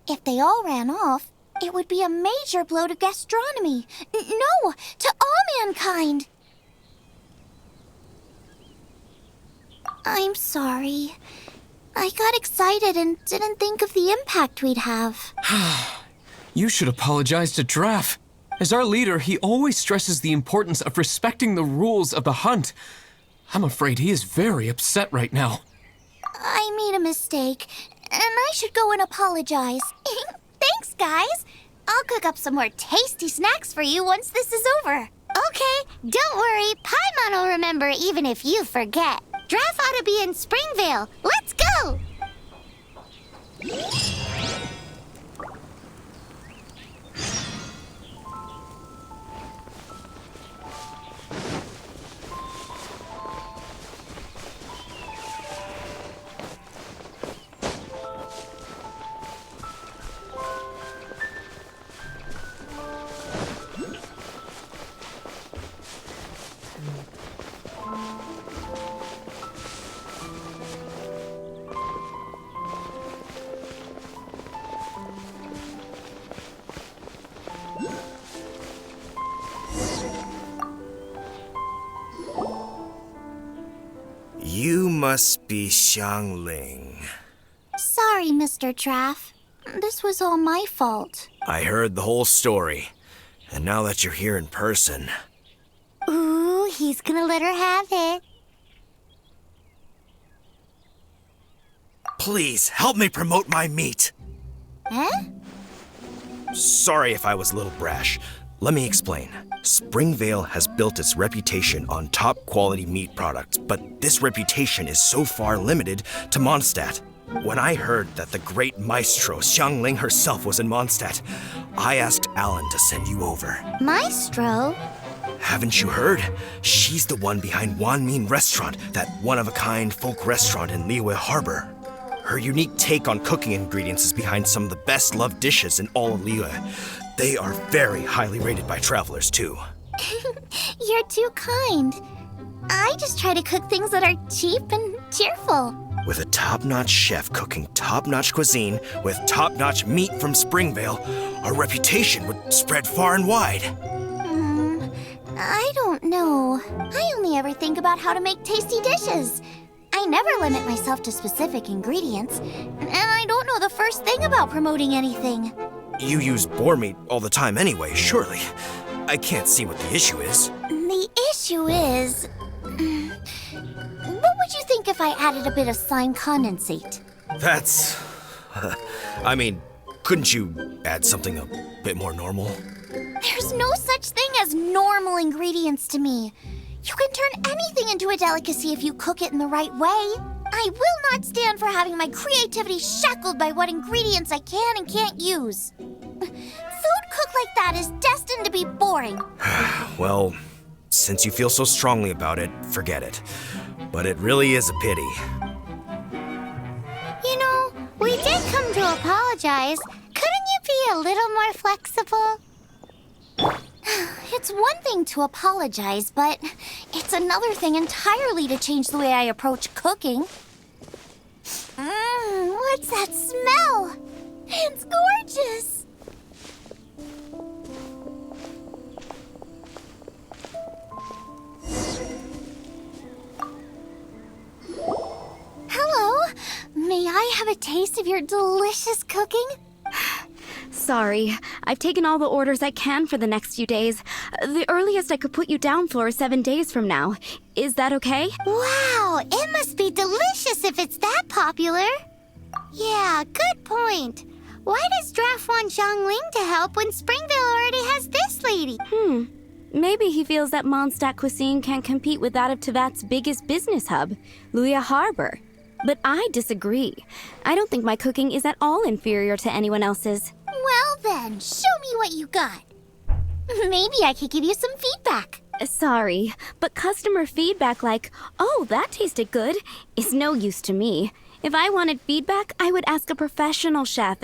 If they all ran off, it would be a major blow to gastronomy. No, to all mankind. I'm sorry. I got excited and didn't think of the impact we'd have. You should apologize to Draff. As our leader, he always stresses the importance of respecting the rules of the hunt. I'm afraid he is very upset right now. I made a mistake, and I should go and apologize. Thanks, guys. I'll cook up some more tasty snacks for you once this is over. Okay, don't worry. Paimon will remember even if you forget. Draff ought to be in Springvale. Let's go! You must be Xiangling. Sorry, Mr. Draff. This was all my fault. I heard the whole story, and now that you're here in person... Ooh, he's gonna let her have it. Please, help me promote my meat! Eh? Sorry if I was a little brash. Let me explain. Springvale has built its reputation on top-quality meat products, but this reputation is so far limited to Mondstadt. When I heard that the great maestro Xiangling herself was in Mondstadt, I asked Alan to send you over. Maestro? Haven't you heard? She's the one behind Wanmin Restaurant, that one-of-a-kind folk restaurant in Liyue Harbor. Her unique take on cooking ingredients is behind some of the best loved dishes in all of Liyue. They are very highly rated by travelers, too. You're too kind. I just try to cook things that are cheap and cheerful. With a top-notch chef cooking top-notch cuisine with top-notch meat from Springvale, our reputation would spread far and wide. I don't know. I only ever think about how to make tasty dishes. I never limit myself to specific ingredients, and I don't know the first thing about promoting anything. You use boar meat all the time anyway, surely. I can't see what the issue is. The issue is... What would you think if I added a bit of slime condensate? That's... I mean, couldn't you add something a bit more normal? There's no such thing as normal ingredients to me. You can turn anything into a delicacy if you cook it in the right way. I will not stand for having my creativity shackled by what ingredients I can and can't use. Food cooked like that is destined to be boring. Well, since you feel so strongly about it, forget it. But it really is a pity. You know, we did come to apologize. Couldn't you be a little more flexible? It's one thing to apologize, but it's another thing entirely to change the way I approach cooking. What's that smell? It's gorgeous! Hello, may I have a taste of your delicious cooking? Sorry, I've taken all the orders I can for the next few days. The earliest I could put you down for is 7 days from now. Is that okay? Wow, it must be delicious if it's that popular. Yeah, good point. Why does Draft want Zhongling to help when Springvale already has this lady? Maybe he feels that Mondstadt cuisine can't compete with that of Tevat's biggest business hub, Liyue Harbor. But I disagree. I don't think my cooking is at all inferior to anyone else's. Well then, show me what you got. Maybe I could give you some feedback. Sorry, but customer feedback like, "Oh, that tasted good," is no use to me. If I wanted feedback, I would ask a professional chef.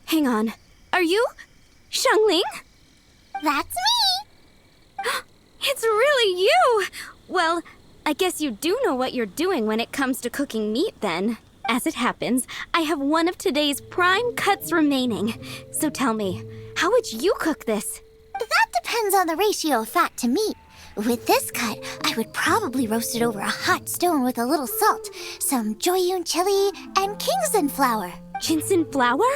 Hang on. Are you Zhongling? That's me! It's really you! Well, I guess you do know what you're doing when it comes to cooking meat, then. As it happens, I have one of today's prime cuts remaining. So tell me, how would you cook this? That depends on the ratio of fat to meat. With this cut, I would probably roast it over a hot stone with a little salt, some Joyun chili, and Kingston flour. Ginseng flour?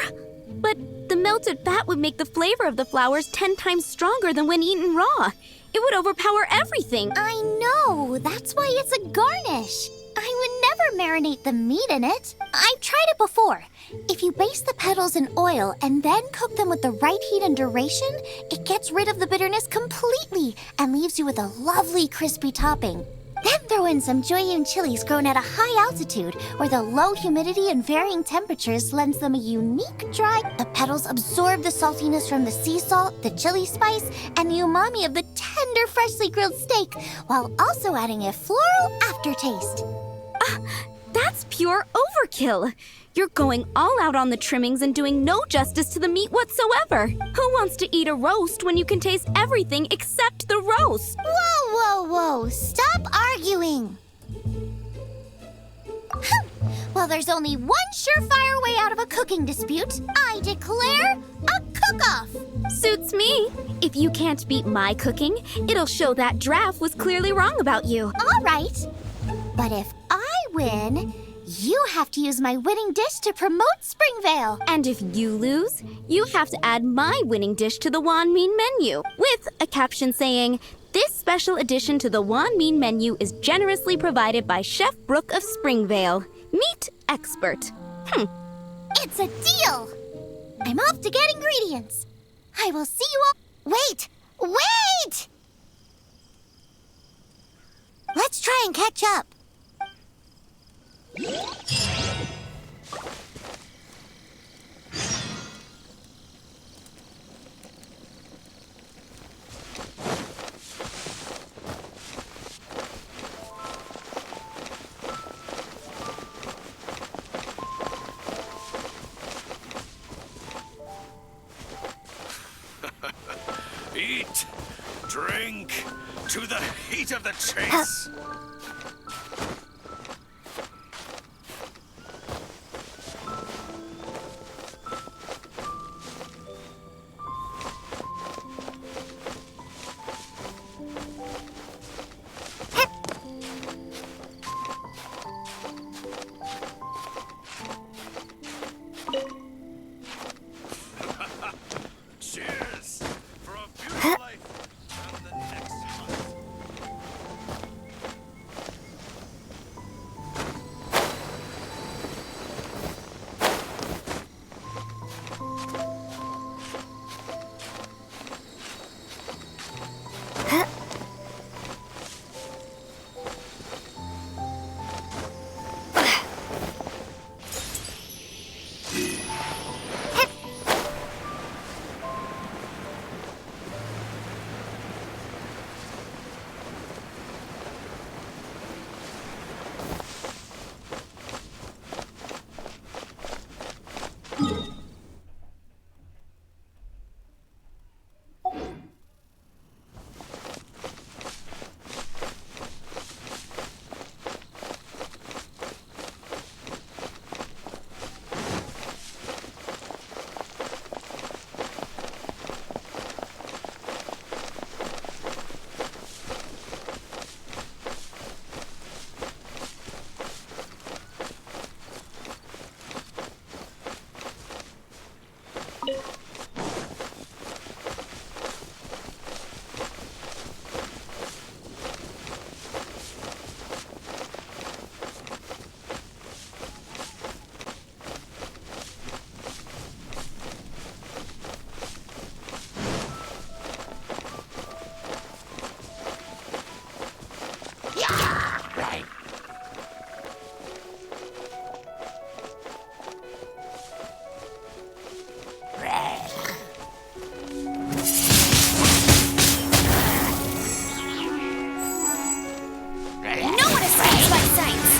But the melted fat would make the flavor of the flours 10 times stronger than when eaten raw. It would overpower everything. I know. That's why it's a garnish. I would never marinate the meat in it. I've tried it before. If you baste the petals in oil and then cook them with the right heat and duration, it gets rid of the bitterness completely and leaves you with a lovely crispy topping. Then throw in some Joyun chilies grown at a high altitude where the low humidity and varying temperatures lends them a unique dry. The petals absorb the saltiness from the sea salt, the chili spice, and the umami of the tender, freshly grilled steak, while also adding a floral aftertaste. That's pure overkill. You're going all out on the trimmings and doing no justice to the meat whatsoever. Who wants to eat a roast when you can taste everything except the roast? Whoa, whoa, whoa! Stop arguing! Well, there's only one surefire way out of a cooking dispute. I declare a cook-off! Suits me. If you can't beat my cooking, it'll show that Draft was clearly wrong about you. All right. But if I win, you have to use my winning dish to promote Springvale. And if you lose, you have to add my winning dish to the Wanmin menu, with a caption saying, "This special addition to the Wanmin menu is generously provided by Chef Brooke of Springvale, meat expert." It's a deal. I'm off to get ingredients. I will see you all. Wait! Wait! Let's try and catch up. Eat! Drink! To the heat of the chase! Cheers! For a beautiful life and the next hunt. No one escapes my sights!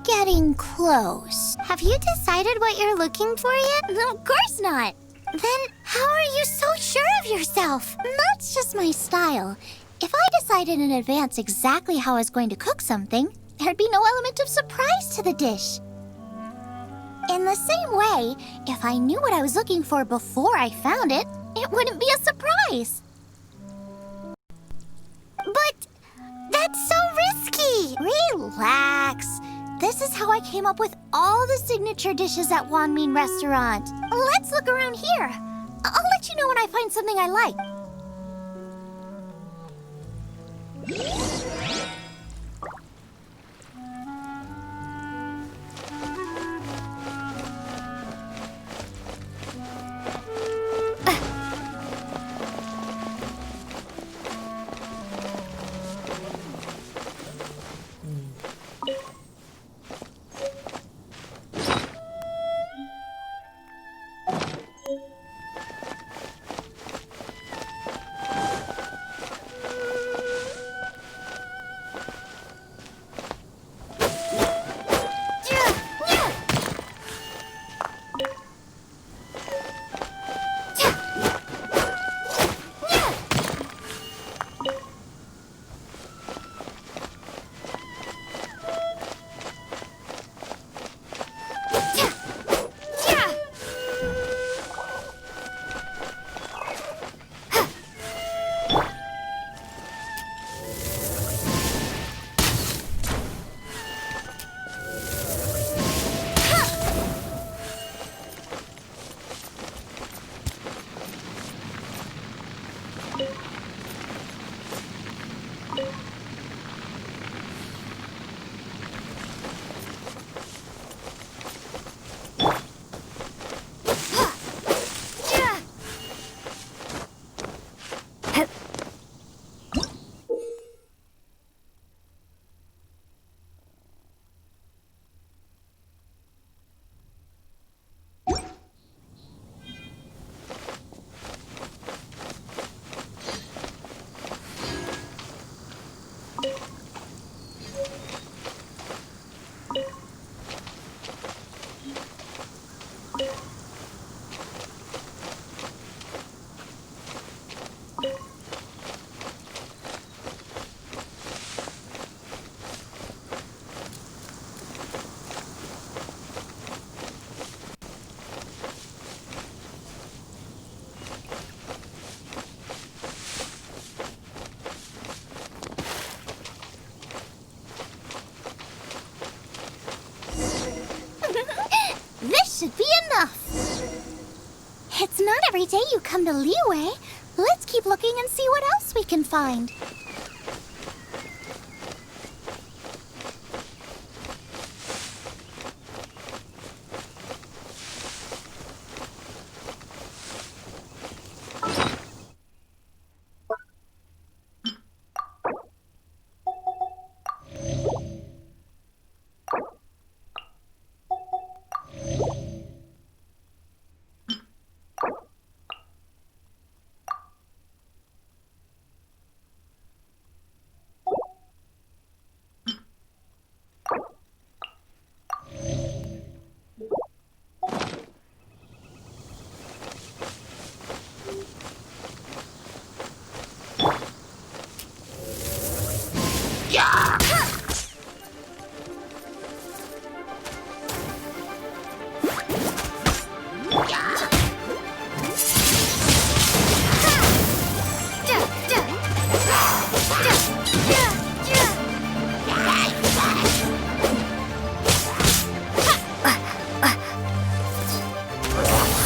Getting close. Have you decided what you're looking for yet? No, of course not. Then how are you so sure of yourself? That's just my style. If I decided in advance exactly how I was going to cook something, there'd be no element of surprise to the dish. In the same way, if I knew what I was looking for before I found it, it wouldn't be a surprise. But that's so risky. Relax. This is how I came up with all the signature dishes at Wanmin Restaurant. Let's look around here. I'll let you know when I find something I like. Should be enough. It's not every day you come to Liyue. Let's keep looking and see what else we can find.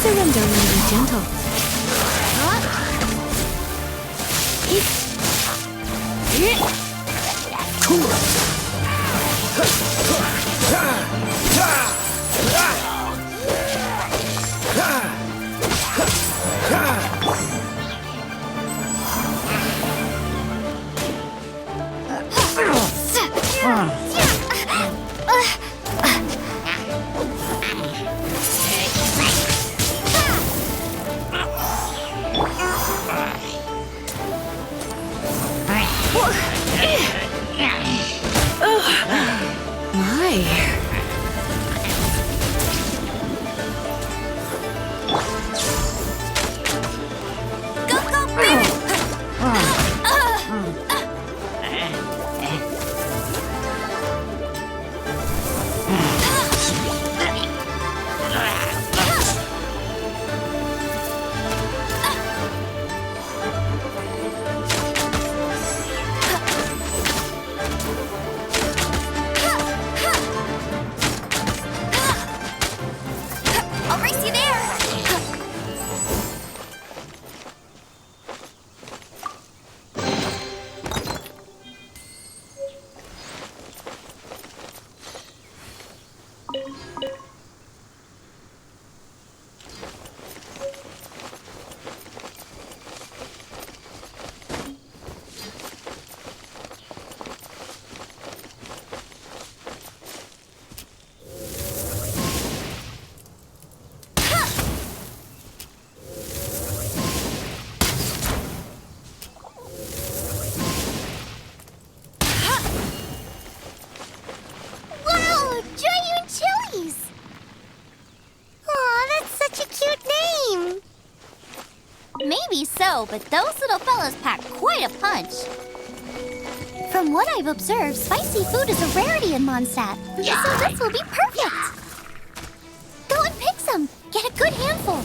Surrender and be gentle. show, but those little fellas pack quite a punch. From what I've observed, spicy food is a rarity in Mondstadt, so this will be perfect. Go and pick some. Get a good handful.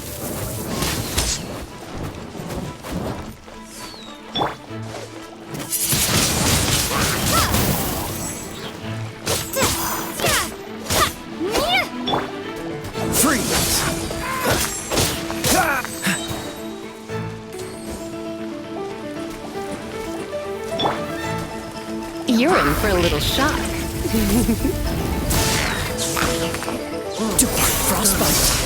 You're in for a little shock. Frostbite.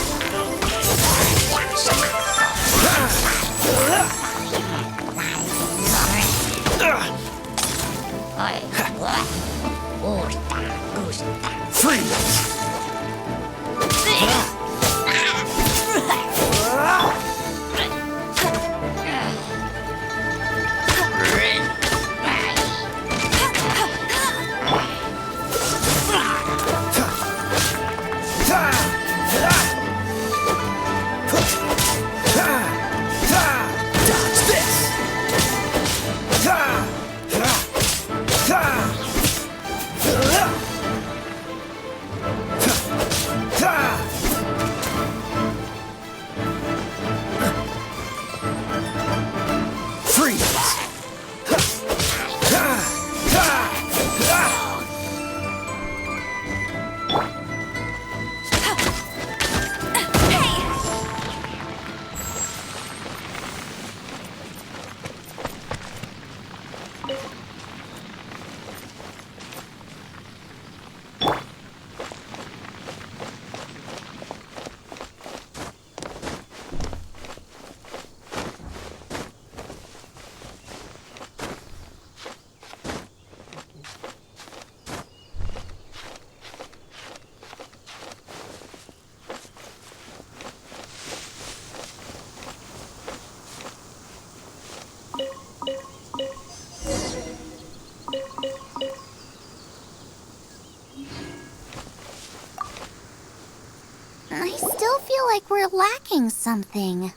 I still feel like we're lacking something.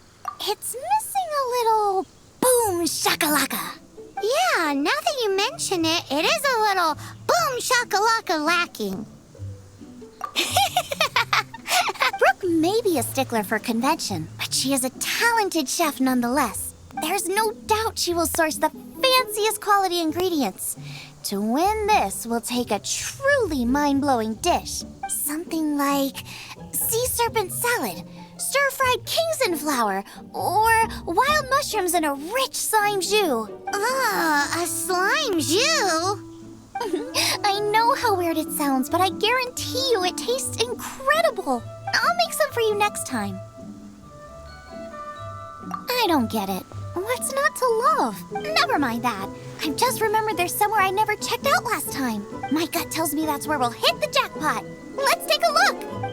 It's missing a little boom shakalaka. Yeah, now that you mention it, it is a little boom shakalaka lacking. Brooke may be a stickler for convention, but she is a talented chef nonetheless. There's no doubt she will source the fanciest quality ingredients. To win this, we'll take a truly mind-blowing dish. Something like sea serpent salad, stir-fried kingston flour, or wild mushrooms in a rich slime jus. A slime jus? I know how weird it sounds, but I guarantee you it tastes incredible. I'll make some for you next time. I don't get it. What's not to love? Never mind that. I've just remembered there's somewhere I never checked out last time. My gut tells me that's where we'll hit the jackpot. Let's take a look.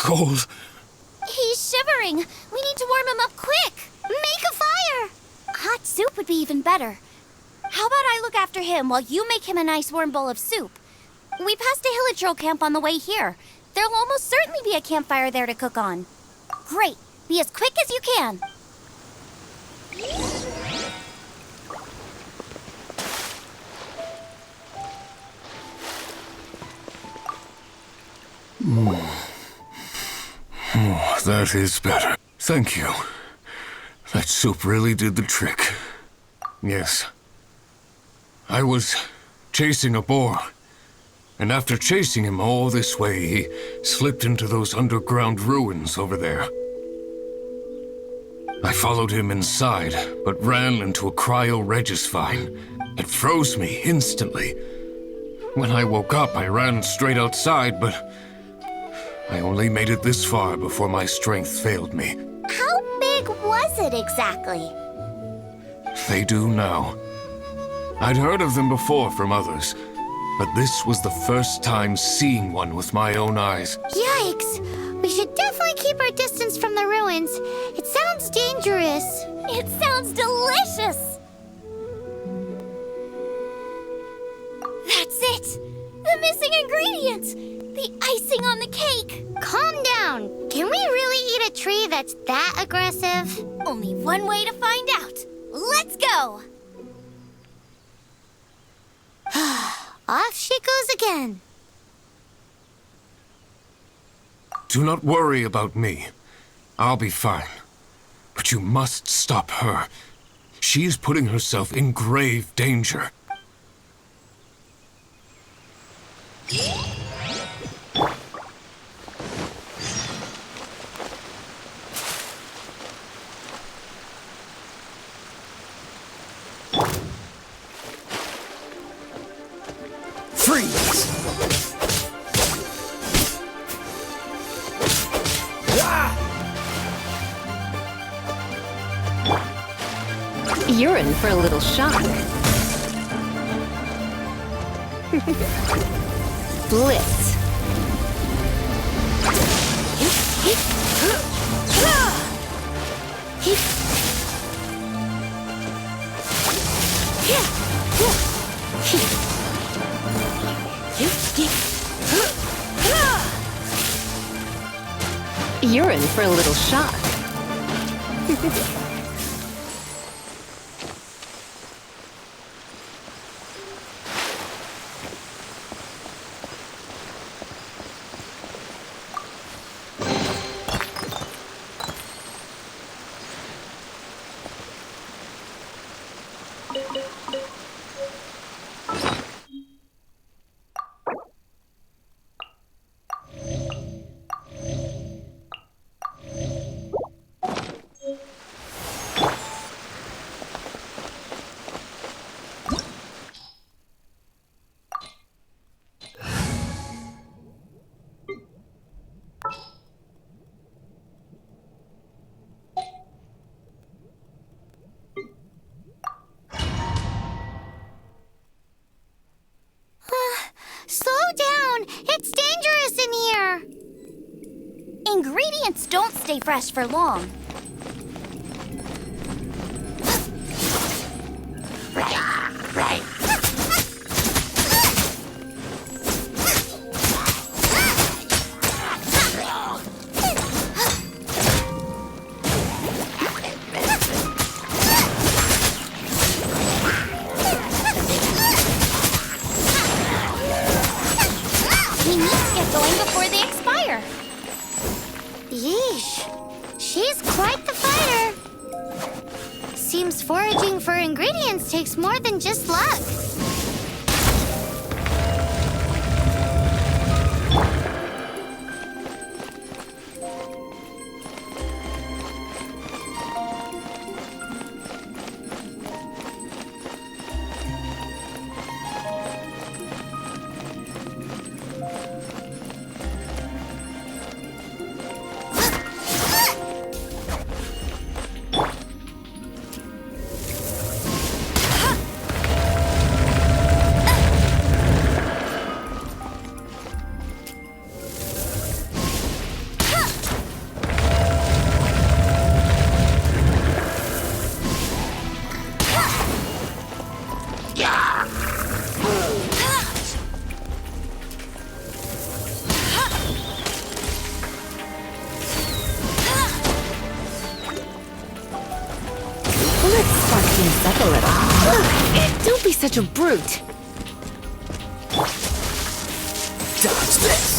cold. He's shivering. We need to warm him up quick. Make a fire. Hot soup would be even better. How about I look after him while you make him a nice warm bowl of soup? We passed a Hilichurl camp on the way here. There'll almost certainly be a campfire there to cook on. Great. Be as quick as you can. Oh, that is better. Thank you. That soup really did the trick. Yes. I was chasing a boar. And after chasing him all this way, he slipped into those underground ruins over there. I followed him inside, but ran into a cryo-regis vine. It froze me instantly. When I woke up, I ran straight outside, but I only made it this far before my strength failed me. How big was it exactly? They do now. I'd heard of them before from others, but this was the first time seeing one with my own eyes. Yikes! We should definitely keep our distance from the ruins. It sounds dangerous. It sounds delicious. That's it! The missing ingredient! The icing on the cake! Calm down. Can we really eat a tree that's that aggressive? Only one way to find out. Let's go! Off she goes again. Do not worry about me. I'll be fine. But you must stop her. She is putting herself in grave danger. Freeze! You're in for a little shock. Blitz. You're in for a little shock. Slow down! It's dangerous in here! Ingredients don't stay fresh for long. Right. We need to get going before they expire. Yeesh. She's quite the fighter. Seems foraging for ingredients takes more than just luck. such a brute. Dodge this.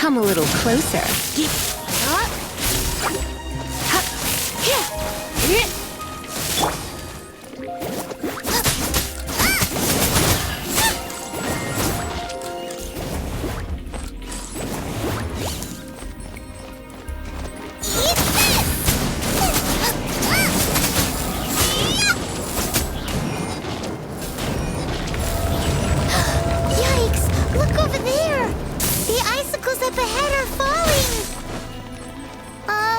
Come a little closer. Yikes! Look over there! The icicles up ahead are falling!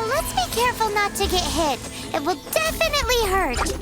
Let's be careful not to get hit. It will definitely hurt.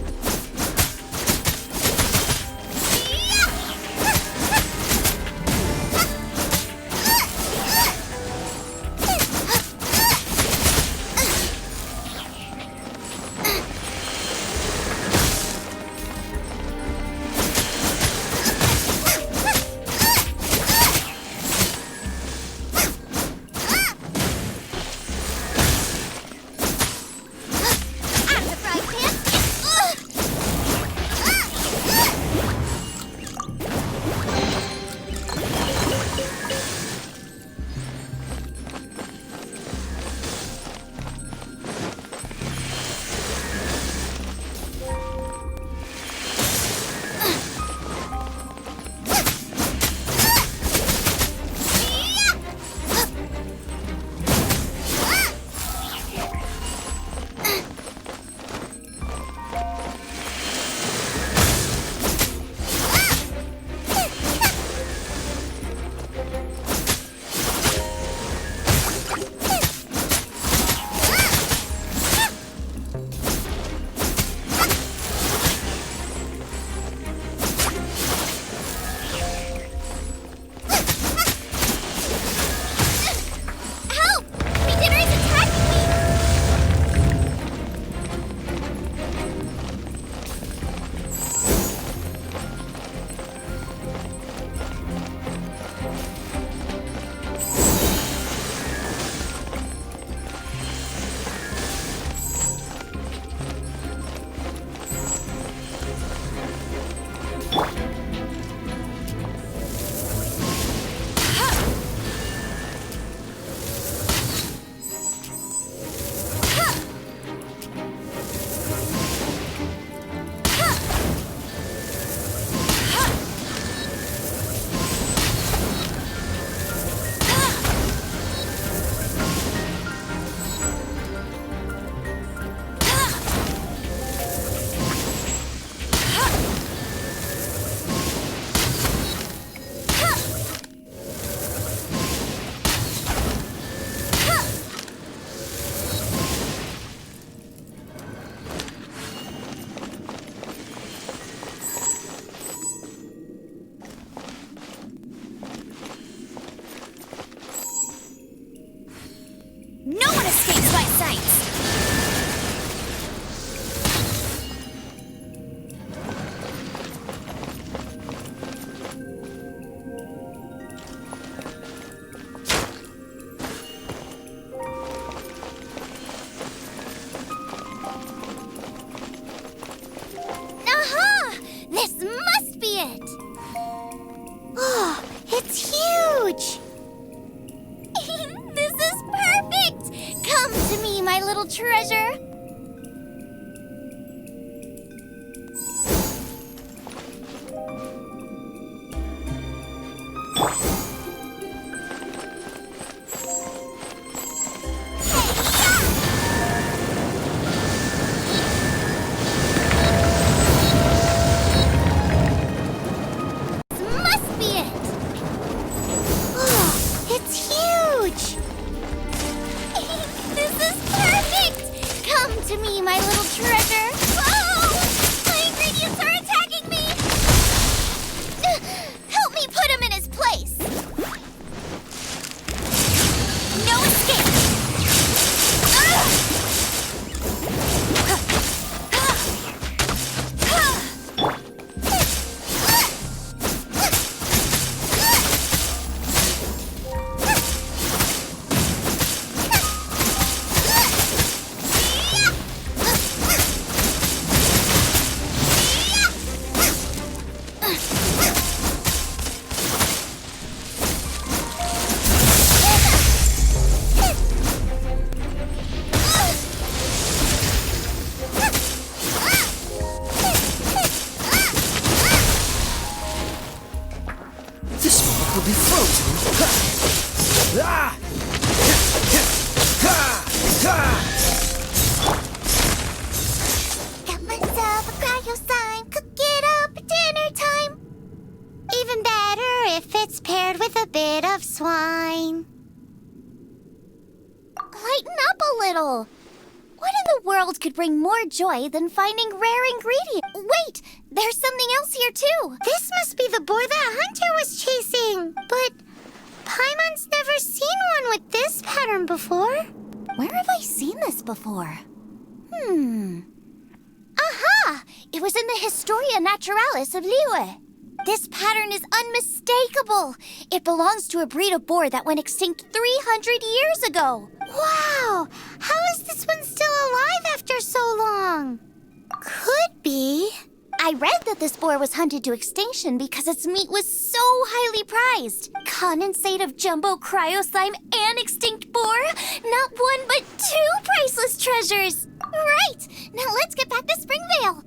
treasure. Must be it. Oh, it's huge! This is perfect! Come to me, my little treasure. Oh! My ingredients are attacking me! Help me put him in his place! No escape! This one will be frozen. Ah! Got myself a cryo slime, cook it up at dinner time. Even better if it's paired with a bit of swine. Lighten up a little. What in the world could bring more joy than finding rare ingredients? Wait, there's something else here too. This must be the boar that Hunter was chasing. But Paimon's never seen one with this pattern before. Where have I seen this before? Aha! It was in the Historia Naturalis of Liyue. This pattern is unmistakable. It belongs to a breed of boar that went extinct 300 years ago. Wow! How is this one still alive after so long? Could be. I read that this boar was hunted to extinction because its meat was so highly prized. Condensate of jumbo cryo slime and extinct boar? Not one but two priceless treasures! Right! Now let's get back to Springvale!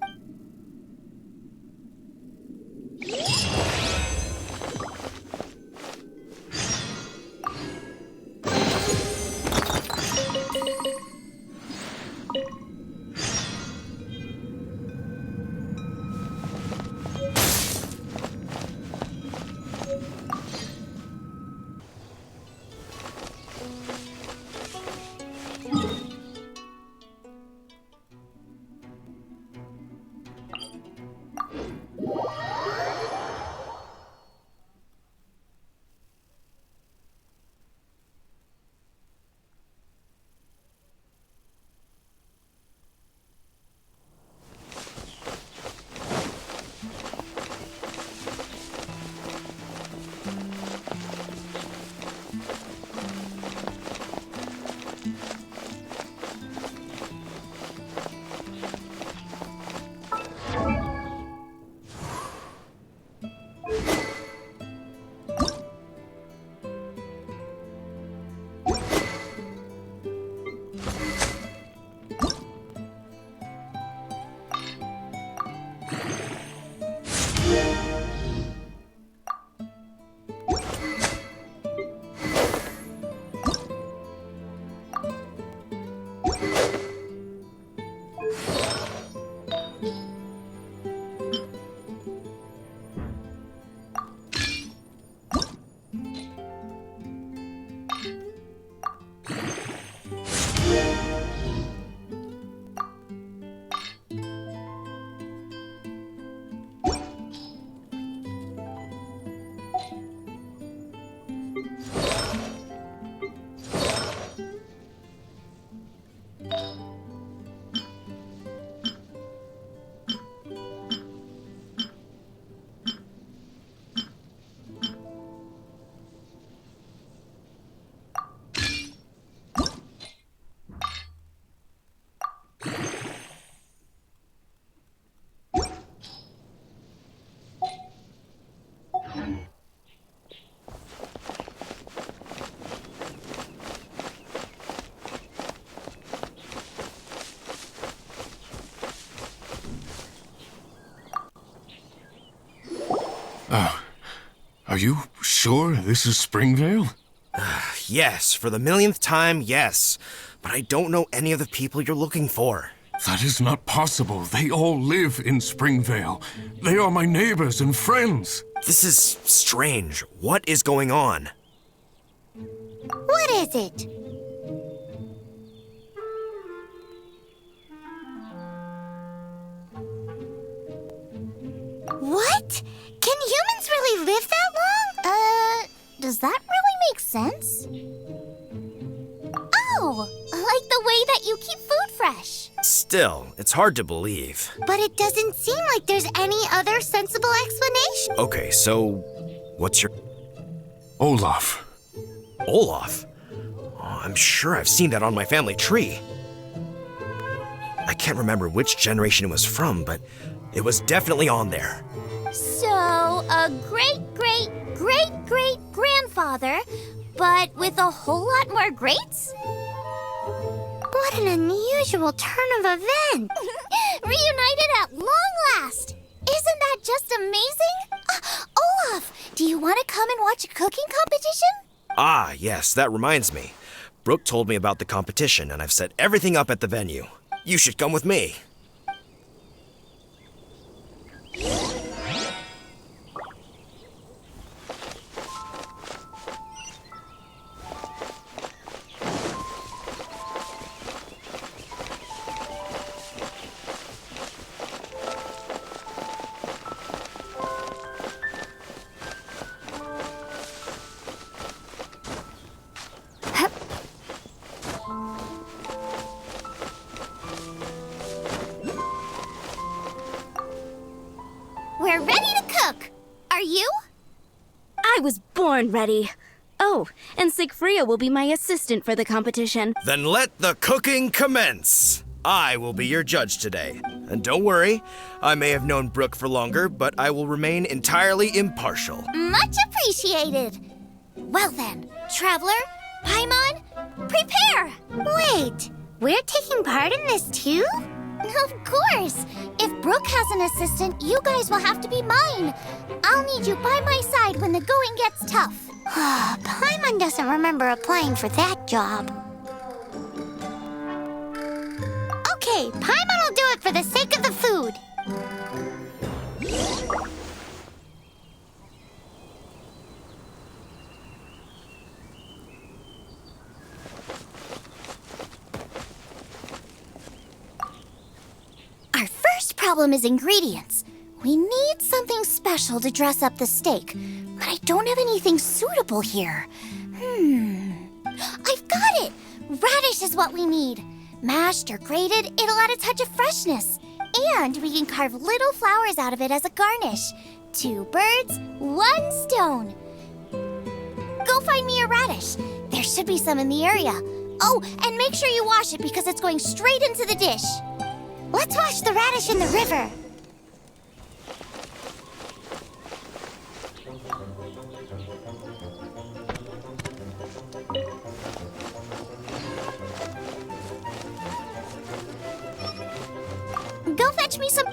Are you sure this is Springvale? Yes, for the millionth time, yes. But I don't know any of the people you're looking for. That is not possible. They all live in Springvale. They are my neighbors and friends. This is strange. What is going on? What is it? What? Can humans really live that long? Does that really make sense? Oh, like the way that you keep food fresh. Still, it's hard to believe. But it doesn't seem like there's any other sensible explanation. Okay, so what's your... Olaf. Olaf? Oh, I'm sure I've seen that on my family tree. I can't remember which generation it was from, but it was definitely on there. So, a great-great-great-great-grandfather, but with a whole lot more greats? What an unusual turn of events! Reunited at long last! Isn't that just amazing? Olaf, do you want to come and watch a cooking competition? Ah, yes, that reminds me. Brooke told me about the competition, and I've set everything up at the venue. You should come with me. We're ready to cook! Are you? I was born ready. Oh, and Sigfria will be my assistant for the competition. Then let the cooking commence. I will be your judge today. And don't worry, I may have known Brooke for longer, but I will remain entirely impartial. Much appreciated. Well then, Traveler, Paimon, prepare! Wait, we're taking part in this too? Of course! If Brooke has an assistant, you guys will have to be mine. I'll need you by my side when the going gets tough. Paimon doesn't remember applying for that job. Okay, Paimon will do it for the sake of the food. Our first problem is ingredients. We need something special to dress up the steak, but I don't have anything suitable here. I've got it! Radish is what we need. Mashed or grated, it'll add a touch of freshness. And we can carve little flowers out of it as a garnish. 2 birds, 1 stone. Go find me a radish. There should be some in the area. Oh, and make sure you wash it because it's going straight into the dish. Let's wash the radish in the river. Go fetch me some...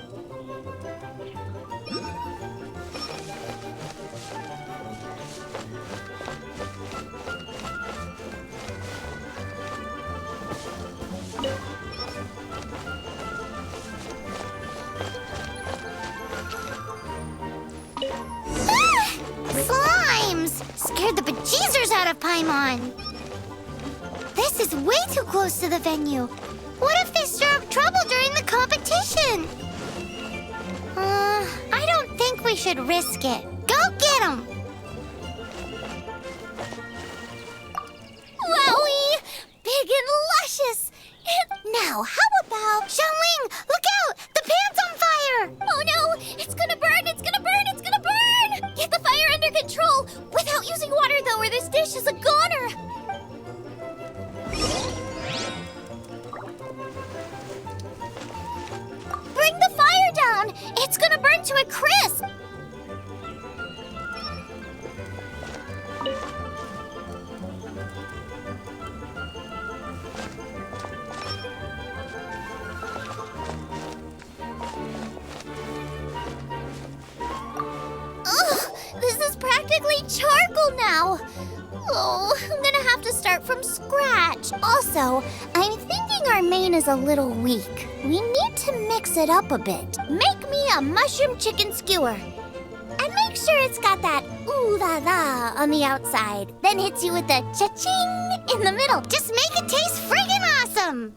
Slimes! Scared the bejeezers out of Paimon. This is way too close to the venue. What if they stir up trouble during the competition? I don't think we should risk it. Go get them! Wowie! Big and luscious! Now, how about... Xiangling, look out! The pan's on fire! Oh no! It's gonna burn! It's gonna burn! It's gonna burn! Get the fire under control! Without using water, though, or this dish is a goner! Bring the fire down! It's gonna burn to a crisp! Ugh! practically charcoal now. Oh, I'm gonna have to start from scratch. Also, I'm thinking our main is a little weak. We need to mix it up a bit. Make me a mushroom chicken skewer. And make sure it's got that ooh la la on the outside. Then hits you with the cha-ching in the middle. Just make it taste friggin' awesome!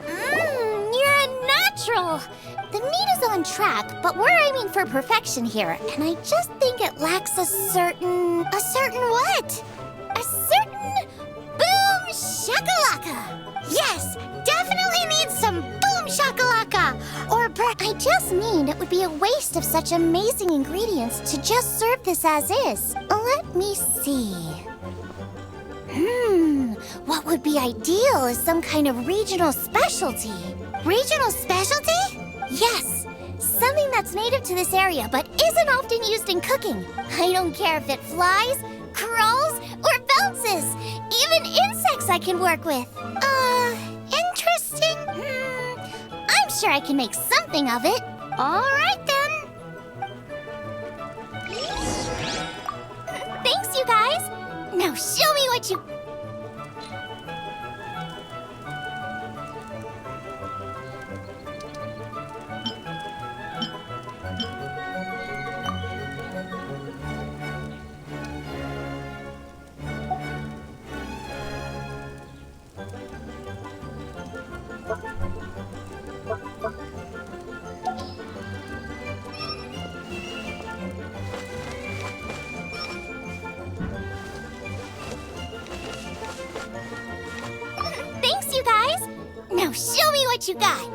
You're a natural! The meat is on track, but we're aiming for perfection here, and I just think it lacks a certain what? A certain boom shakalaka! Yes, definitely needs some boom shakalaka! I just mean it would be a waste of such amazing ingredients to just serve this as is. Let me see. What would be ideal is some kind of regional specialty. Regional specialty? Yes, something that's native to this area but isn't often used in cooking. I don't care if it flies, crawls, or bounces. Even insects I can work with. Interesting. I'm sure I can make something of it. All right, then. Thanks, you guys. Now show me what you... Thanks, you guys. Now show me what you got.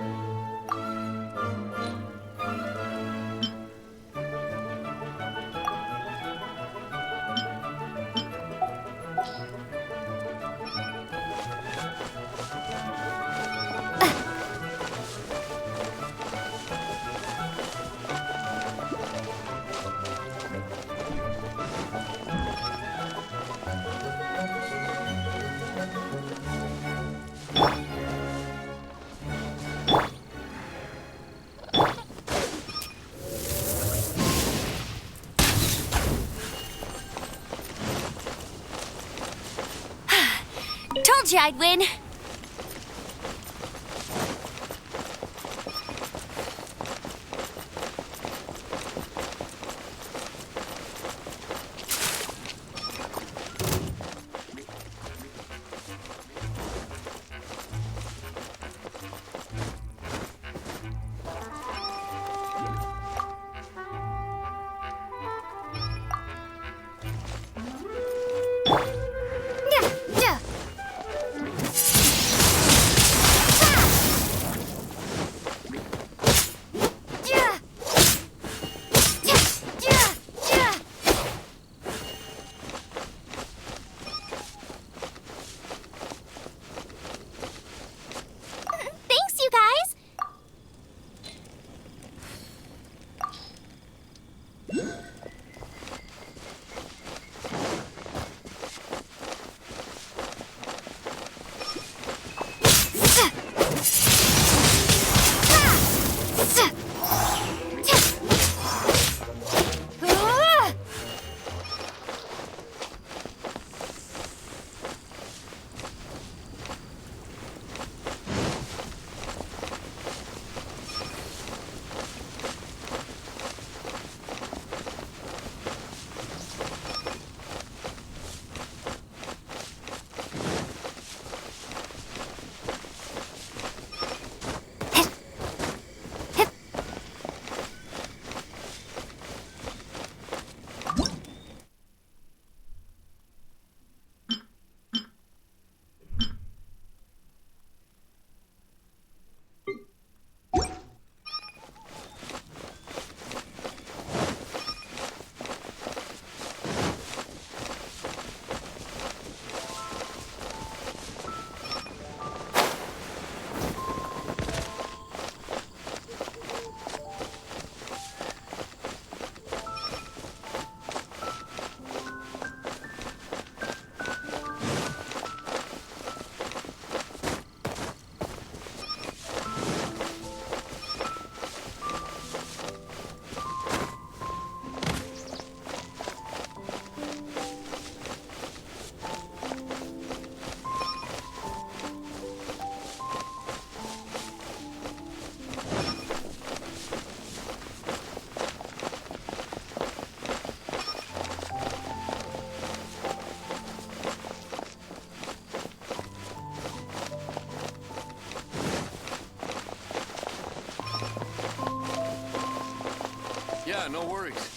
Told you I'd win. Yeah, no worries.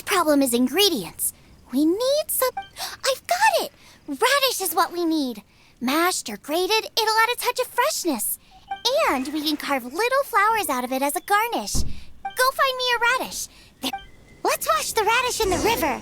Problem is ingredients. We need some... I've got it! Radish is what we need. Mashed or grated, it'll add a touch of freshness. And we can carve little flowers out of it as a garnish. Go find me a radish. Let's wash the radish in the river.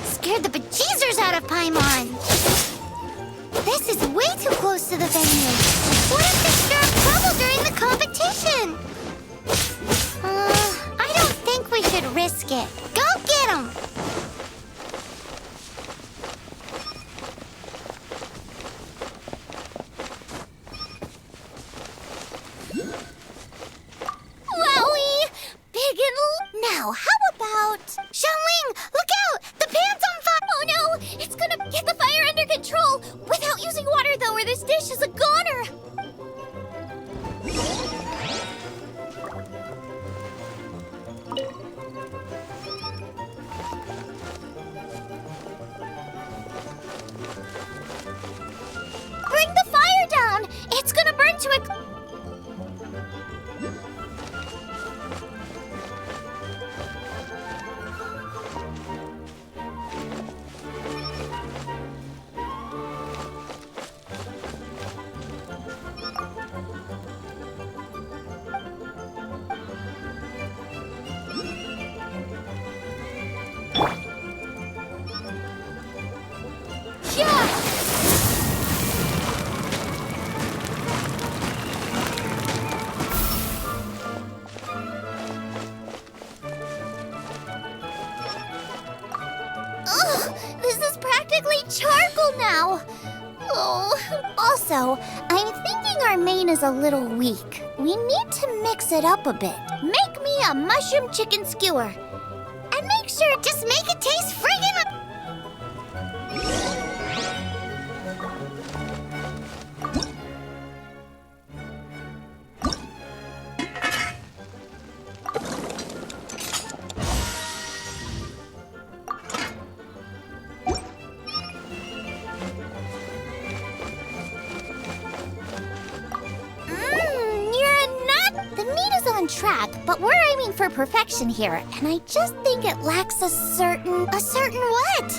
Scared the bejeezers out of Paimon. This is way too close to the venue. What if they stir up trouble during the competition? I don't think we should risk it. Go get them! Wowie! Big and... Now, how about... Xiangling, look out! The pan's on fire! Oh no! It's gonna get the fire under control! Without using water, though, or this dish is a goner! Bring the fire down! It's gonna burn to a... Charcoal now! Oh, also, I'm thinking our main is a little weak. We need to mix it up a bit. Make me a mushroom chicken skewer. And make sure, just make it taste friggin'... track, but we're aiming for perfection here, and I just think it lacks a certain what?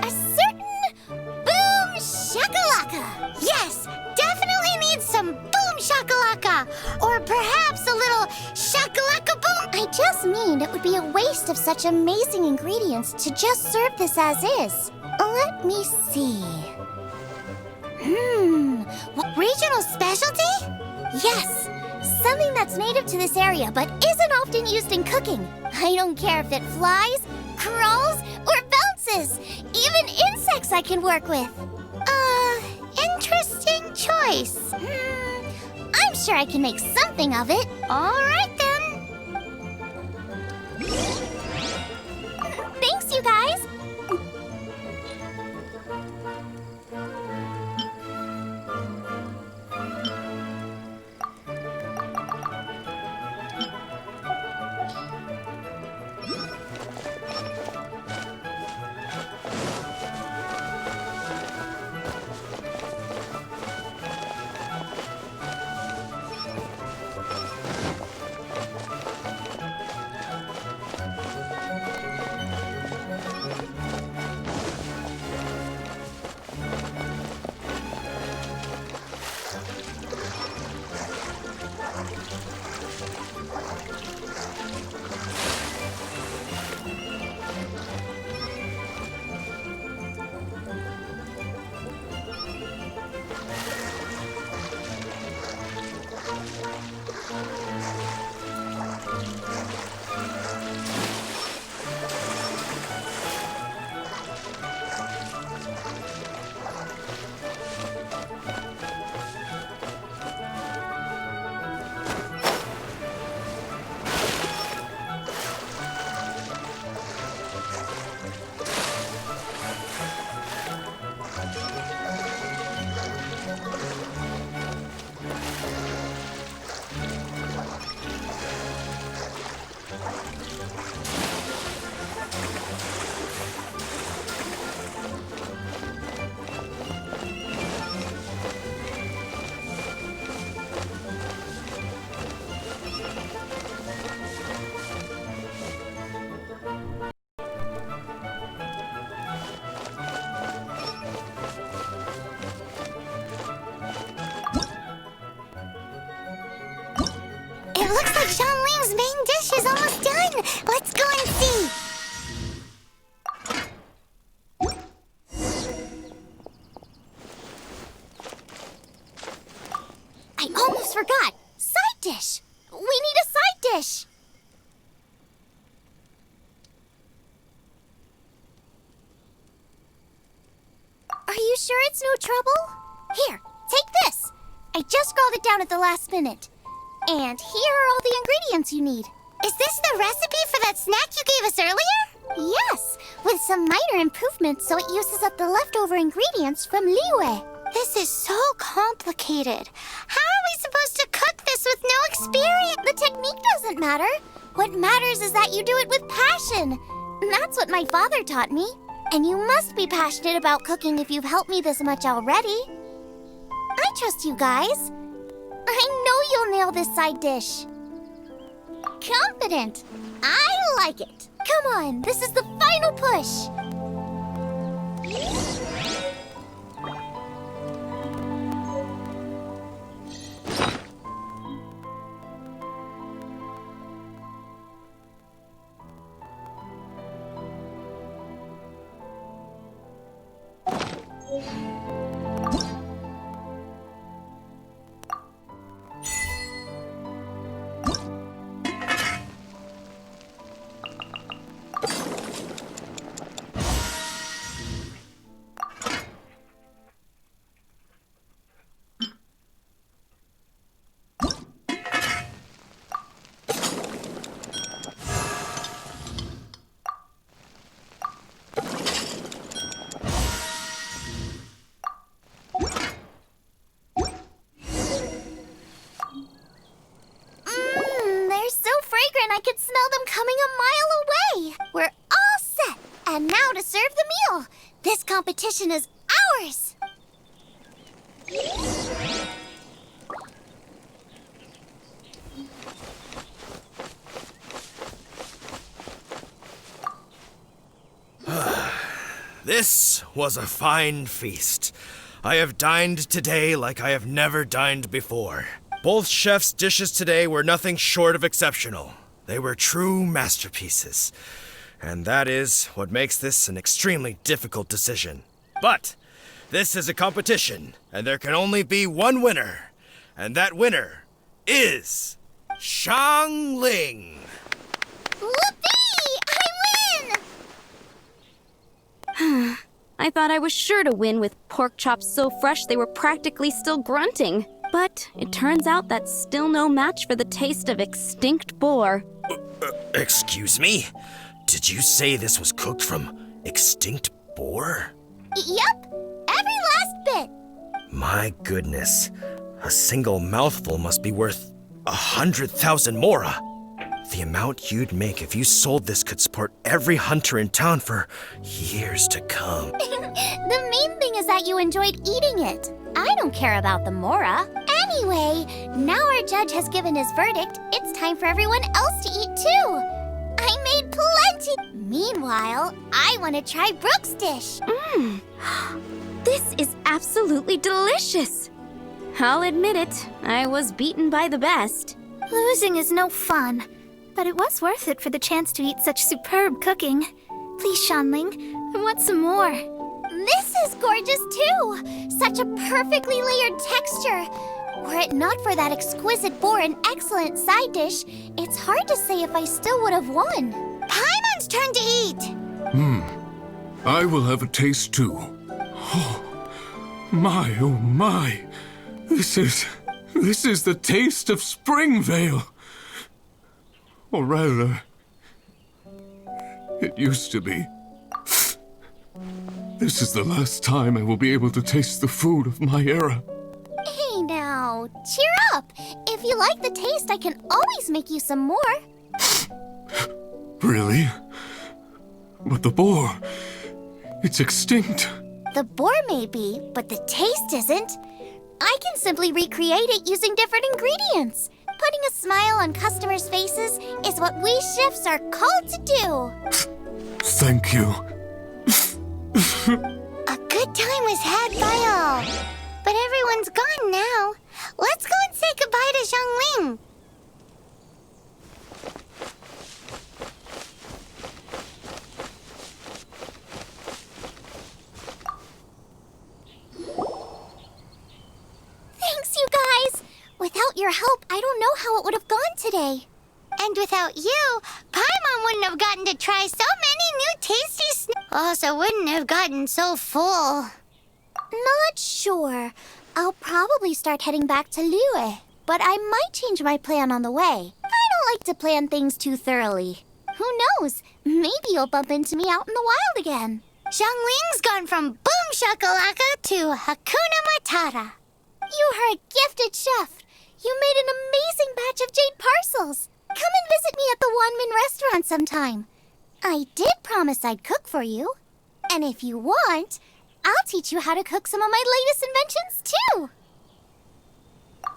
A certain boom shakalaka! Yes, definitely needs some boom shakalaka! Or perhaps a little shakalaka boom! I just mean it would be a waste of such amazing ingredients to just serve this as is. Let me see. What regional specialty? Yes! Something that's native to this area but isn't often used in cooking. I don't care if it flies, crawls, or bounces. Even insects I can work with. Interesting choice. I'm sure I can make something of it. All right then. Thanks, you guys. forgot. Side dish. We need a side dish. Are you sure it's no trouble? Here, take this. I just scrawled it down at the last minute. And here are all the ingredients you need. Is this the recipe for that snack you gave us earlier? Yes, with some minor improvements so it uses up the leftover ingredients from Liyue. This is so complicated. How are we supposed to cook this with no experience? The technique doesn't matter. What matters is that you do it with passion. That's what my father taught me. And you must be passionate about cooking if you've helped me this much already. I trust you guys. I know you'll nail this side dish. Confident. I like it. Come on, this is the final push. I could smell them coming a mile away. We're all set. And now to serve the meal. This competition is ours. This was a fine feast. I have dined today like I have never dined before. Both chefs' dishes today were nothing short of exceptional. They were true masterpieces. And that is what makes this an extremely difficult decision. But this is a competition, and there can only be one winner. And that winner is Xiangling. Whoopee! I win! I thought I was sure to win with pork chops so fresh they were practically still grunting. But it turns out that's still no match for the taste of extinct boar. Excuse me? Did you say this was cooked from extinct boar? Yep, every last bit. My goodness. A single mouthful must be worth 100,000 mora. The amount you'd make if you sold this could support every hunter in town for years to come. The main thing is that you enjoyed eating it. I don't care about the mora. Anyway, now our judge has given his verdict. It's time for everyone else to eat too. I made plenty. Meanwhile, I want to try Brooke's dish. This is absolutely delicious. I'll admit it, I was beaten by the best. Losing is no fun, but it was worth it for the chance to eat such superb cooking. Please, Xiangling, I want some more. This is gorgeous too! Such a perfectly layered texture. Were it not for that exquisite boar and excellent side dish, it's hard to say if I still would have won. Paimon's turn to eat! I will have a taste too. Oh my. This is the taste of Springvale. Or rather, it used to be. This is the last time I will be able to taste the food of my era. Hey now, cheer up. If you like the taste, I can always make you some more. Really? But the boar, it's extinct. The boar may be, but the taste isn't. I can simply recreate it using different ingredients. Putting a smile on customers' faces is what we chefs are called to do. Thank you. A good time was had by all. But everyone's gone now. Let's go and say goodbye to Xiangling. Thanks, you guys. Without your help, I don't know how it would have gone today. And without you, Paimon wouldn't have gotten to try so many new tasty snacks. Also wouldn't have gotten so full. Not sure. I'll probably start heading back to Liyue, but I might change my plan on the way. I don't like to plan things too thoroughly. Who knows? Maybe you'll bump into me out in the wild again. Xiangling's gone from boom shakalaka to Hakuna Matata. You are a gifted chef. You made an amazing batch of jade parcels. Come and visit me at the Wanmin restaurant sometime. I did promise I'd cook for you. And if you want, I'll teach you how to cook some of my latest inventions, too.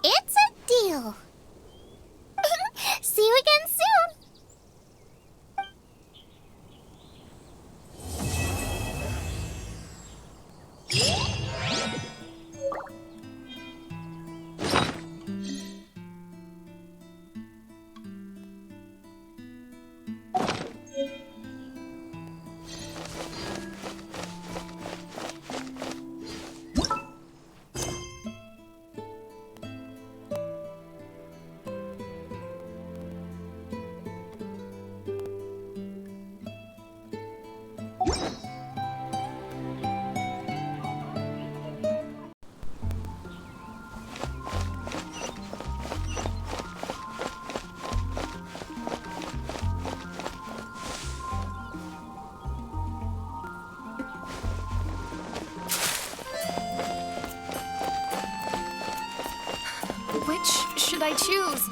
It's a deal. See you again soon. Which should I choose?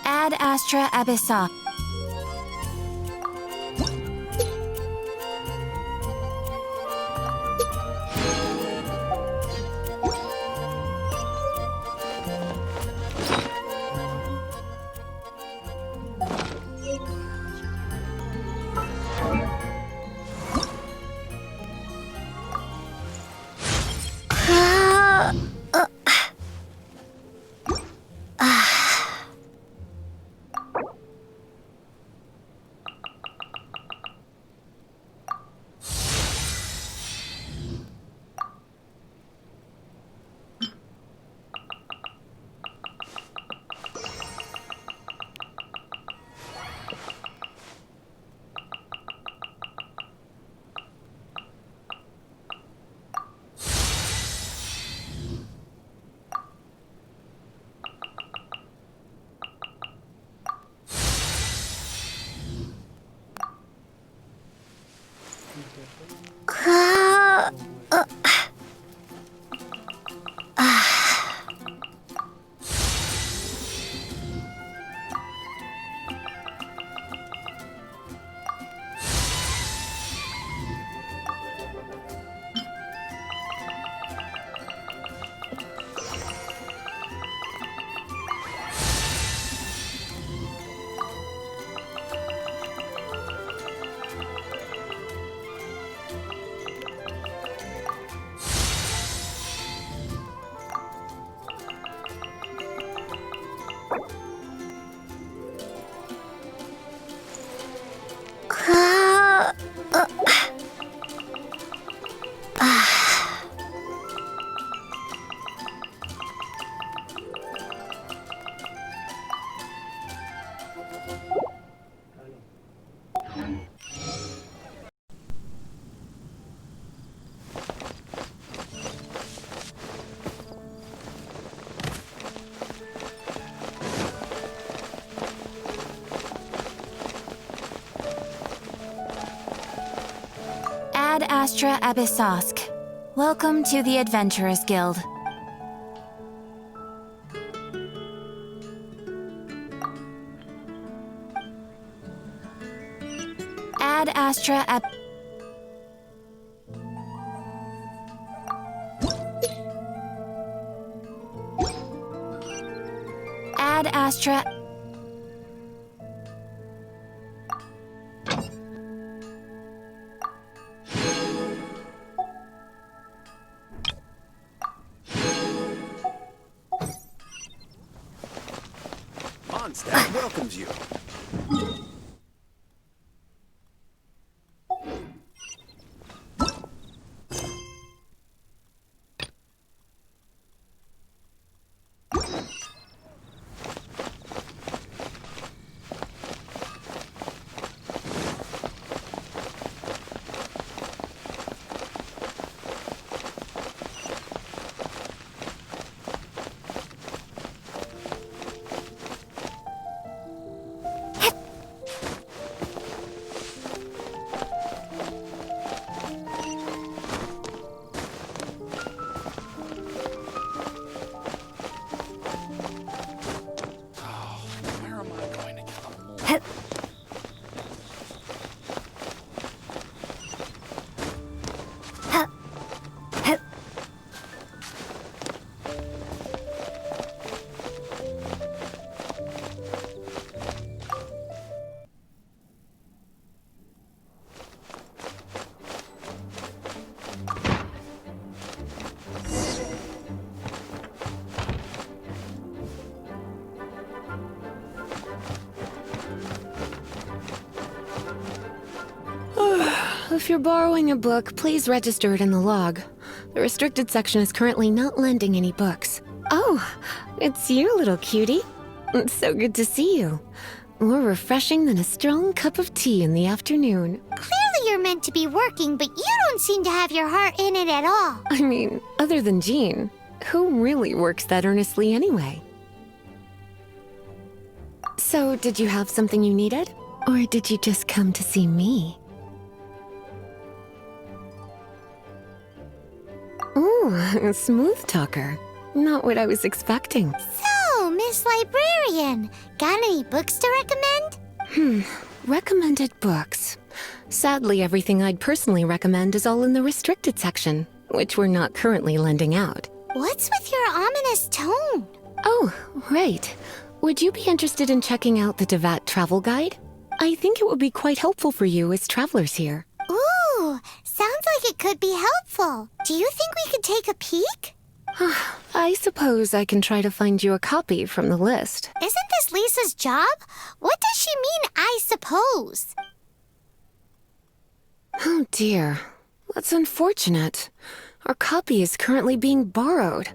Ad Astra Abyssa. Ad Astra Abyssosk. Welcome to the Adventurers Guild. Ad Astra Ad Astra Mondstadt welcomes you. If you're borrowing a book, please register it in the log. The restricted section is currently not lending any books. Oh, it's you, little cutie. It's so good to see you. More refreshing than a strong cup of tea in the afternoon. Clearly you're meant to be working, but you don't seem to have your heart in it at all. I mean, other than Jean, who really works that earnestly anyway? So, did you have something you needed? Or did you just come to see me? Ooh, smooth talker. Not what I was expecting. So, Miss Librarian, got any books to recommend? Recommended books. Sadly, everything I'd personally recommend is all in the restricted section, which we're not currently lending out. What's with your ominous tone? Oh, right. Would you be interested in checking out the Devat travel guide? I think it would be quite helpful for you as travelers here. Ooh, sounds like it could be helpful. Do you think we could take a peek? I suppose I can try to find you a copy from the list. Isn't this Lisa's job? What does she mean, I suppose? Oh dear, that's unfortunate. Our copy is currently being borrowed.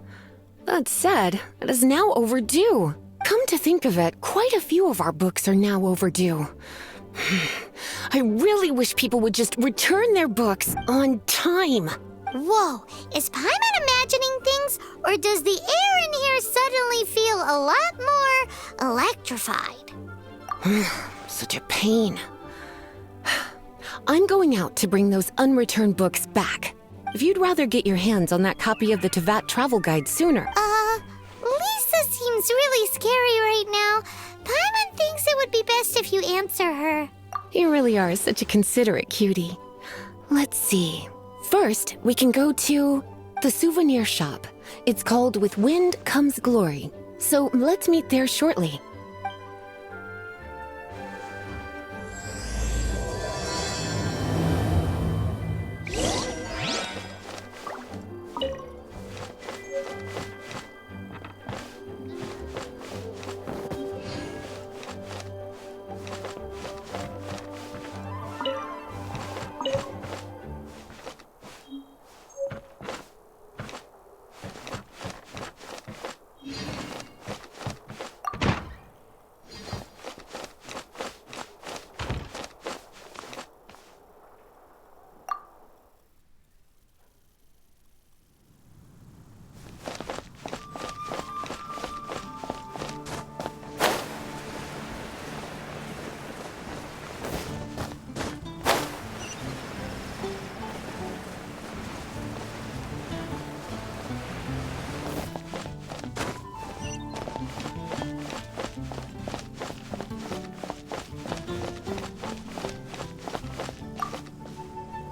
That said, it is now overdue. Come to think of it, quite a few of our books are now overdue. I really wish people would just return their books on time. Whoa, is Paimon imagining things, or does the air in here suddenly feel a lot more electrified? Such a pain. I'm going out to bring those unreturned books back. If you'd rather get your hands on that copy of the Tevat travel guide sooner. Lisa seems really scary right now. Paimon thinks it would be best if you answer her. You really are such a considerate cutie. Let's see. First, we can go to the souvenir shop. It's called With Wind Comes Glory. So let's meet there shortly.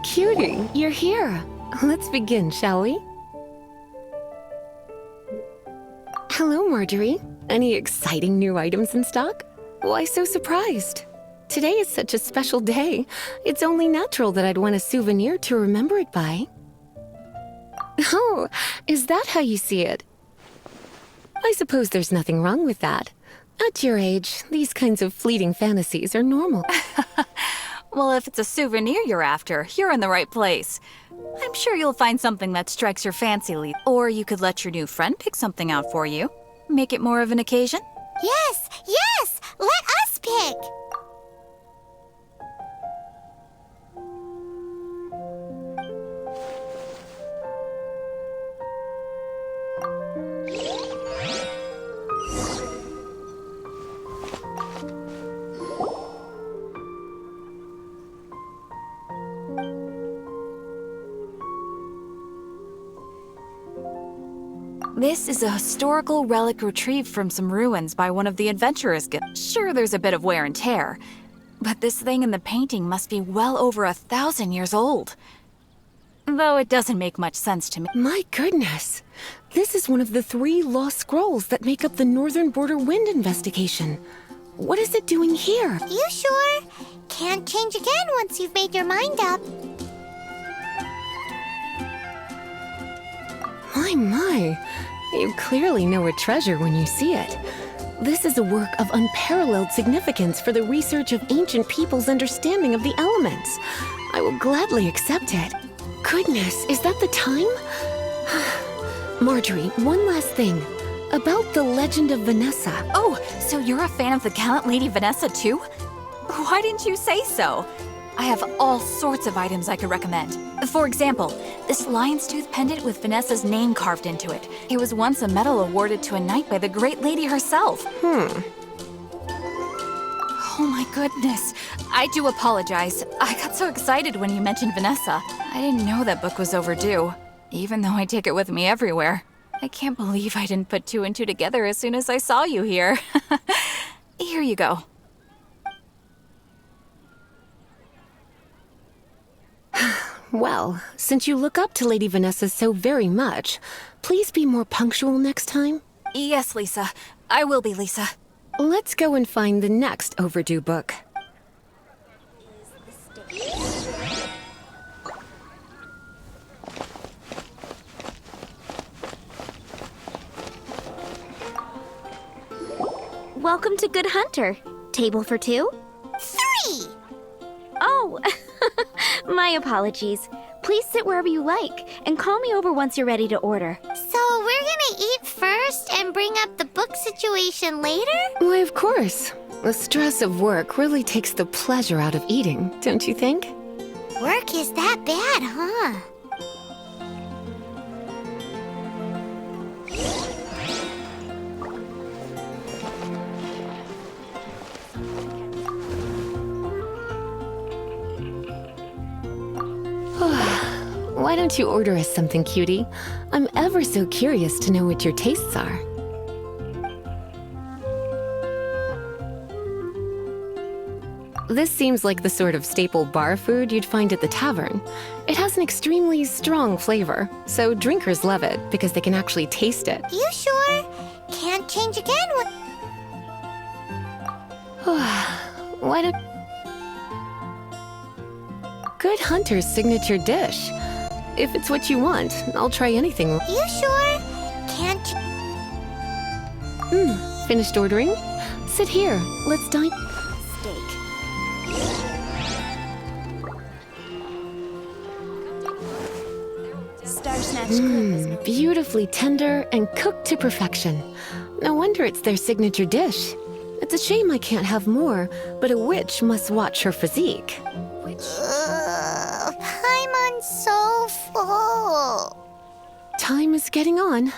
Cutie, you're here. Let's begin, shall we? Hello, Marjorie. Any exciting new items in stock? Why so surprised? Today is such a special day. It's only natural that I'd want a souvenir to remember it by. Oh, is that how you see it? I suppose there's nothing wrong with that. At your age, these kinds of fleeting fantasies are normal. Well, if it's a souvenir you're after, you're in the right place. I'm sure you'll find something that strikes your fancy, Lee. Or you could let your new friend pick something out for you. Make it more of an occasion. Yes, yes! Let us pick! This is a historical relic retrieved from some ruins by one of the adventurers. Sure, there's a bit of wear and tear, but this thing in the painting must be well over 1,000 years old. Though it doesn't make much sense to me. My goodness! This is one of the 3 lost scrolls that make up the Northern Border Wind investigation. What is it doing here? You sure? Can't change again once you've made your mind up. My. You clearly know a treasure when you see it. This is a work of unparalleled significance for the research of ancient people's understanding of the elements. I will gladly accept it. Goodness, is that the time? Marjorie, one last thing. About the legend of Vanessa. Oh, so you're a fan of the gallant Lady Vanessa too? Why didn't you say so? I have all sorts of items I could recommend. For example, this lion's tooth pendant with Vanessa's name carved into it. It was once a medal awarded to a knight by the great lady herself. Oh my goodness. I do apologize. I got so excited when you mentioned Vanessa. I didn't know that book was overdue, even though I take it with me everywhere. I can't believe I didn't put two and two together as soon as I saw you here. Here you go. Well, since you look up to Lady Vanessa so very much, please be more punctual next time. Yes, Lisa. I will be, Lisa. Let's go and find the next overdue book. Welcome to Good Hunter. Table for two? 3! Oh, my apologies. Please sit wherever you like, and call me over once you're ready to order. So we're gonna eat first and bring up the book situation later? Why, of course. The stress of work really takes the pleasure out of eating, don't you think? Work is that bad, huh? Why don't you order us something, cutie? I'm ever so curious to know what your tastes are. This seems like the sort of staple bar food you'd find at the tavern. It has an extremely strong flavor, so drinkers love it because they can actually taste it. You sure? Can't change again with... Why don't... Good Hunter's signature dish. If it's what you want, I'll try anything. You sure? Can't... Finished ordering? Sit here. Let's dine. Steak. Star Snatch Beautifully tender and cooked to perfection. No wonder it's their signature dish. It's a shame I can't have more, but a witch must watch her physique. Paimon's so full. Time is getting on.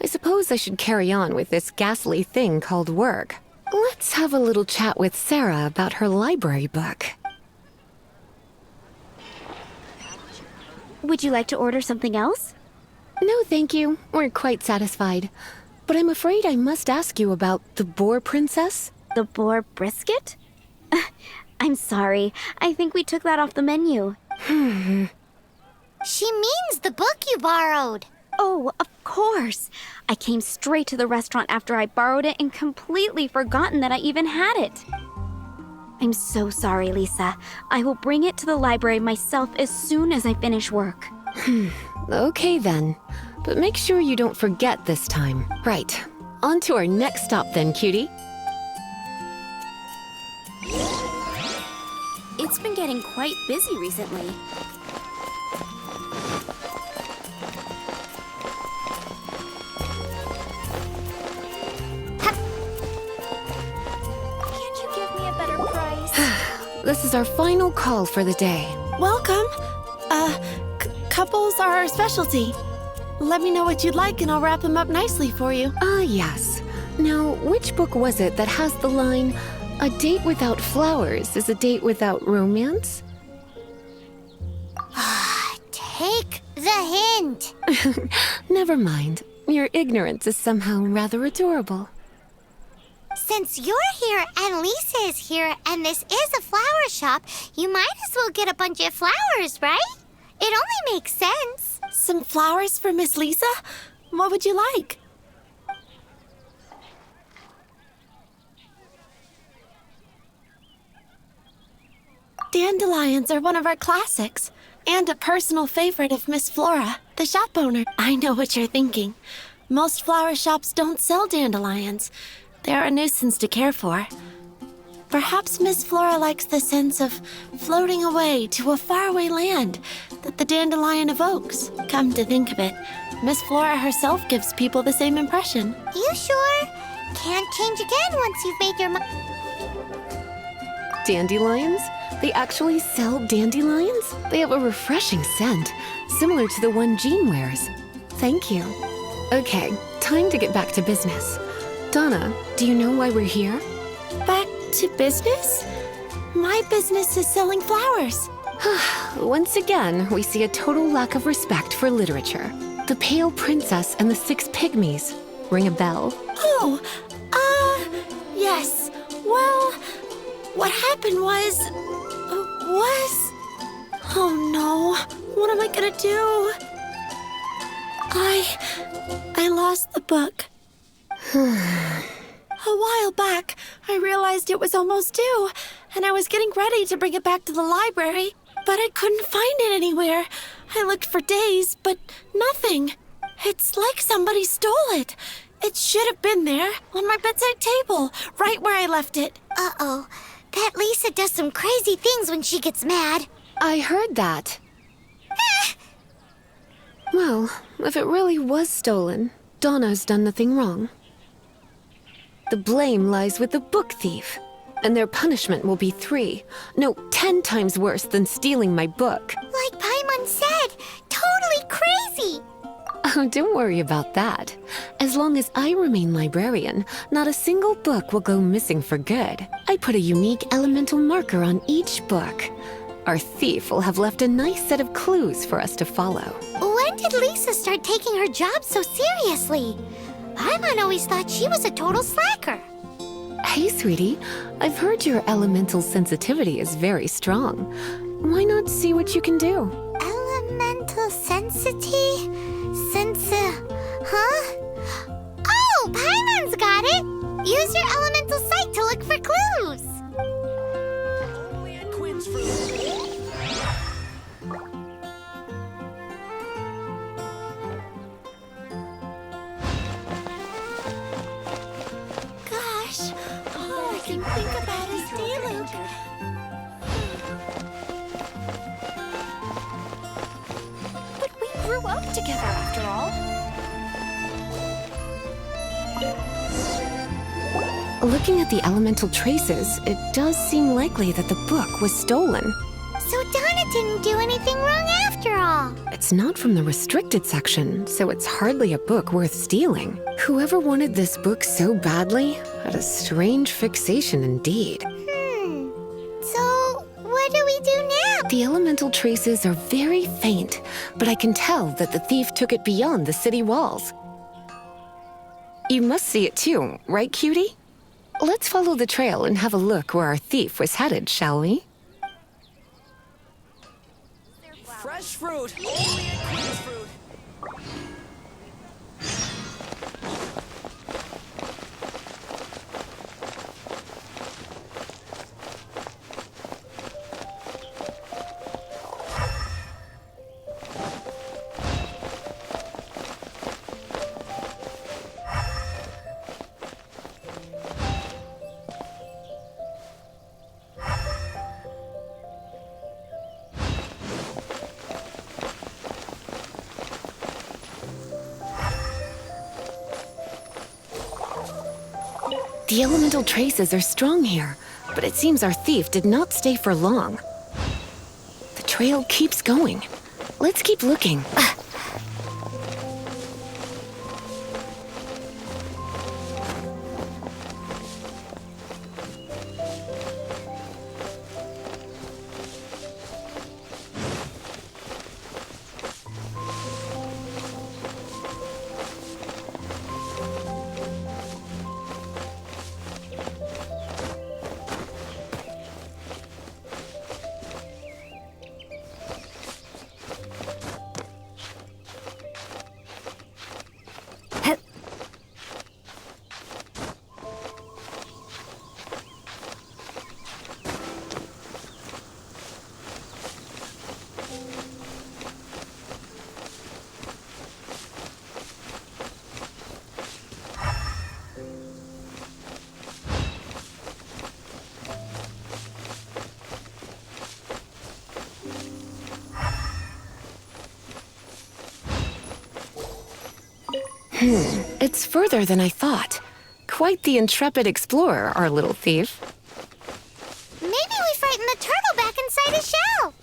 I suppose I should carry on with this ghastly thing called work. Let's have a little chat with Sarah about her library book. Would you like to order something else? No, thank you. We're quite satisfied. But I'm afraid I must ask you about the Boar Princess. The Boar Brisket? I'm sorry. I think we took that off the menu. She means the book you borrowed. Oh, of course. I came straight to the restaurant after I borrowed it and completely forgotten that I even had it. I'm so sorry, Lisa. I will bring it to the library myself as soon as I finish work. Okay then. But make sure you don't forget this time. Right. On to our next stop then, cutie. It's been getting quite busy recently. Can't you give me a better price? This is our final call for the day. Welcome. Couples are our specialty. Let me know what you'd like and I'll wrap them up nicely for you. Yes. Now, which book was it that has the line, "A date without flowers is a date without romance"? Take the hint. Never mind. Your ignorance is somehow rather adorable. Since you're here and Lisa is here and this is a flower shop, you might as well get a bunch of flowers, right? It only makes sense. Some flowers for Miss Lisa? What would you like? Dandelions are one of our classics, and a personal favorite of Miss Flora, the shop owner. I know what you're thinking. Most flower shops don't sell dandelions. They're a nuisance to care for. Perhaps Miss Flora likes the sense of floating away to a faraway land that the dandelion evokes. Come to think of it, Miss Flora herself gives people the same impression. You sure? Can't change again once you've made your mind. Dandelions? They actually sell dandelions? They have a refreshing scent, similar to the one Jean wears. Thank you. Okay, time to get back to business. Donna, do you know why we're here? Back to business? My business is selling flowers. Once again, we see a total lack of respect for literature. The Pale Princess and the Six Pygmies. Ring a bell? Oh, yes. Well, what happened was... Oh no, what am I gonna do? I lost the book. A while back, I realized it was almost due, and I was getting ready to bring it back to the library, but I couldn't find it anywhere. I looked for days, but nothing. It's like somebody stole it. It should have been there, on my bedside table, right where I left it. Uh-oh. That Lisa does some crazy things when she gets mad. I heard that. Well, if it really was stolen, Donna's done nothing wrong. The blame lies with the book thief, and their punishment will be 10 times worse than stealing my book. Like Paimon said, totally crazy. Oh, don't worry about that. As long as I remain librarian, not a single book will go missing for good. I put a unique elemental marker on each book. Our thief will have left a nice set of clues for us to follow. When did Lisa start taking her job so seriously? Paimon always thought she was a total slacker. Hey, sweetie, I've heard your elemental sensitivity is very strong. Why not see what you can do? Elemental sensitivity? Huh? Oh, Paimon's got it! Use your elemental sight to look for clues! Only at Quinn's Fruit. Gosh, all I can think about is stealing. But we grew up together after all. Looking at the elemental traces, it does seem likely that the book was stolen. So Donna didn't do anything wrong after all. It's not from the restricted section, so it's hardly a book worth stealing. Whoever wanted this book so badly had a strange fixation indeed. So, what do we do now? The elemental traces are very faint, but I can tell that the thief took it beyond the city walls. You must see it too, right, cutie? Let's follow the trail and have a look where our thief was headed, shall we? Fresh fruit. Only at Quinn's Fruit. The elemental traces are strong here, but it seems our thief did not stay for long. The trail keeps going. Let's keep looking. It's further than I thought. Quite the intrepid explorer, our little thief. Maybe we frighten the turtle back inside his shell.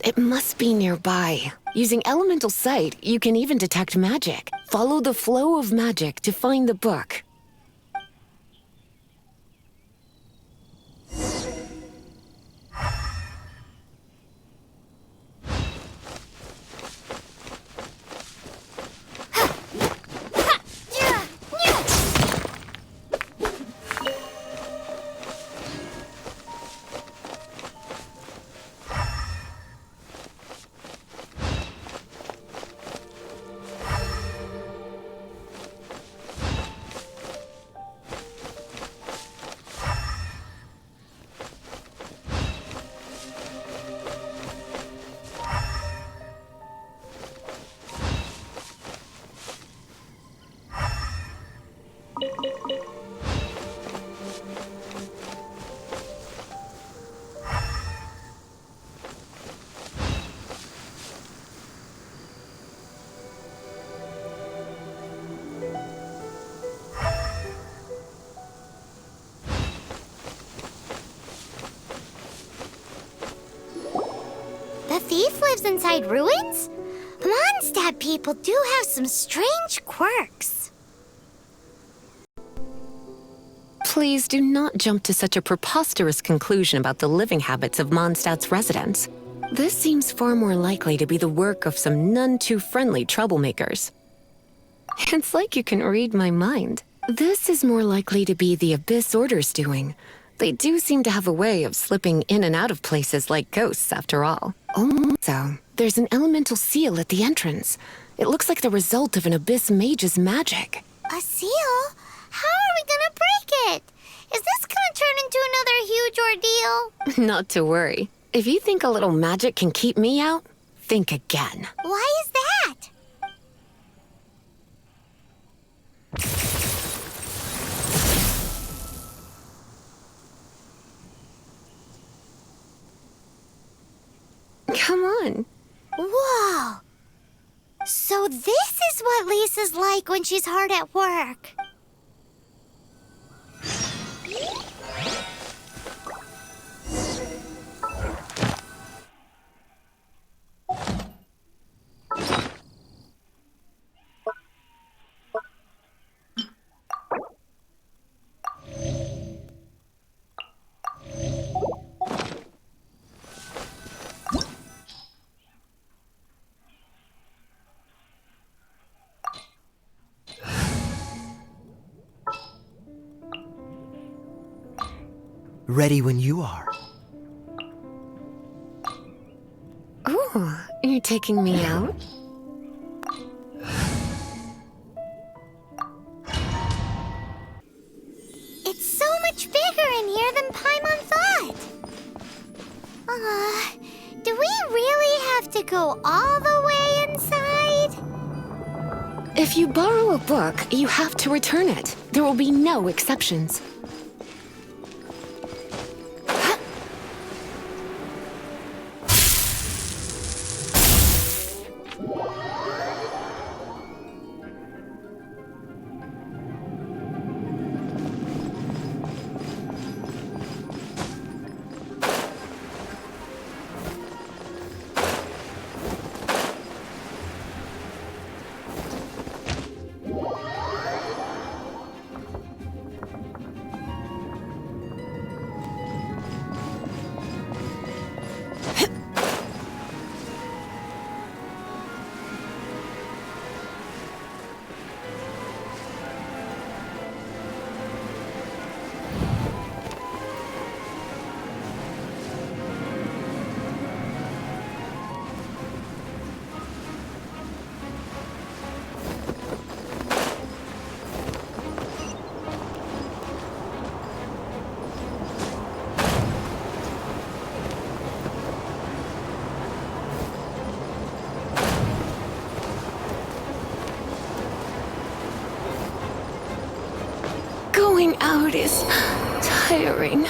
It must be nearby. Using elemental sight, you can even detect magic. Follow the flow of magic to find the book. The thief lives inside ruins? Mondstadt people do have some strange quirks. Please do not jump to such a preposterous conclusion about the living habits of Mondstadt's residents. This seems far more likely to be the work of some none-too-friendly troublemakers. It's like you can read my mind. This is more likely to be the Abyss Order's doing. They do seem to have a way of slipping in and out of places like ghosts, after all. Also, there's an elemental seal at the entrance. It looks like the result of an Abyss mage's magic. A seal? How are we gonna break it? Is this gonna turn into another huge ordeal? Not to worry. If you think a little magic can keep me out, think again. Why is that? Come on. Whoa! So this is what Lisa's like when she's hard at work. Ready when you are. Ooh, you're taking me out? It's so much bigger in here than Paimon thought. Do we really have to go all the way inside? If you borrow a book, you have to return it. There will be no exceptions. Going out is tiring.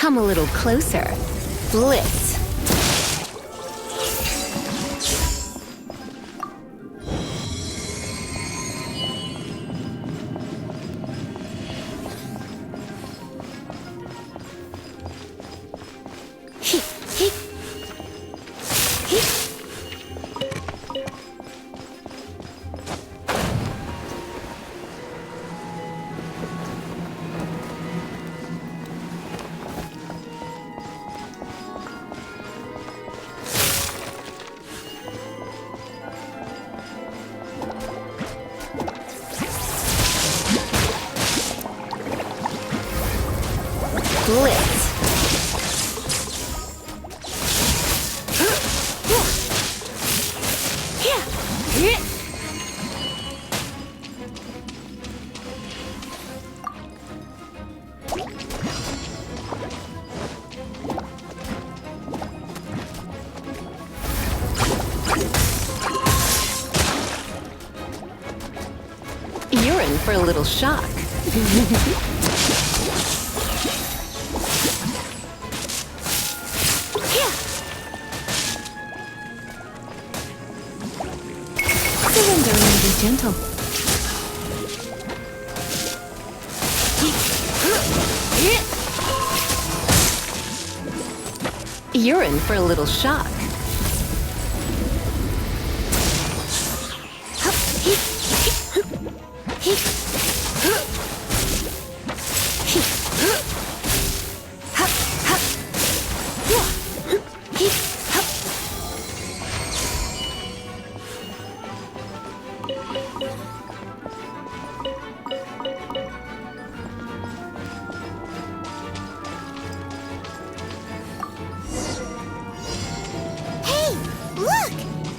Come a little closer. Blitz. for a little shock. Surrender and be gentle. You're in for a little shock.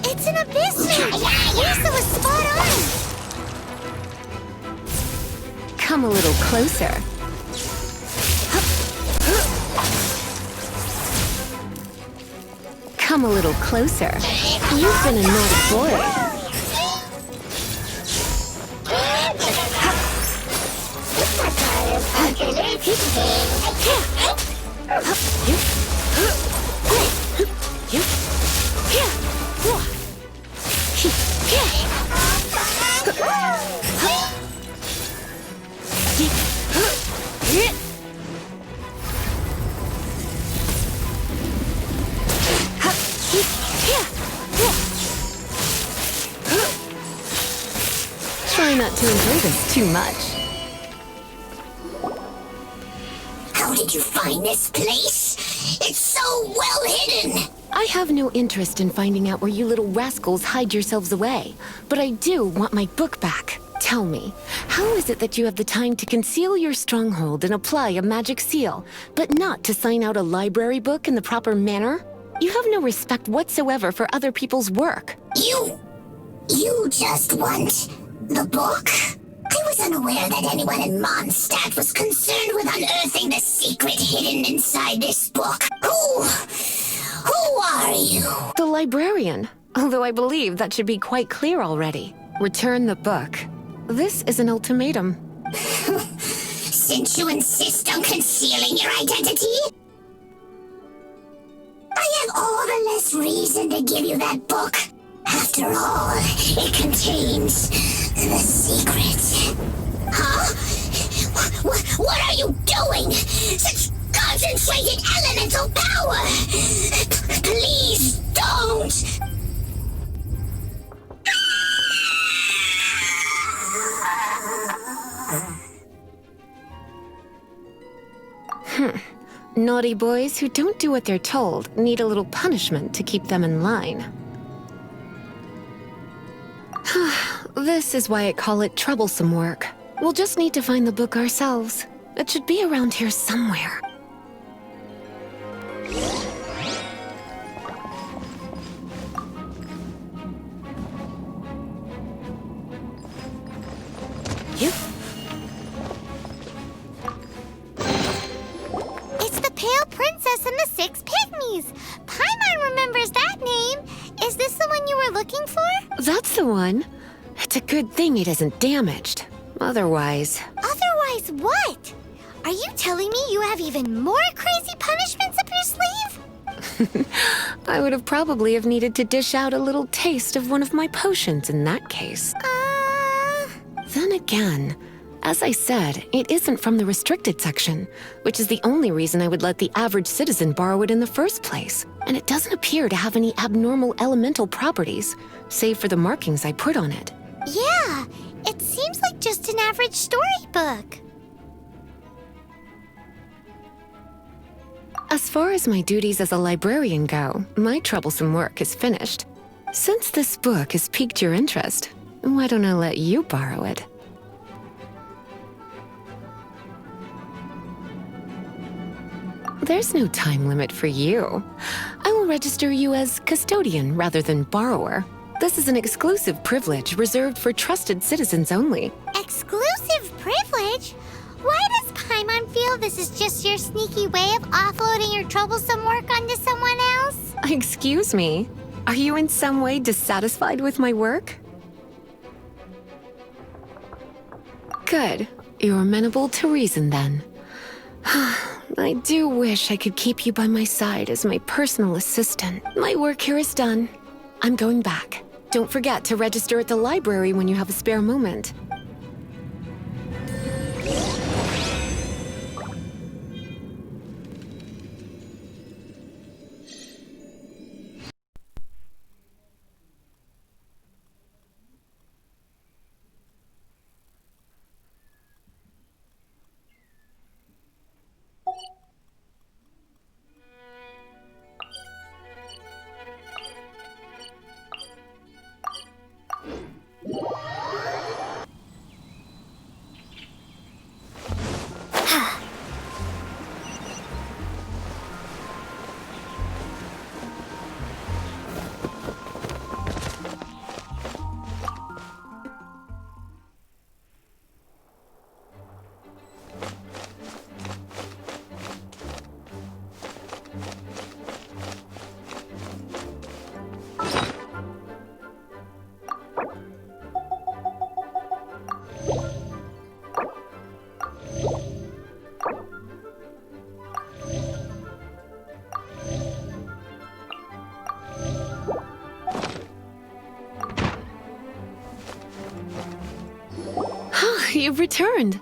It's an abyss map! Lisa was spot on! Come a little closer. Come a little closer. You've been a naughty boy. Try not to enjoy this too much. How did you find this place? It's so well hidden! I have no interest in finding out where you little rascals hide yourselves away, but I do want my book back. Tell me, how is it that you have the time to conceal your stronghold and apply a magic seal, but not to sign out a library book in the proper manner? You have no respect whatsoever for other people's work. You just want the book? I was unaware that anyone in Mondstadt was concerned with unearthing the secret hidden inside this book. Who are you? The librarian, although I believe that should be quite clear already. Return the book. This is an ultimatum. Since you insist on concealing your identity, I have all the less reason to give you that book. After all, it contains the secret. Huh? What are you doing? Such concentrated elemental power! Please don't! Naughty boys who don't do what they're told need a little punishment to keep them in line. This is why I call it troublesome work. We'll just need to find the book ourselves. It should be around here somewhere. It's the Pale Princess and the Six Pygmies! Paimon remembers that name! Is this the one you were looking for? That's the one. It's a good thing it isn't damaged. Otherwise... Otherwise what? Are you telling me you have even more crazy punishments up your sleeve? I would have probably have needed to dish out a little taste of one of my potions in that case. Then again, as I said, it isn't from the restricted section, which is the only reason I would let the average citizen borrow it in the first place. And it doesn't appear to have any abnormal elemental properties, save for the markings I put on it. Yeah, it seems like just an average storybook. As far as my duties as a librarian go, my troublesome work is finished. Since this book has piqued your interest, why don't I let you borrow it? There's no time limit for you. I will register you as custodian rather than borrower. This is an exclusive privilege reserved for trusted citizens only. Exclusive privilege? Why does Paimon feel this is just your sneaky way of offloading your troublesome work onto someone else? Excuse me, are you in some way dissatisfied with my work? Good. You're amenable to reason then. I do wish I could keep you by my side as my personal assistant. My work here is done. I'm going back. Don't forget to register at the library when you have a spare moment. You've returned.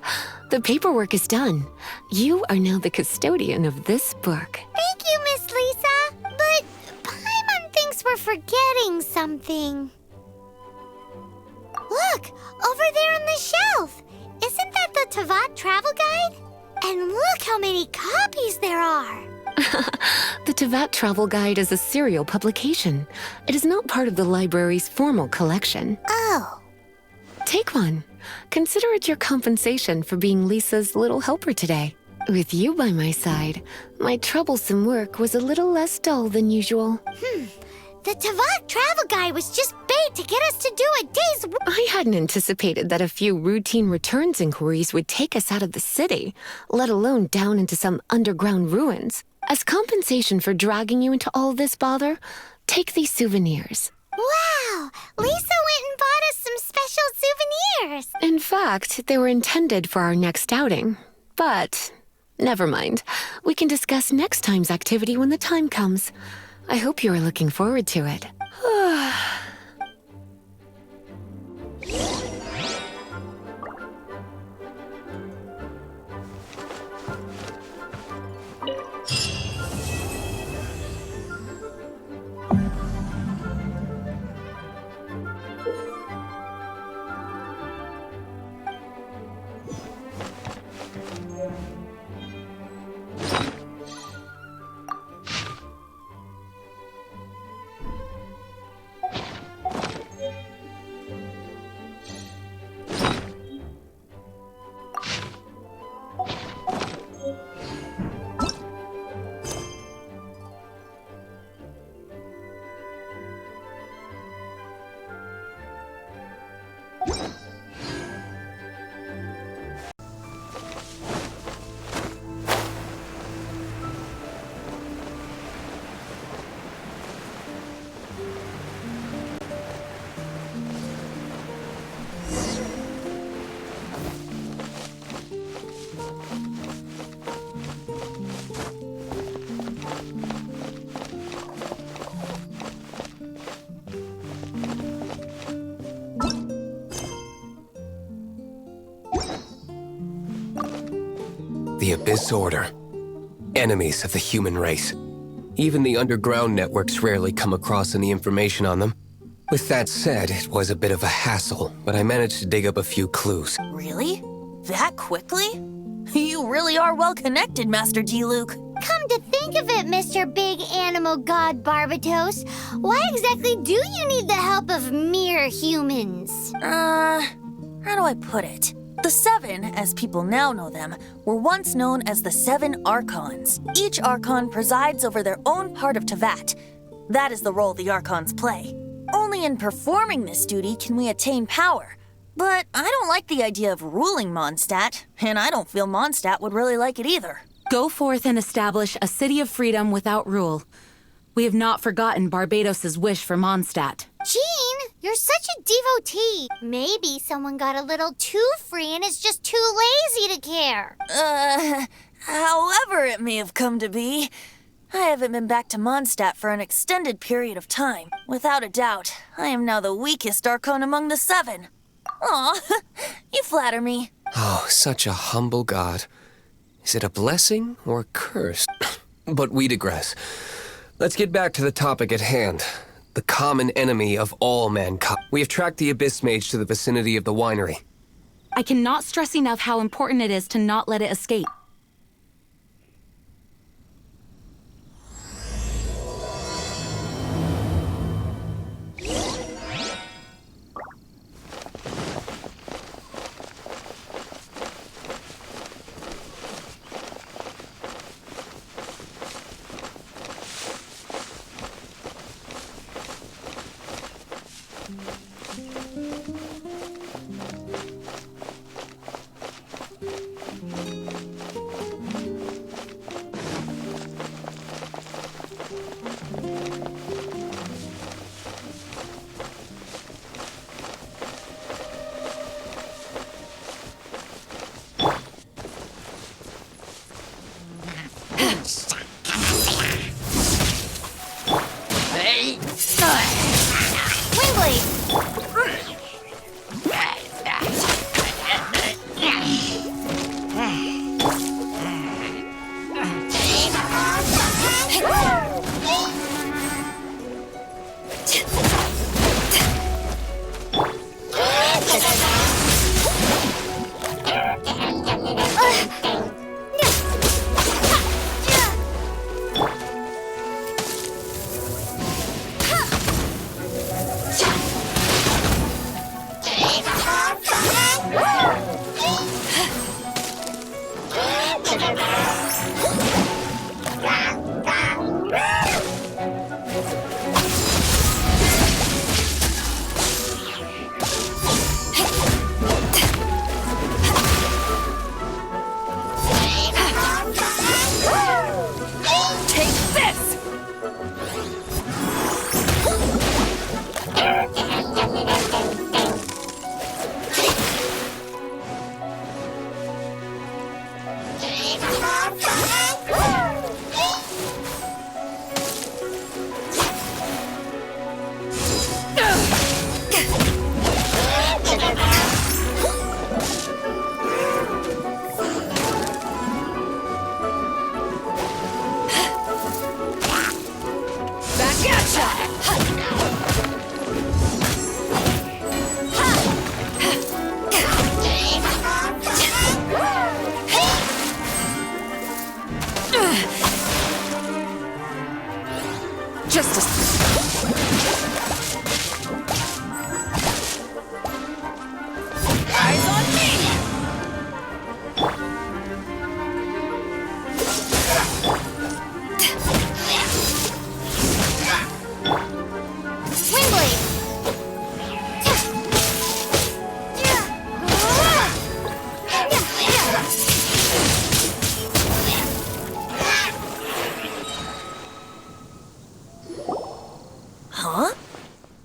The paperwork is done. You are now the custodian of this book. Thank you, Miss Lisa. But Paimon thinks we're forgetting something. Look, over there on the shelf. Isn't that the Teyvat travel guide? And look how many copies there are. The Teyvat Travel Guide is a serial publication. It is not part of the library's formal collection. Oh. Take one. Consider it your compensation for being Lisa's little helper today. With you by my side, my troublesome work was a little less dull than usual. The Teyvat travel guide was just bait to get us to do a day's work. I hadn't anticipated that a few routine returns inquiries would take us out of the city, let alone down into some underground ruins. As compensation for dragging you into all this bother, take these souvenirs. Wow! Lisa went and bought us some special souvenirs. In fact, they were intended for our next outing. But never mind. We can discuss next time's activity when the time comes. I hope you are looking forward to it. The Abyss Order. Enemies of the human race. Even the underground networks rarely come across any information on them. With that said, it was a bit of a hassle, but I managed to dig up a few clues. Really? That quickly? You really are well connected, Master Diluc. Come to think of it, Mr. Big Animal God Barbatos, why exactly do you need the help of mere humans? How do I put it? The Seven, as people now know them, were once known as the Seven Archons. Each Archon presides over their own part of Teyvat. That is the role the Archons play. Only in performing this duty can we attain power. But I don't like the idea of ruling Mondstadt, and I don't feel Mondstadt would really like it either. Go forth and establish a city of freedom without rule. We have not forgotten Barbatos' wish for Mondstadt. Jean, You're such a devotee. Maybe someone got a little too free and is just too lazy to care. However it may have come to be, I haven't been back to Mondstadt for an extended period of time. Without a doubt, I am now the weakest Archon among the 7. Aw, you flatter me. Oh, such a humble god. Is it a blessing or a curse? But we digress. Let's get back to the topic at hand. The common enemy of all mankind. We have tracked the Abyss Mage to the vicinity of the winery. I cannot stress enough how important it is to not let it escape.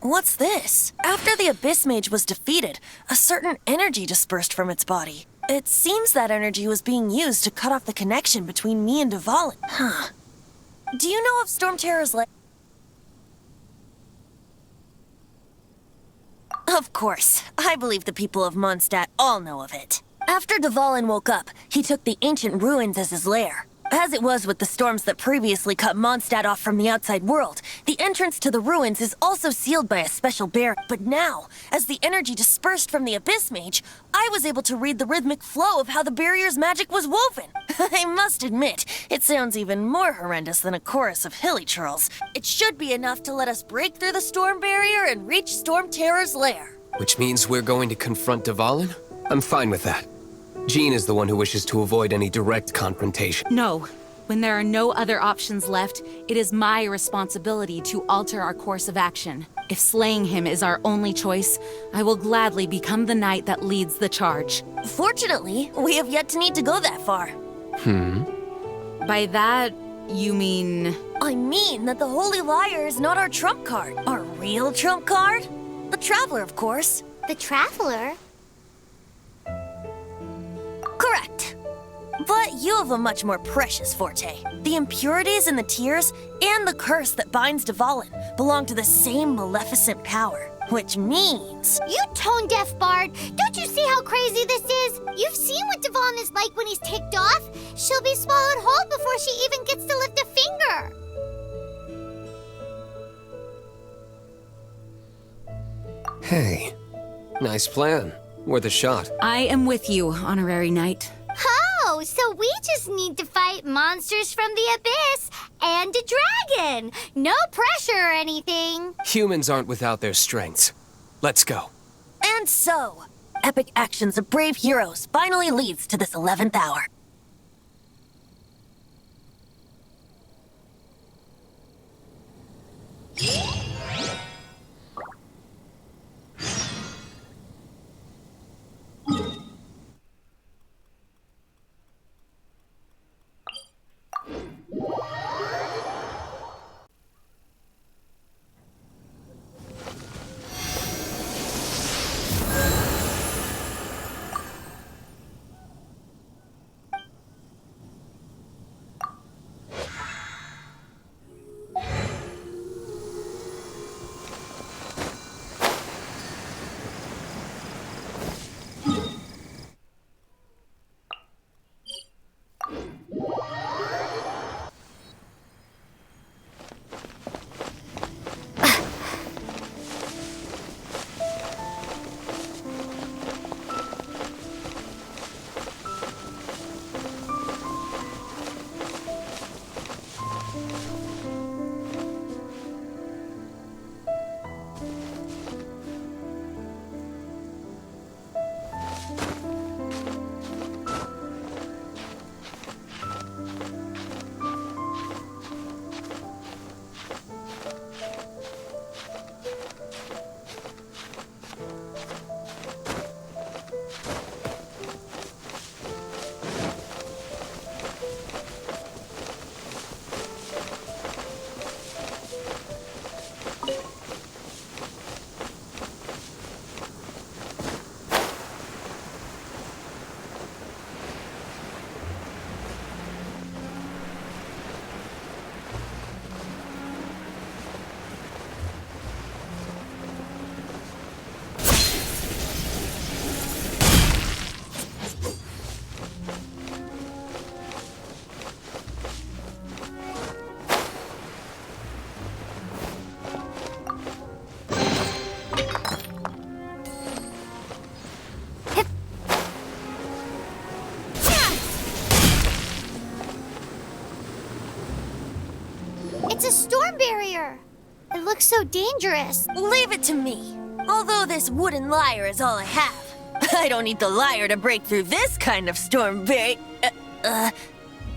What's this? After the Abyss Mage was defeated, a certain energy dispersed from its body. It seems that energy was being used to cut off the connection between me and Dvalin. Huh. Do you know of Storm Terror's lair? Of course. I believe the people of Mondstadt all know of it. After Dvalin woke up, he took the ancient ruins as his lair. As it was with the storms that previously cut Mondstadt off from the outside world, the entrance to the ruins is also sealed by a special barrier. But now, as the energy dispersed from the Abyss Mage, I was able to read the rhythmic flow of how the barrier's magic was woven. I must admit, it sounds even more horrendous than a chorus of hilly churls. It should be enough to let us break through the storm barrier and reach Storm Terror's lair. Which means we're going to confront Dvalin? I'm fine with that. Jean is the one who wishes to avoid any direct confrontation. No. When there are no other options left, it is my responsibility to alter our course of action. If slaying him is our only choice, I will gladly become the knight that leads the charge. Fortunately, we have yet to need to go that far. By that, you mean... I mean that the Holy Liar is not our trump card. Our real trump card? The Traveler, of course. The Traveler? Correct. But you have a much more precious forte. The impurities in the tears and the curse that binds Dvalin belong to the same maleficent power, which means... You tone-deaf bard! Don't you see how crazy this is? You've seen what Dvalin is like when he's ticked off. She'll be swallowed whole before she even gets to lift a finger. Hey, nice plan. Worth a shot. I am with you, Honorary Knight. Oh, so we just need to fight monsters from the abyss and a dragon. No pressure or anything. Humans aren't without their strengths. Let's go. And so, epic actions of brave heroes finally leads to this 11th hour. It's a storm barrier. It looks so dangerous. Leave it to me. Although this wooden lyre is all I have, I don't need the lyre to break through this kind of storm barrier.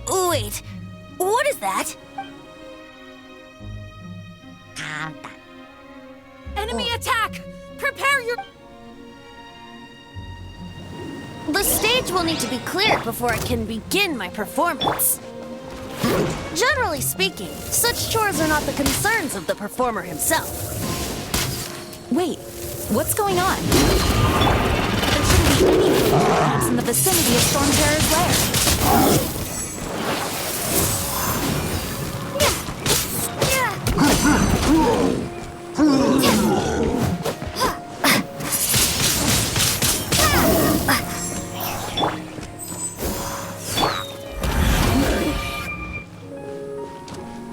Wait. What is that? Enemy attack! Prepare your... The stage will need to be cleared before I can begin my performance. Generally speaking, such chores are not the concerns of the performer himself. Wait, what's going on? There shouldn't be any plants in the vicinity of Storm Terror's lair.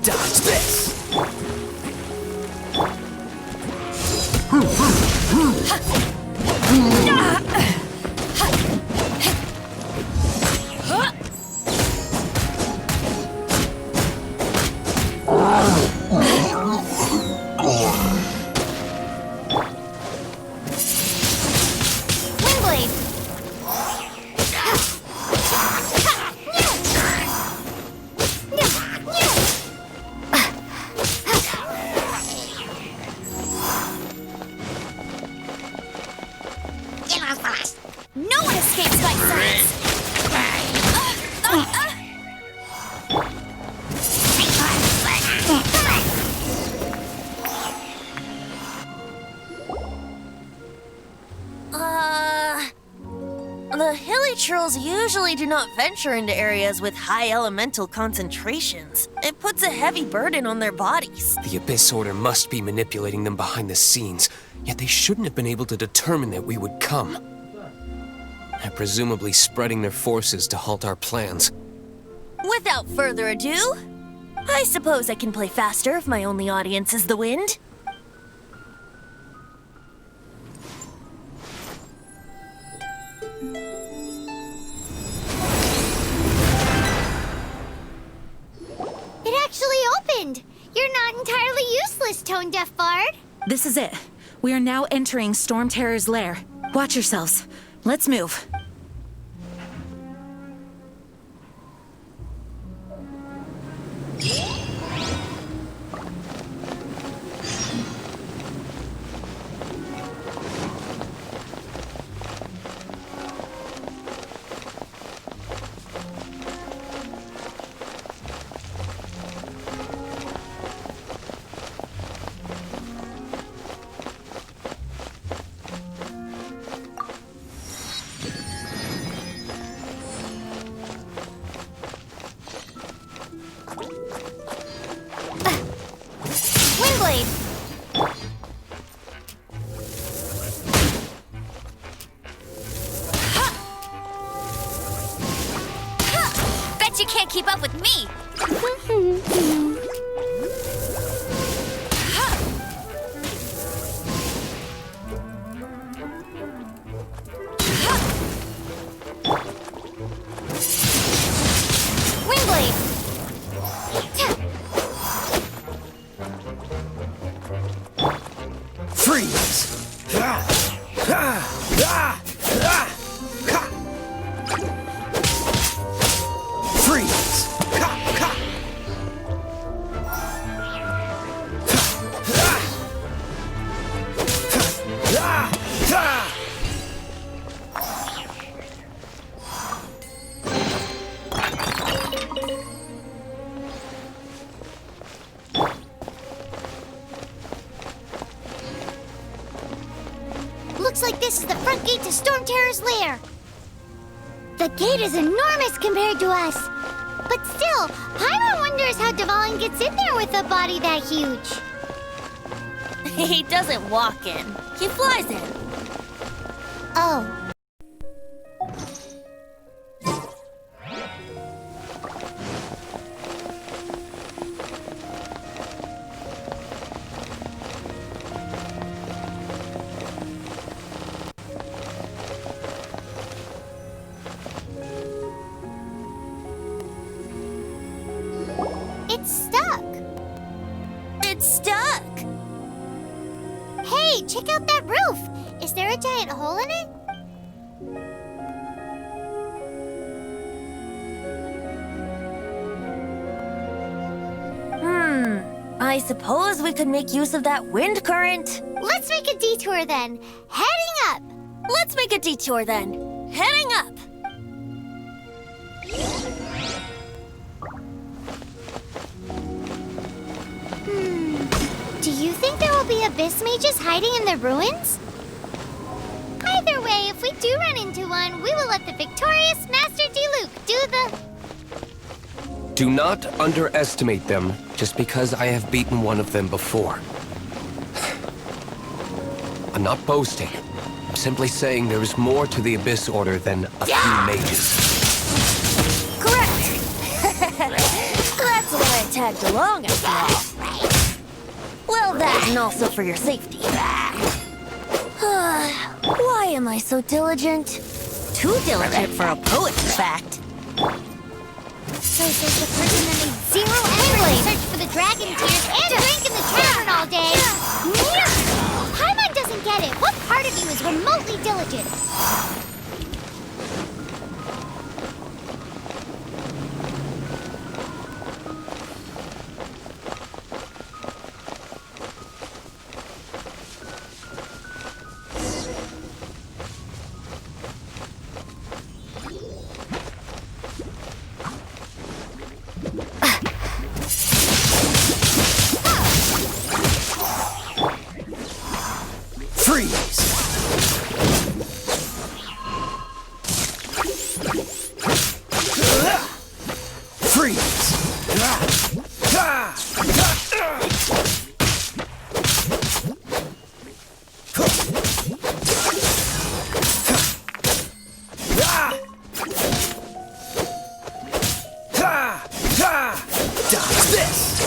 Dodge this! usually do not venture into areas with high elemental concentrations. It puts a heavy burden on their bodies. The Abyss Order must be manipulating them behind the scenes, yet they shouldn't have been able to determine that we would come. They're presumably spreading their forces to halt our plans. Without further ado, I suppose I can play faster if my only audience is the wind. It actually opened! You're not entirely useless, Tone Deaf Bard. This is it. We are now entering Storm Terror's lair. Watch yourselves. Let's move. Bet you can't keep up with me! Looks like this is the front gate to Storm Terror's lair. The gate is enormous compared to us. But still, Paimon wonders how Dvalin gets in there with a body that huge. He doesn't walk in. He flies in. Oh. It's stuck. It's stuck. Hey, check out that roof. Is there a giant hole in it? I suppose we could make use of that wind current. Let's make a detour then. Heading up. Let's make a detour then. Heading up. Do you think there will be abyss mages hiding in the ruins? Either way, if we do run into one, we will let the victorious Master Diluc do the... Do not underestimate them just because I have beaten one of them before. I'm not boasting. I'm simply saying there is more to the Abyss Order than a few mages. Correct. That's why I tagged along after all. Well, that and also for your safety. Why am I so diligent? Too diligent for a poet, in fact. So says the person that made zero effort to search for the dragon tears and drink in the tavern all day. Paimon doesn't get it. What part of you is remotely diligent? Freeze! Dodge this!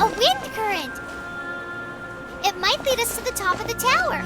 A wind current! It might lead us to the top of the tower.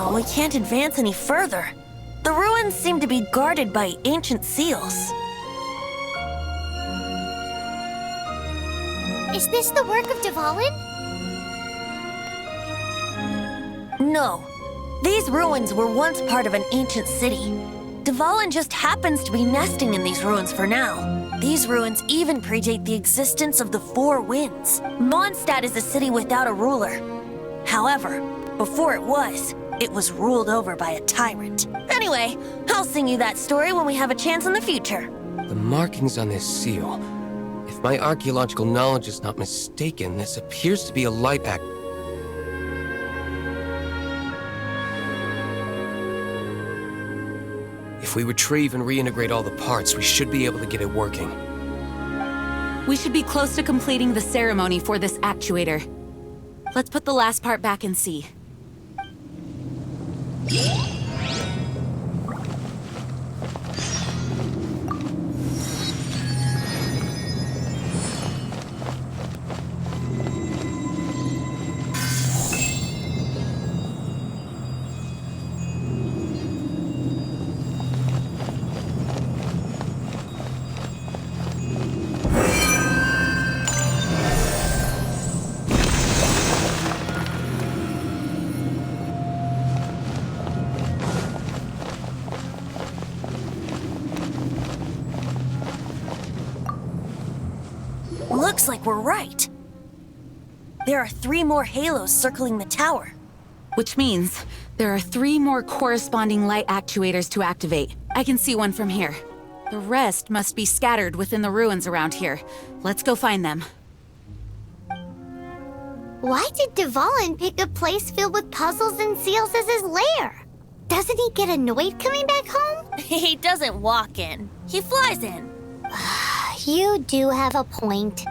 Oh, we can't advance any further. The ruins seem to be guarded by ancient seals. Is this the work of Dvalin? No. These ruins were once part of an ancient city. Dvalin just happens to be nesting in these ruins for now. These ruins even predate the existence of the Four Winds. Mondstadt is a city without a ruler. However, before it was ruled over by a tyrant. Anyway, I'll sing you that story when we have a chance in the future. The markings on this seal. If my archaeological knowledge is not mistaken, this appears to be a light act. If we retrieve and reintegrate all the parts, we should be able to get it working. We should be close to completing the ceremony for this actuator. Let's put the last part back and see. Looks like we're right. There are 3 more halos circling the tower. Which means there are 3 more corresponding light actuators to activate. I can see one from here. The rest must be scattered within the ruins around here. Let's go find them. Why did Dvalin pick a place filled with puzzles and seals as his lair? Doesn't he get annoyed coming back home? He doesn't walk in. He flies in. You do have a point.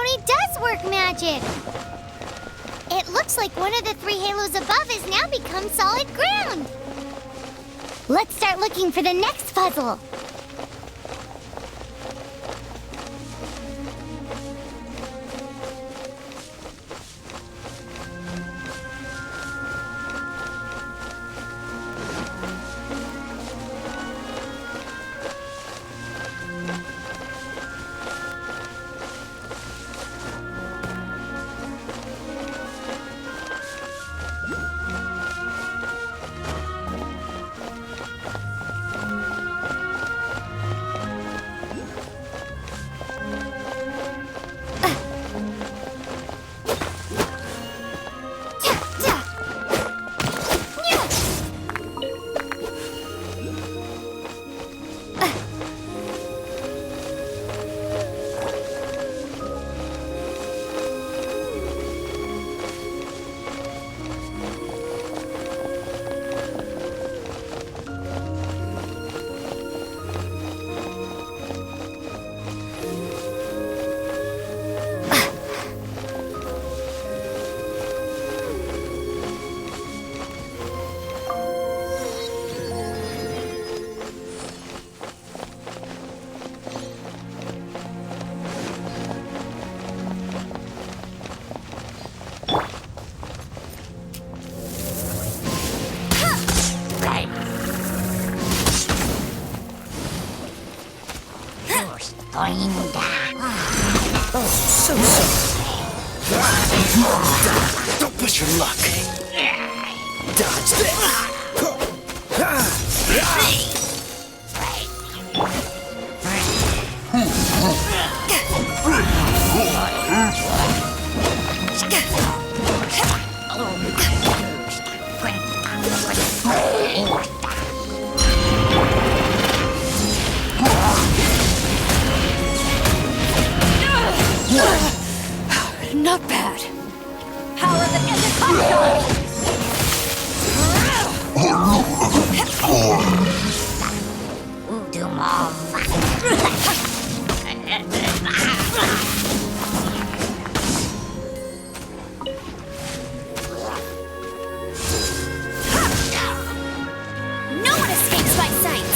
pony does work magic. It looks like one of the 3 halos above has now become solid ground. Let's start looking for the next puzzle. Oh, so sorry. Don't push your luck. Dodge Not bad. Power of the Endercon! No one escapes my sights!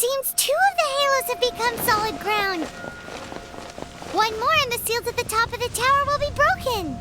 seems 2 of the halos have become solid ground. 1 more and the seals at the top of the tower will be broken.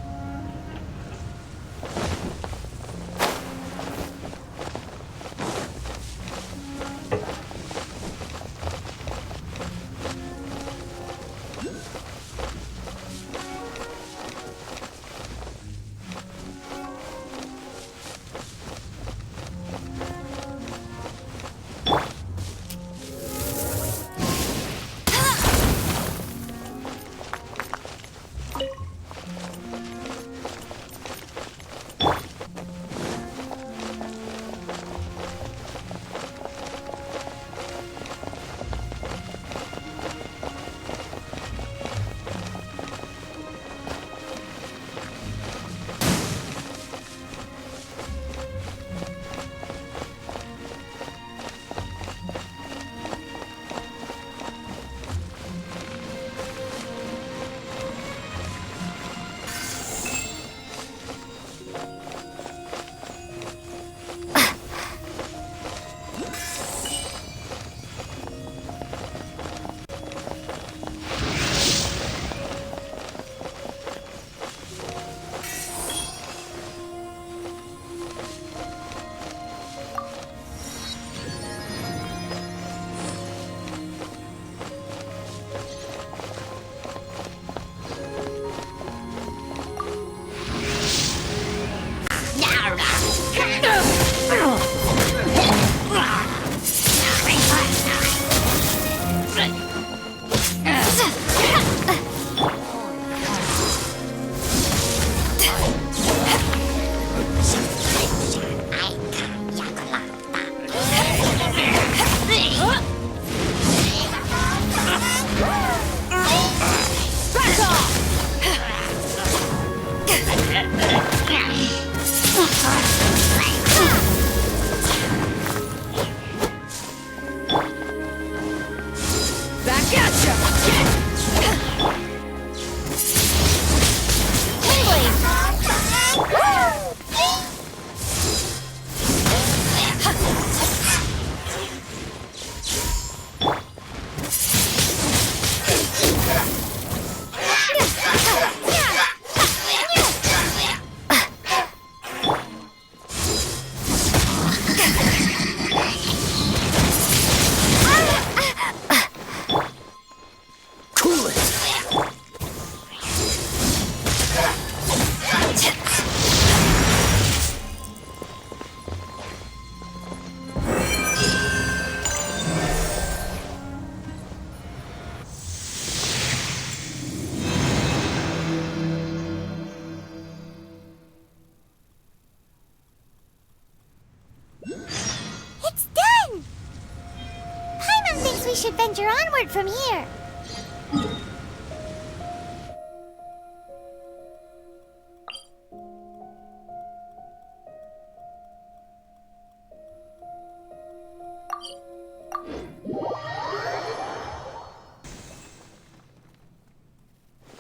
We should venture onward from here.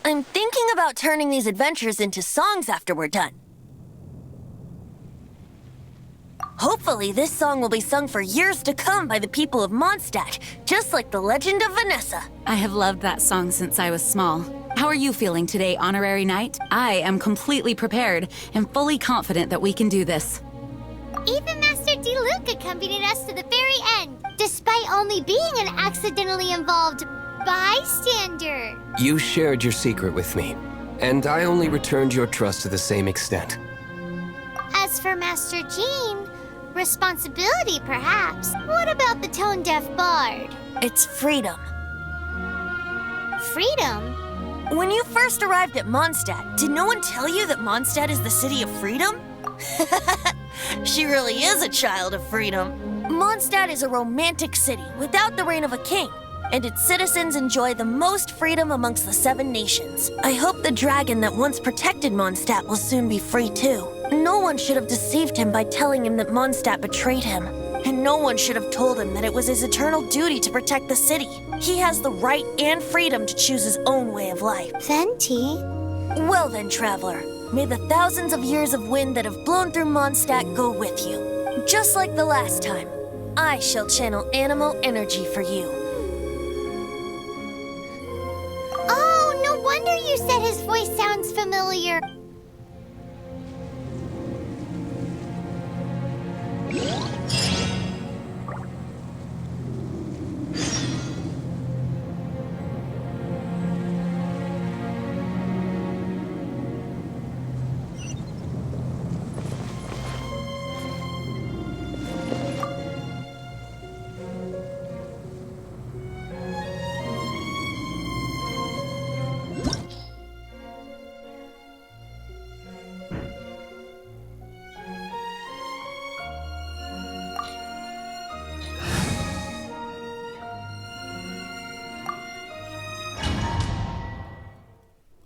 I'm thinking about turning these adventures into songs after we're done. Hopefully, this song will be sung for years to come by the people of Mondstadt, just like the legend of Vanessa. I have loved that song since I was small. How are you feeling today, Honorary Knight? I am completely prepared and fully confident that we can do this. Even Master Diluc accompanied us to the very end, despite only being an accidentally involved bystander. You shared your secret with me, and I only returned your trust to the same extent. As for Master Jean, responsibility, perhaps. What about the tone-deaf bard? It's freedom. Freedom? When you first arrived at Mondstadt, did no one tell you that Mondstadt is the city of freedom? She really is a child of freedom. Mondstadt is a romantic city without the reign of a king, and its citizens enjoy the most freedom amongst the 7 nations. I hope the dragon that once protected Mondstadt will soon be free too. No one should have deceived him by telling him that Mondstadt betrayed him. And no one should have told him that it was his eternal duty to protect the city. He has the right and freedom to choose his own way of life. Venti? Well then, traveler, may the thousands of years of wind that have blown through Mondstadt go with you. Just like the last time. I shall channel animal energy for you. Oh, no wonder you said his voice sounds familiar.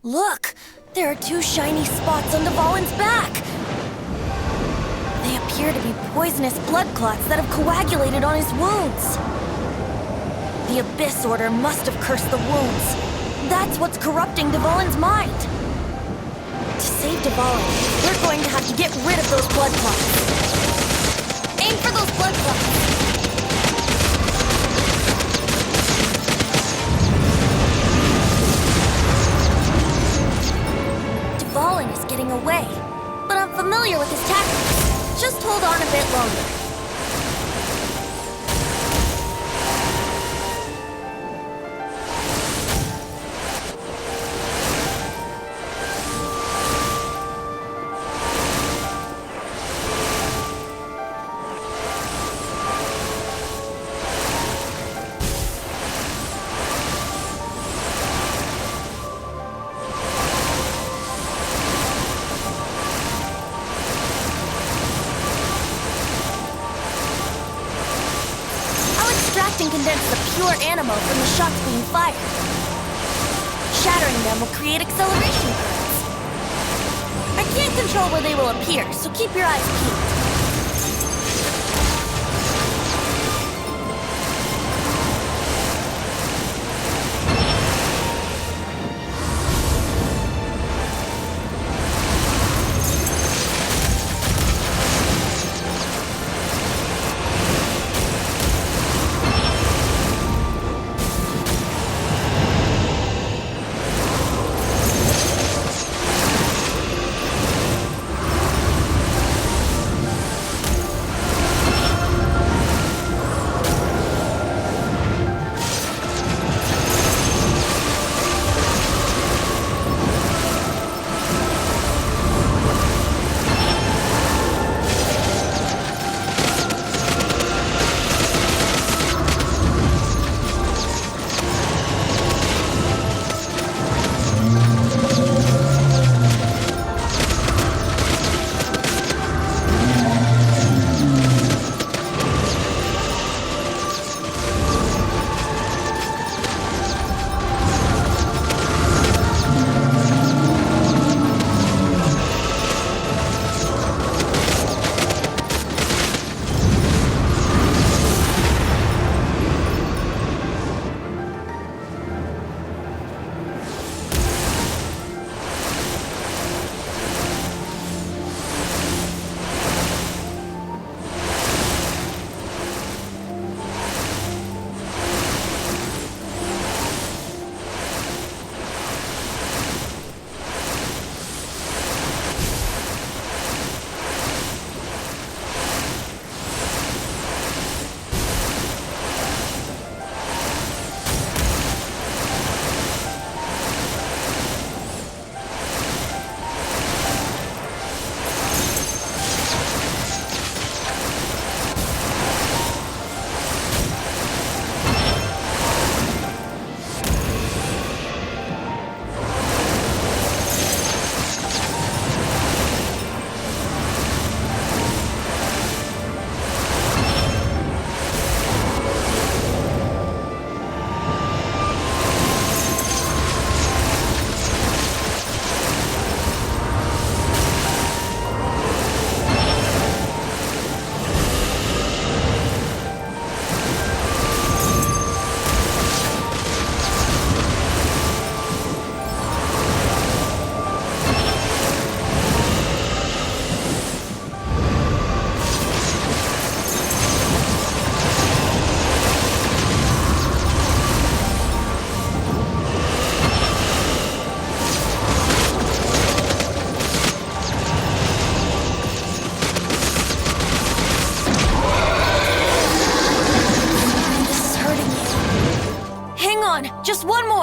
Look! There are 2 shiny spots on Dvalin's back! They appear to be poisonous blood clots that have coagulated on his wounds. The Abyss Order must have cursed the wounds. That's what's corrupting Dvalin's mind. To save Dvalin, we're going to have to get rid of those blood clots. Aim for those blood clots! Dvalin is getting away, but I'm familiar with his tactics. Just hold on a bit longer. And condense the pure animal from the shots being fired. Shattering them will create acceleration currents. I can't control where they will appear, so keep your eyes peeled.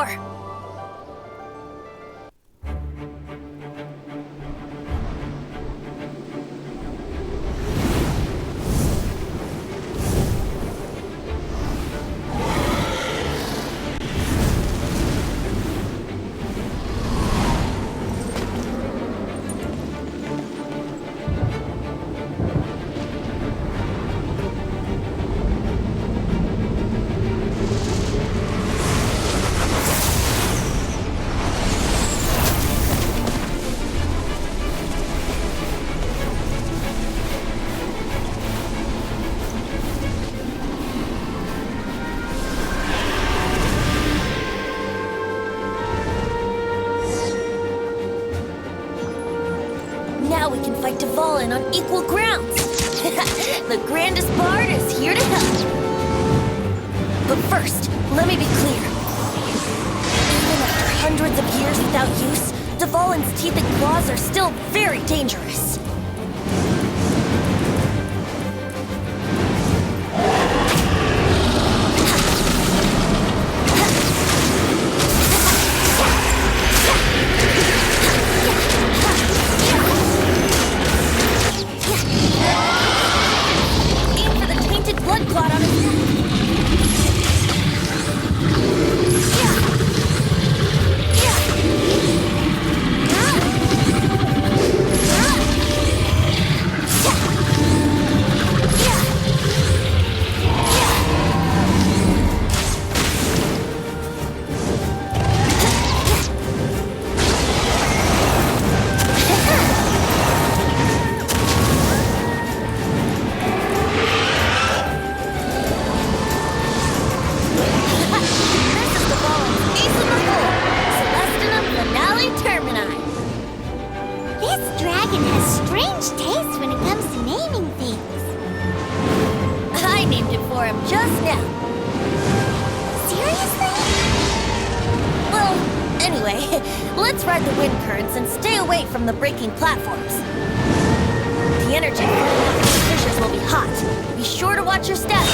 more! Now we can fight Dvalin on equal grounds. The grandest bard is here to help. But first, let me be clear. Even after hundreds of years without use, Dvalin's teeth and claws are still very dangerous. Blood clot on his neck. This dragon has strange taste when it comes to naming things. I named it for him just now. Seriously? Well, anyway, let's ride the wind currents and stay away from the breaking platforms. The energy flowing off these fissures will be hot. Be sure to watch your step.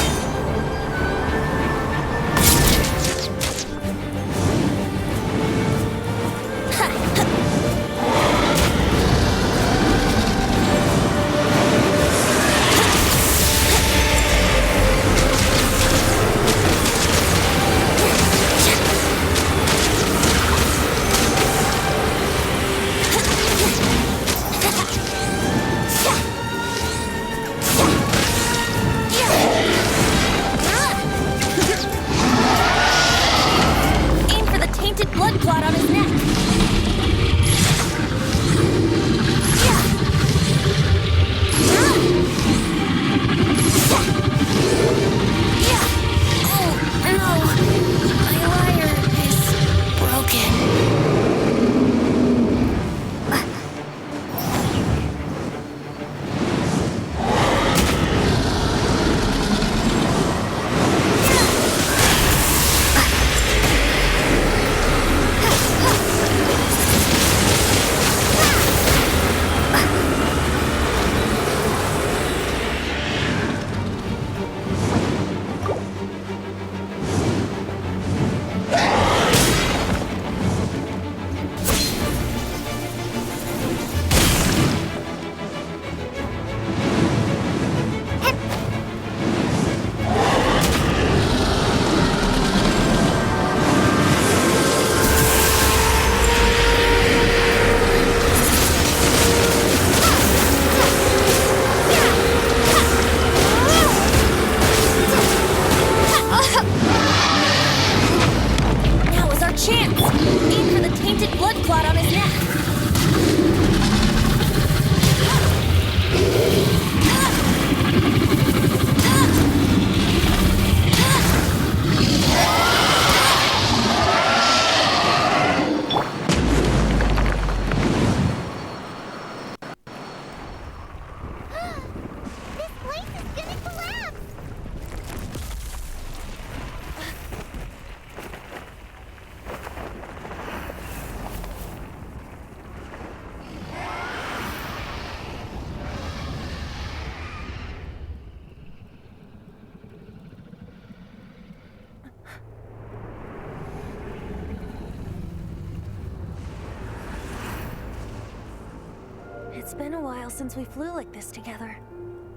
It's been a while since we flew like this together.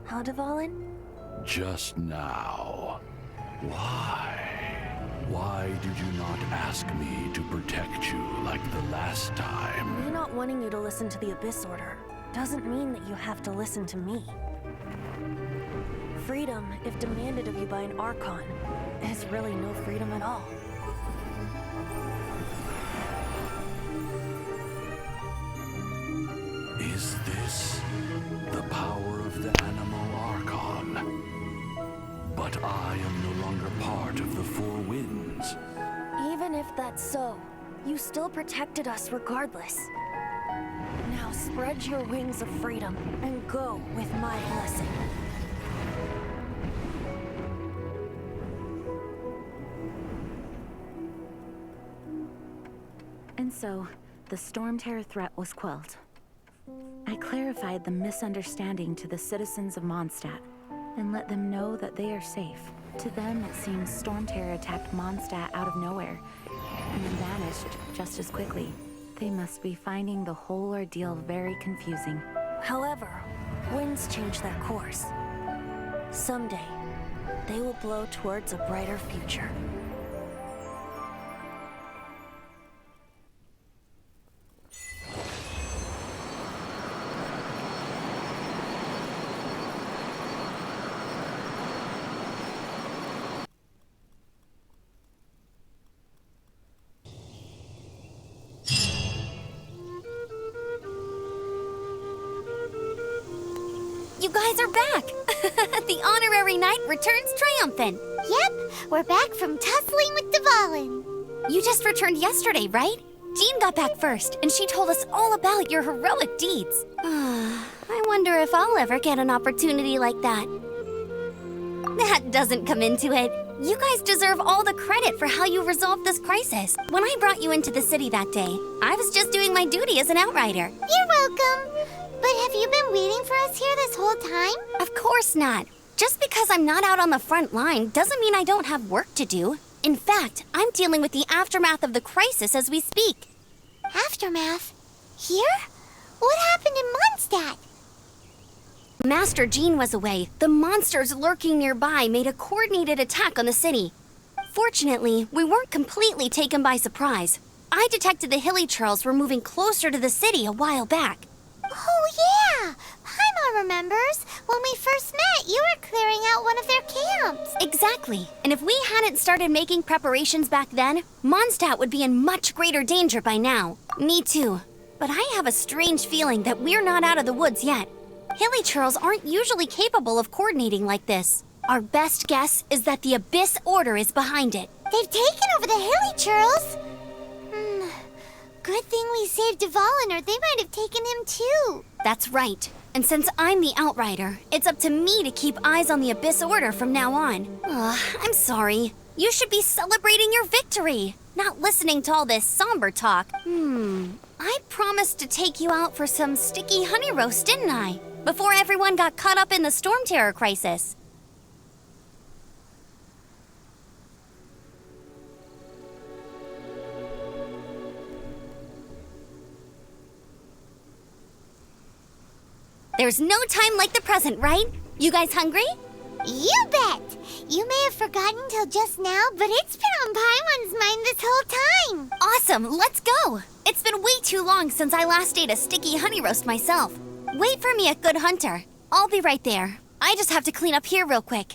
Huh, Dvalin? Just now. Why? Why did you not ask me to protect you like the last time? Me not wanting you to listen to the Abyss Order doesn't mean that you have to listen to me. Freedom, if demanded of you by an Archon, is really no freedom at all. Is this the power of the Animal Archon? But I am no longer part of the Four Winds. Even if that's so, you still protected us regardless. Now spread your wings of freedom and go with my blessing. And so, the Storm Terror threat was quelled. I clarified the misunderstanding to the citizens of Mondstadt and let them know that they are safe. To them, it seems Storm Terror attacked Mondstadt out of nowhere and then vanished just as quickly. They must be finding the whole ordeal very confusing. However, winds change their course. Someday, they will blow towards a brighter future. You guys are back! The honorary knight returns triumphant. Yep, we're back from tussling with Dvalin. You just returned yesterday, right? Jean got back first, and she told us all about your heroic deeds. I wonder if I'll ever get an opportunity like that. That doesn't come into it. You guys deserve all the credit for how you resolved this crisis. When I brought you into the city that day, I was just doing my duty as an outrider. You're welcome. But have you been waiting for us here this whole time? Of course not. Just because I'm not out on the front line doesn't mean I don't have work to do. In fact, I'm dealing with the aftermath of the crisis as we speak. Aftermath? Here? What happened in Mondstadt? Master Jean was away. The monsters lurking nearby made a coordinated attack on the city. Fortunately, we weren't completely taken by surprise. I detected the Hilly Churls were moving closer to the city a while back. Oh, yeah! Paimon remembers. When we first met, you were clearing out one of their camps. Exactly. And if we hadn't started making preparations back then, Mondstadt would be in much greater danger by now. Me too. But I have a strange feeling that we're not out of the woods yet. Hilly Churls aren't usually capable of coordinating like this. Our best guess is that the Abyss Order is behind it. They've taken over the Hilly Churls. Good thing we saved Dvalin, or they might have taken him too. That's right. And since I'm the Outrider, it's up to me to keep eyes on the Abyss Order from now on. I'm sorry. You should be celebrating your victory, not listening to all this somber talk. I promised to take you out for some sticky honey roast, didn't I? Before everyone got caught up in the Storm Terror crisis. There's no time like the present, right? You guys hungry? You bet! You may have forgotten till just now, but it's been on Paimon's mind this whole time. Awesome, let's go! It's been way too long since I last ate a sticky honey roast myself. Wait for me at Good Hunter. I'll be right there. I just have to clean up here real quick.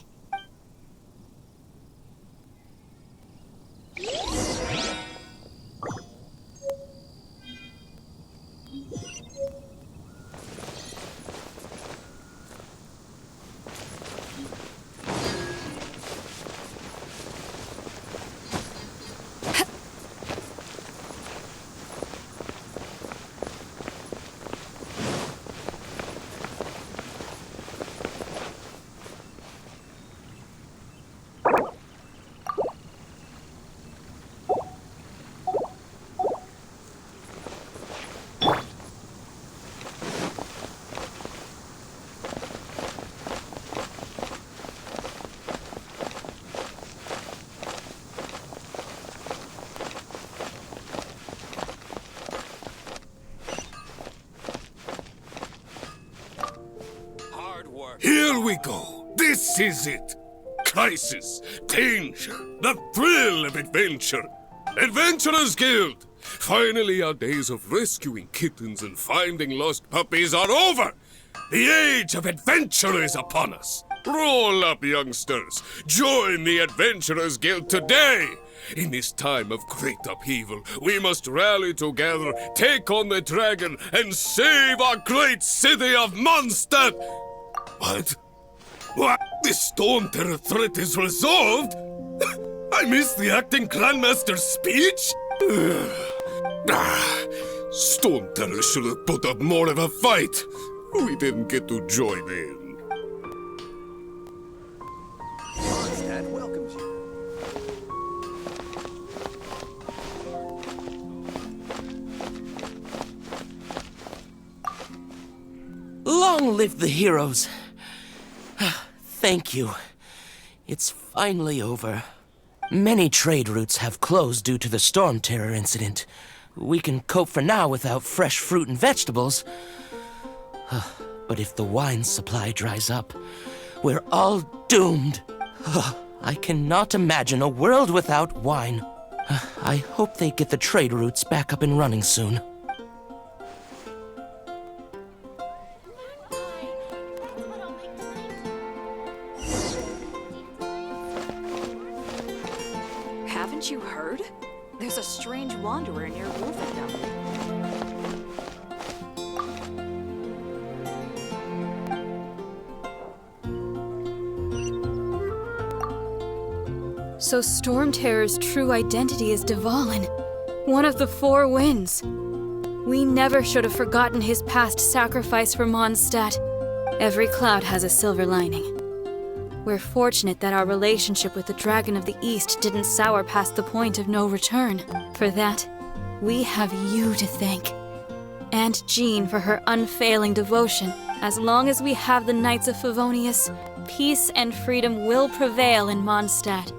go. This is it. Crisis, danger, the thrill of adventure. Adventurers Guild! Finally, our days of rescuing kittens and finding lost puppies are over! The age of adventure is upon us! Roll up, youngsters! Join the Adventurers Guild today! In this time of great upheaval, we must rally together, take on the dragon, and save our great city of Mondstadt! What? What? The Storm Terror threat is resolved? I missed the acting Grandmaster's speech? Storm Terror should have put up more of a fight. We didn't get to join in. Mondstadt welcomes you. Long live the heroes. Thank you. It's finally over. Many trade routes have closed due to the Storm Terror incident. We can cope for now without fresh fruit and vegetables. But if the wine supply dries up, we're all doomed. I cannot imagine a world without wine. I hope they get the trade routes back up and running soon. Haven't you heard? There's a strange wanderer near Wolfendom. So Storm Terror's true identity is Dvalin, one of the Four Winds. We never should have forgotten his past sacrifice for Mondstadt. Every cloud has a silver lining. We're fortunate that our relationship with the Dragon of the East didn't sour past the point of no return. For that, we have you to thank. And Jean for her unfailing devotion. As long as we have the Knights of Favonius, peace and freedom will prevail in Mondstadt.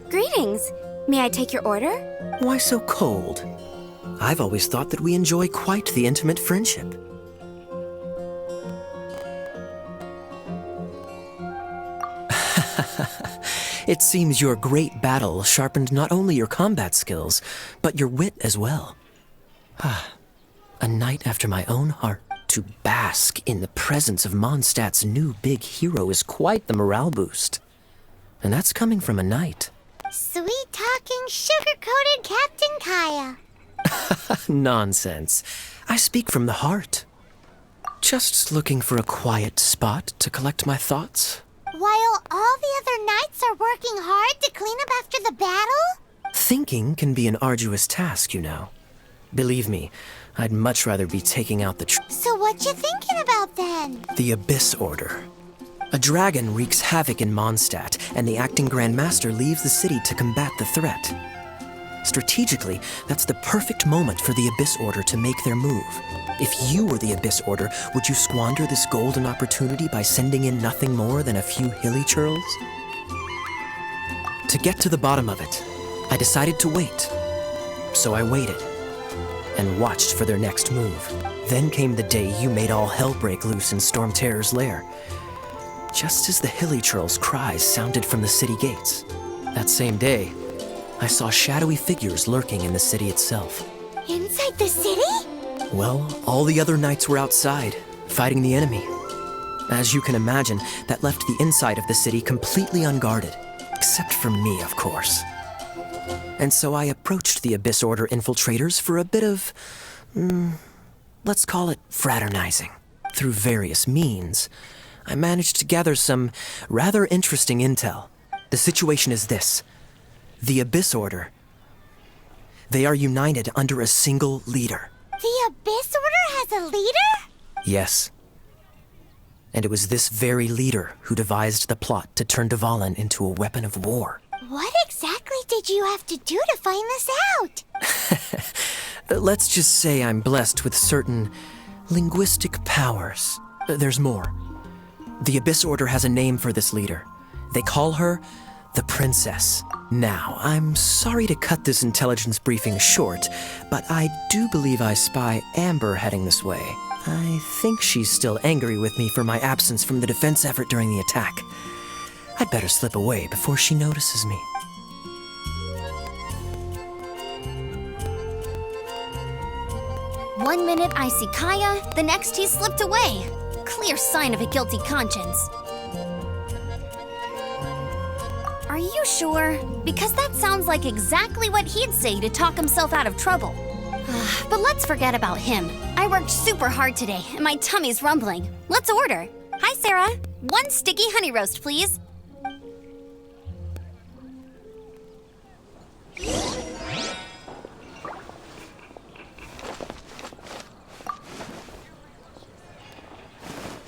Greetings. May I take your order? Why so cold? I've always thought that we enjoy quite the intimate friendship. It seems your great battle sharpened not only your combat skills, but your wit as well. A knight after my own heart. To bask in the presence of Mondstadt's new big hero is quite the morale boost. And that's coming from a knight. Sweet-talking, sugar-coated Captain Kaya. Nonsense. I speak from the heart. Just looking for a quiet spot to collect my thoughts. While all the other knights are working hard to clean up after the battle? Thinking can be an arduous task, you know. Believe me, I'd much rather be taking out the So what you thinking about then? The Abyss Order. A dragon wreaks havoc in Mondstadt, and the acting Grand Master leaves the city to combat the threat. Strategically, that's the perfect moment for the Abyss Order to make their move. If you were the Abyss Order, would you squander this golden opportunity by sending in nothing more than a few hilly churls? To get to the bottom of it, I decided to wait. So I waited, and watched for their next move. Then came the day you made all hell break loose in Storm Terror's lair. Just as the hilly churls' cries sounded from the city gates. That same day, I saw shadowy figures lurking in the city itself. Inside the city? Well, all the other knights were outside, fighting the enemy. As you can imagine, that left the inside of the city completely unguarded. Except for me, of course. And so I approached the Abyss Order infiltrators for a bit of, let's call it fraternizing. Through various means, I managed to gather some rather interesting intel. The situation is this. The Abyss Order. They are united under a single leader. The Abyss Order has a leader? Yes. And it was this very leader who devised the plot to turn Dvalin into a weapon of war. What exactly did you have to do to find this out? Let's just say I'm blessed with certain Linguistic powers. There's more. The Abyss Order has a name for this leader. They call her the Princess. Now, I'm sorry to cut this intelligence briefing short, but I do believe I spy Amber heading this way. I think she's still angry with me for my absence from the defense effort during the attack. I'd better slip away before she notices me. One minute I see Kaya, the next he's slipped away. Clear sign of a guilty conscience. Are you sure? Because that sounds like exactly what he'd say to talk himself out of trouble. But let's forget about him. I worked super hard today, and my tummy's rumbling. Let's order. Hi, Sarah. 1 sticky honey roast, please.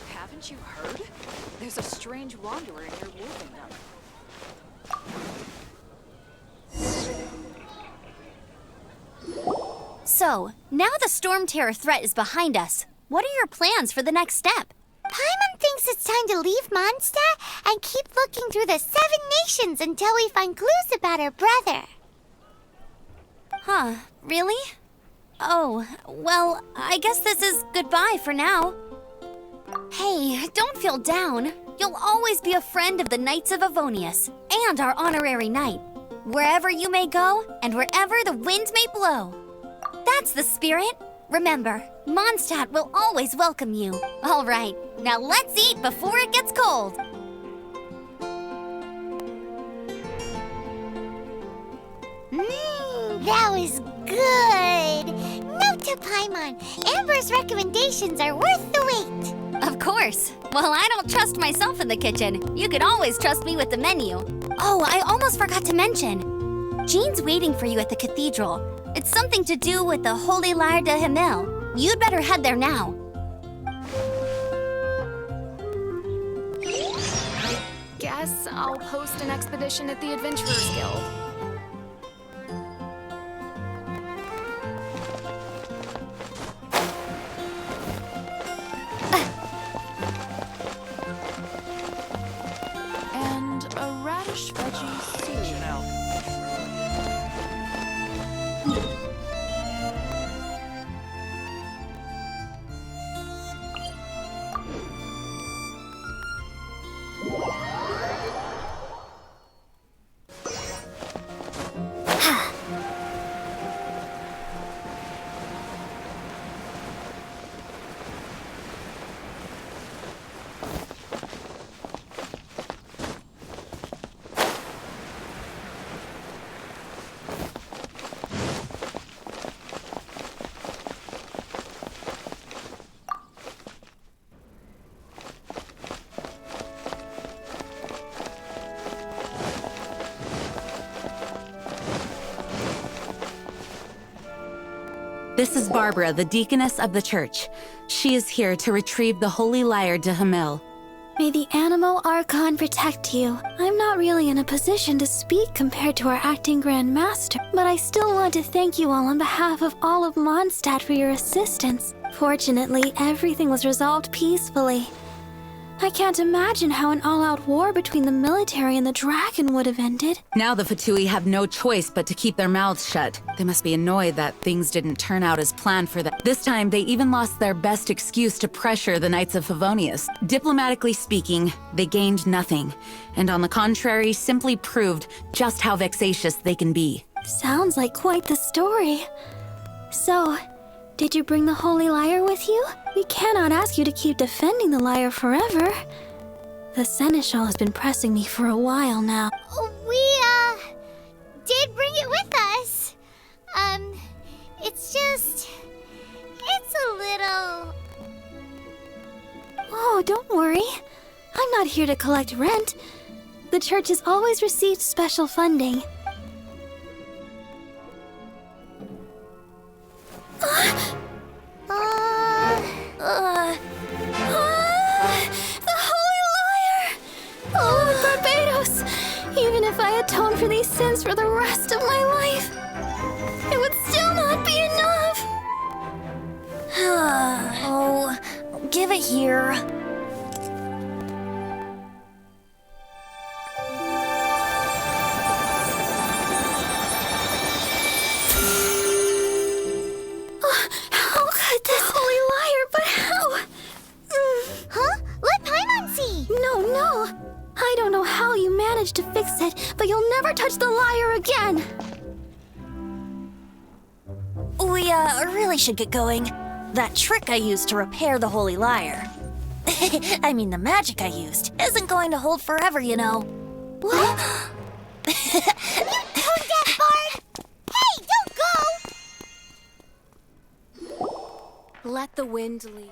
Haven't you heard? There's a strange wanderer near Wolfendom. So, now the Storm Terror threat is behind us. What are your plans for the next step? Paimon thinks it's time to leave Mondstadt and keep looking through the 7 nations until we find clues about her brother. Huh, really? Oh, well, I guess this is goodbye for now. Hey, don't feel down. You'll always be a friend of the Knights of Avonius, and our honorary knight. Wherever you may go, and wherever the wind may blow. That's the spirit. Remember, Mondstadt will always welcome you. All right, now let's eat before it gets cold. That was good. Note to Paimon, Amber's recommendations are worth the wait. Of course. Well, I don't trust myself in the kitchen. You can always trust me with the menu. Oh, I almost forgot to mention. Jean's waiting for you at the cathedral. It's something to do with the Holy Lyre de Himmel. You'd better head there now. I guess I'll post an expedition at the Adventurers Guild. And a radish veggie soup. This is Barbara, the deaconess of the church. She is here to retrieve the Holy Lyre de Himmel. May the Animo Archon protect you. I'm not really in a position to speak compared to our acting Grand Master, but I still want to thank you all on behalf of all of Mondstadt for your assistance. Fortunately, everything was resolved peacefully. I can't imagine how an all-out war between the military and the dragon would have ended. Now the Fatui have no choice but to keep their mouths shut. They must be annoyed that things didn't turn out as planned for them. This time, they even lost their best excuse to pressure the Knights of Favonius. Diplomatically speaking, they gained nothing, and on the contrary, simply proved just how vexatious they can be. Sounds like quite the story. So, did you bring the Holy Lyre with you? We cannot ask you to keep defending the lyre forever. The Seneschal has been pressing me for a while now. We, did bring it with us. It's a little... Oh, don't worry. I'm not here to collect rent. The church has always received special funding. The Holy Lyre! Oh, Barbados! Even if I atone for these sins for the rest of my life, it would still not be enough. Oh, give it here. How could this holy liar, but how? Huh? Let Paimon see! No. I don't know how you managed to fix it, but you'll never touch the lyre again. We, really should get going. That trick I used to repair the holy lyre. I mean, the magic I used isn't going to hold forever, you know. What? You tone-deaf bard! Hey, don't go! Let the wind lead.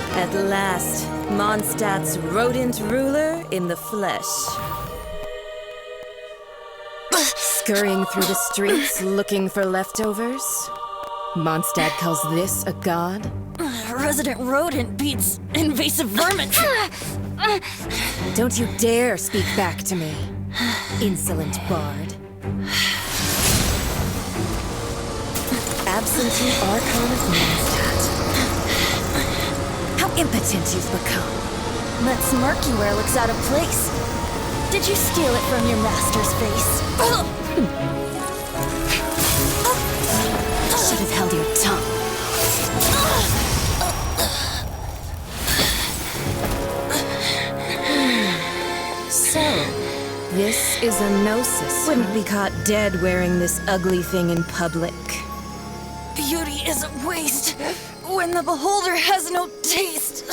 At last, Mondstadt's rodent ruler in the flesh. Scurrying through the streets looking for leftovers? Mondstadt calls this a god? Resident rodent beats invasive vermin. Don't you dare speak back to me, insolent bard. Absentee Archon of Mondstadt. How impotent you've become. That smirk you wear looks out of place. Did you steal it from your master's face? Should have held your tongue. So, this is a gnosis. Wouldn't be caught dead wearing this ugly thing in public. Beauty isn't waste when the beholder has no taste.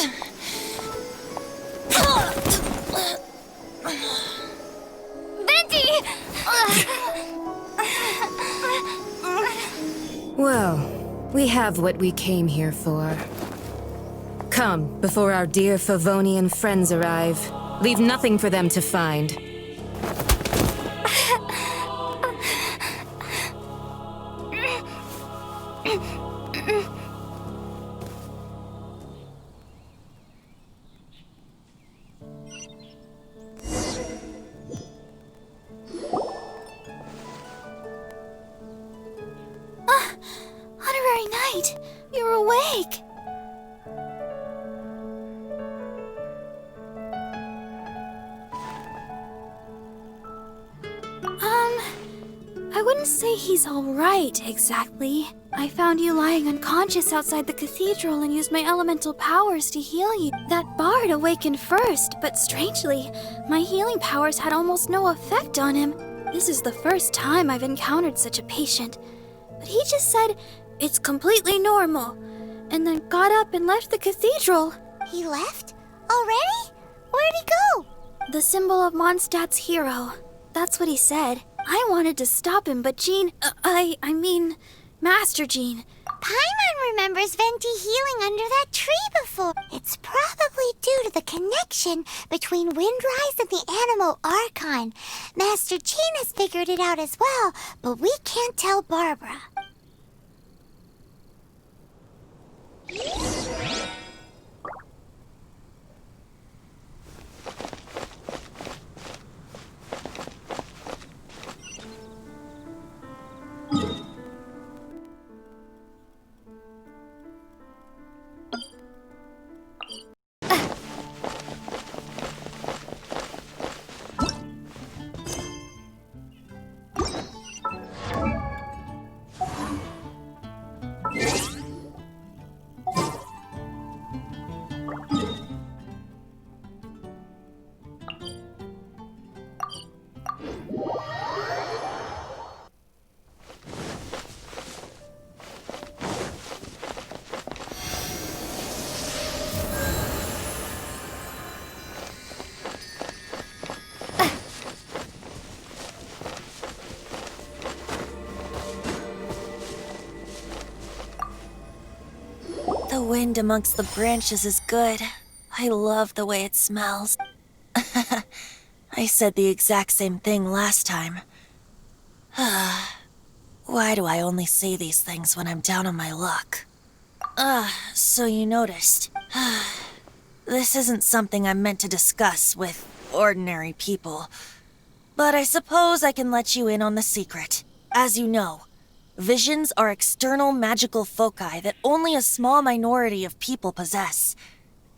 Venti! Well, we have what we came here for. Come, before our dear Favonian friends arrive. Leave nothing for them to find. Honorary Knight, you're awake. I wouldn't say he's all right, exactly. I found you lying unconscious outside the cathedral and used my elemental powers to heal you. That bard awakened first, but strangely, my healing powers had almost no effect on him. This is the first time I've encountered such a patient. But he just said, it's completely normal, and then got up and left the cathedral. He left? Already? Where'd he go? The symbol of Mondstadt's hero. That's what he said. I wanted to stop him, but Jean, I mean, Master Jean. Paimon remembers Venti healing under that tree before. It's probably due to the connection between Windrise and the Animal Archon. Master Jean has figured it out as well, but we can't tell Barbara. The wind amongst the branches is good. I love the way it smells. I said the exact same thing last time. Why do I only say these things when I'm down on my luck? So you noticed. This isn't something I'm meant to discuss with ordinary people. But I suppose I can let you in on the secret. As you know, visions are external magical foci that only a small minority of people possess.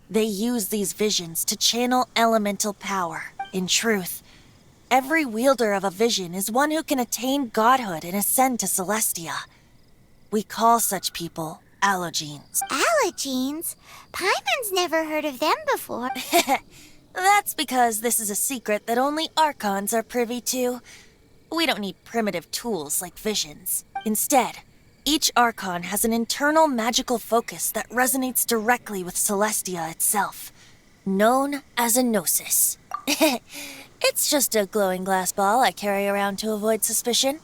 They use these visions to channel elemental power. In truth, every wielder of a vision is one who can attain godhood and ascend to Celestia. We call such people allogenes. Allogenes? Paimon's never heard of them before. That's because this is a secret that only Archons are privy to. We don't need primitive tools like visions. Instead, each Archon has an internal magical focus that resonates directly with Celestia itself, known as a gnosis. It's just a glowing glass ball I carry around to avoid suspicion.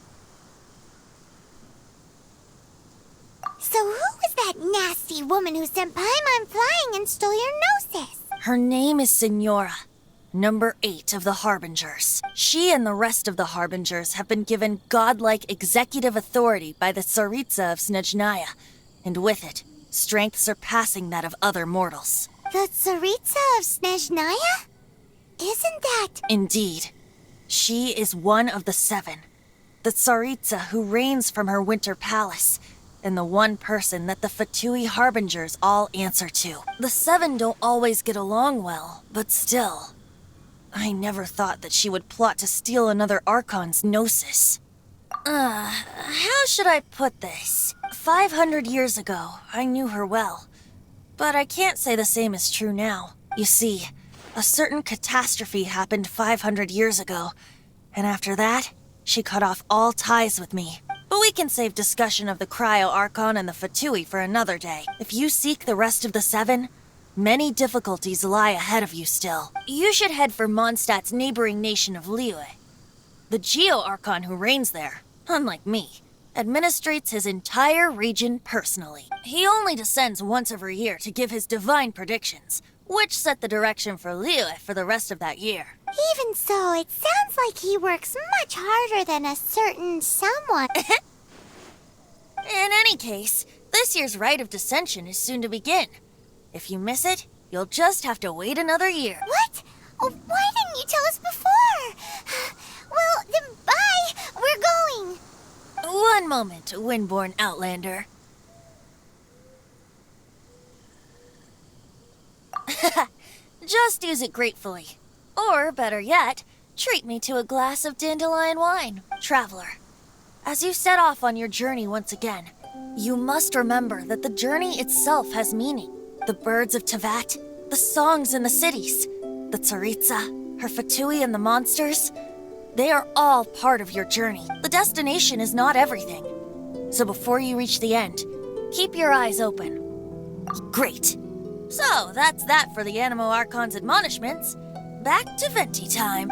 So who was that nasty woman who sent Paimon flying and stole your gnosis? Her name is Signora, number 8 of the Harbingers. She and the rest of the Harbingers have been given godlike executive authority by the Tsaritsa of Snezhnaya, and with it, strength surpassing that of other mortals. The Tsaritsa of Snezhnaya? Isn't that... Indeed. She is one of the 7, the Tsaritsa who reigns from her winter palace, and the one person that the Fatui Harbingers all answer to. The 7 don't always get along well, but still... I never thought that she would plot to steal another Archon's gnosis. How should I put this? 500 years ago, I knew her well. But I can't say the same is true now. You see, a certain catastrophe happened 500 years ago, and after that, she cut off all ties with me. But we can save discussion of the Cryo Archon and the Fatui for another day. If you seek the rest of the 7, many difficulties lie ahead of you still. You should head for Mondstadt's neighboring nation of Liyue. The Geo-Archon who reigns there, unlike me, administrates his entire region personally. He only descends once every year to give his divine predictions, which set the direction for Liyue for the rest of that year. Even so, it sounds like he works much harder than a certain someone. In any case, this year's Rite of Descension is soon to begin. If you miss it, you'll just have to wait another year. What? Oh, why didn't you tell us before? Well, then bye! We're going! One moment, Windborn Outlander. Just use it gratefully. Or, better yet, treat me to a glass of dandelion wine. Traveler, as you set off on your journey once again, you must remember that the journey itself has meaning. The birds of Tevat, the songs in the cities, the Tsaritsa, her Fatui and the monsters, they are all part of your journey. The destination is not everything. So before you reach the end, keep your eyes open. Great. So that's that for the Animo Archon's admonishments. Back to Venti time.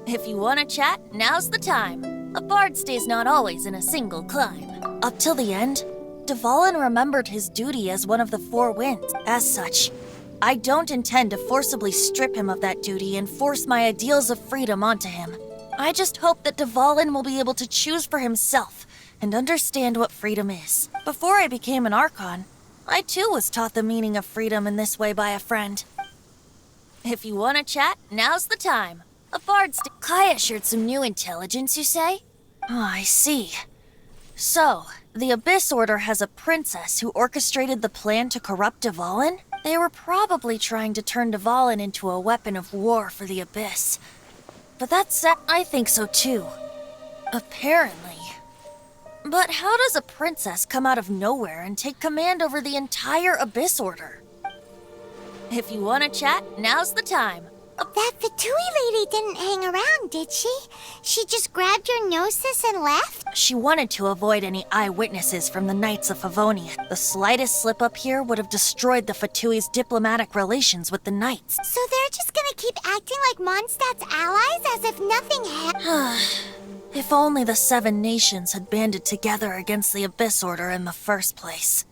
If you want to chat, now's the time. A bard stays not always in a single climb. Up till the end, Dvalin remembered his duty as one of the 4 winds. As such, I don't intend to forcibly strip him of that duty and force my ideals of freedom onto him. I just hope that Dvalin will be able to choose for himself and understand what freedom is. Before I became an Archon, I too was taught the meaning of freedom in this way by a friend. If you want to chat, now's the time. A bard's... Kaya shared some new intelligence, you say? Oh, I see. So, the Abyss Order has a princess who orchestrated the plan to corrupt Dvalin? They were probably trying to turn Dvalin into a weapon of war for the Abyss. But that said, I think so too. Apparently. But how does a princess come out of nowhere and take command over the entire Abyss Order? If you want to chat, now's the time. That Fatui lady didn't hang around, did she? She just grabbed your gnosis and left? She wanted to avoid any eyewitnesses from the Knights of Favonia. The slightest slip-up here would have destroyed the Fatui's diplomatic relations with the Knights. So they're just gonna keep acting like Mondstadt's allies as if nothing happened? If only the 7 nations had banded together against the Abyss Order in the first place.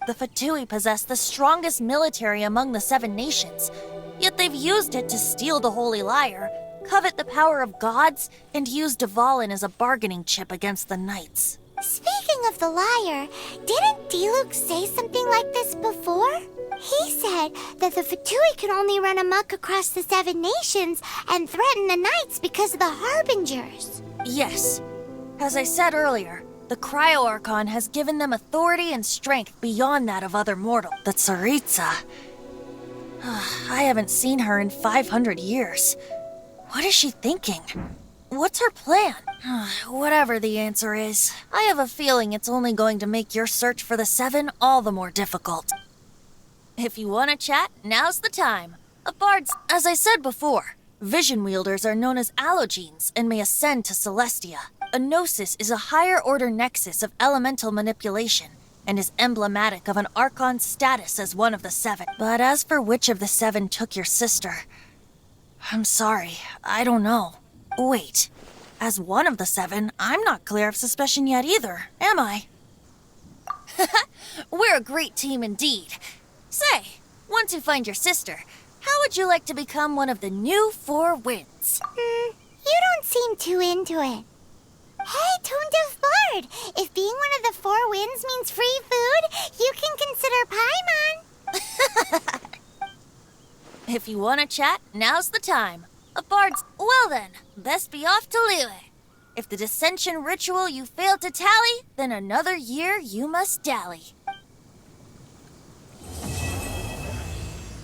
The Fatui possess the strongest military among the 7 nations, yet they've used it to steal the Holy Lyre, covet the power of gods, and use Dvalin as a bargaining chip against the knights. Speaking of the lyre, didn't Diluc say something like this before? He said that the Fatui can only run amok across the 7 nations and threaten the knights because of the Harbingers. Yes. As I said earlier, the Cryo-Archon has given them authority and strength beyond that of other mortals. The Tsaritsa. I haven't seen her in 500 years. What is she thinking? What's her plan? Whatever the answer is, I have a feeling it's only going to make your search for the 7 all the more difficult. If you want to chat, now's the time. As I said before, vision wielders are known as allogenes and may ascend to Celestia. A gnosis is a higher-order nexus of elemental manipulation and is emblematic of an Archon's status as one of the 7. But as for which of the 7 took your sister, I'm sorry, I don't know. Wait, as one of the 7, I'm not clear of suspicion yet either, am I? We're a great team indeed. Say, once you find your sister, how would you like to become one of the new 4 winds? You don't seem too into it. Hey, Tone Deaf Bard! If being one of the 4 winds means free food, you can consider Paimon. If you want to chat, now's the time. Well then, best be off to Liyue. If the dissension ritual you failed to tally, then another year you must dally.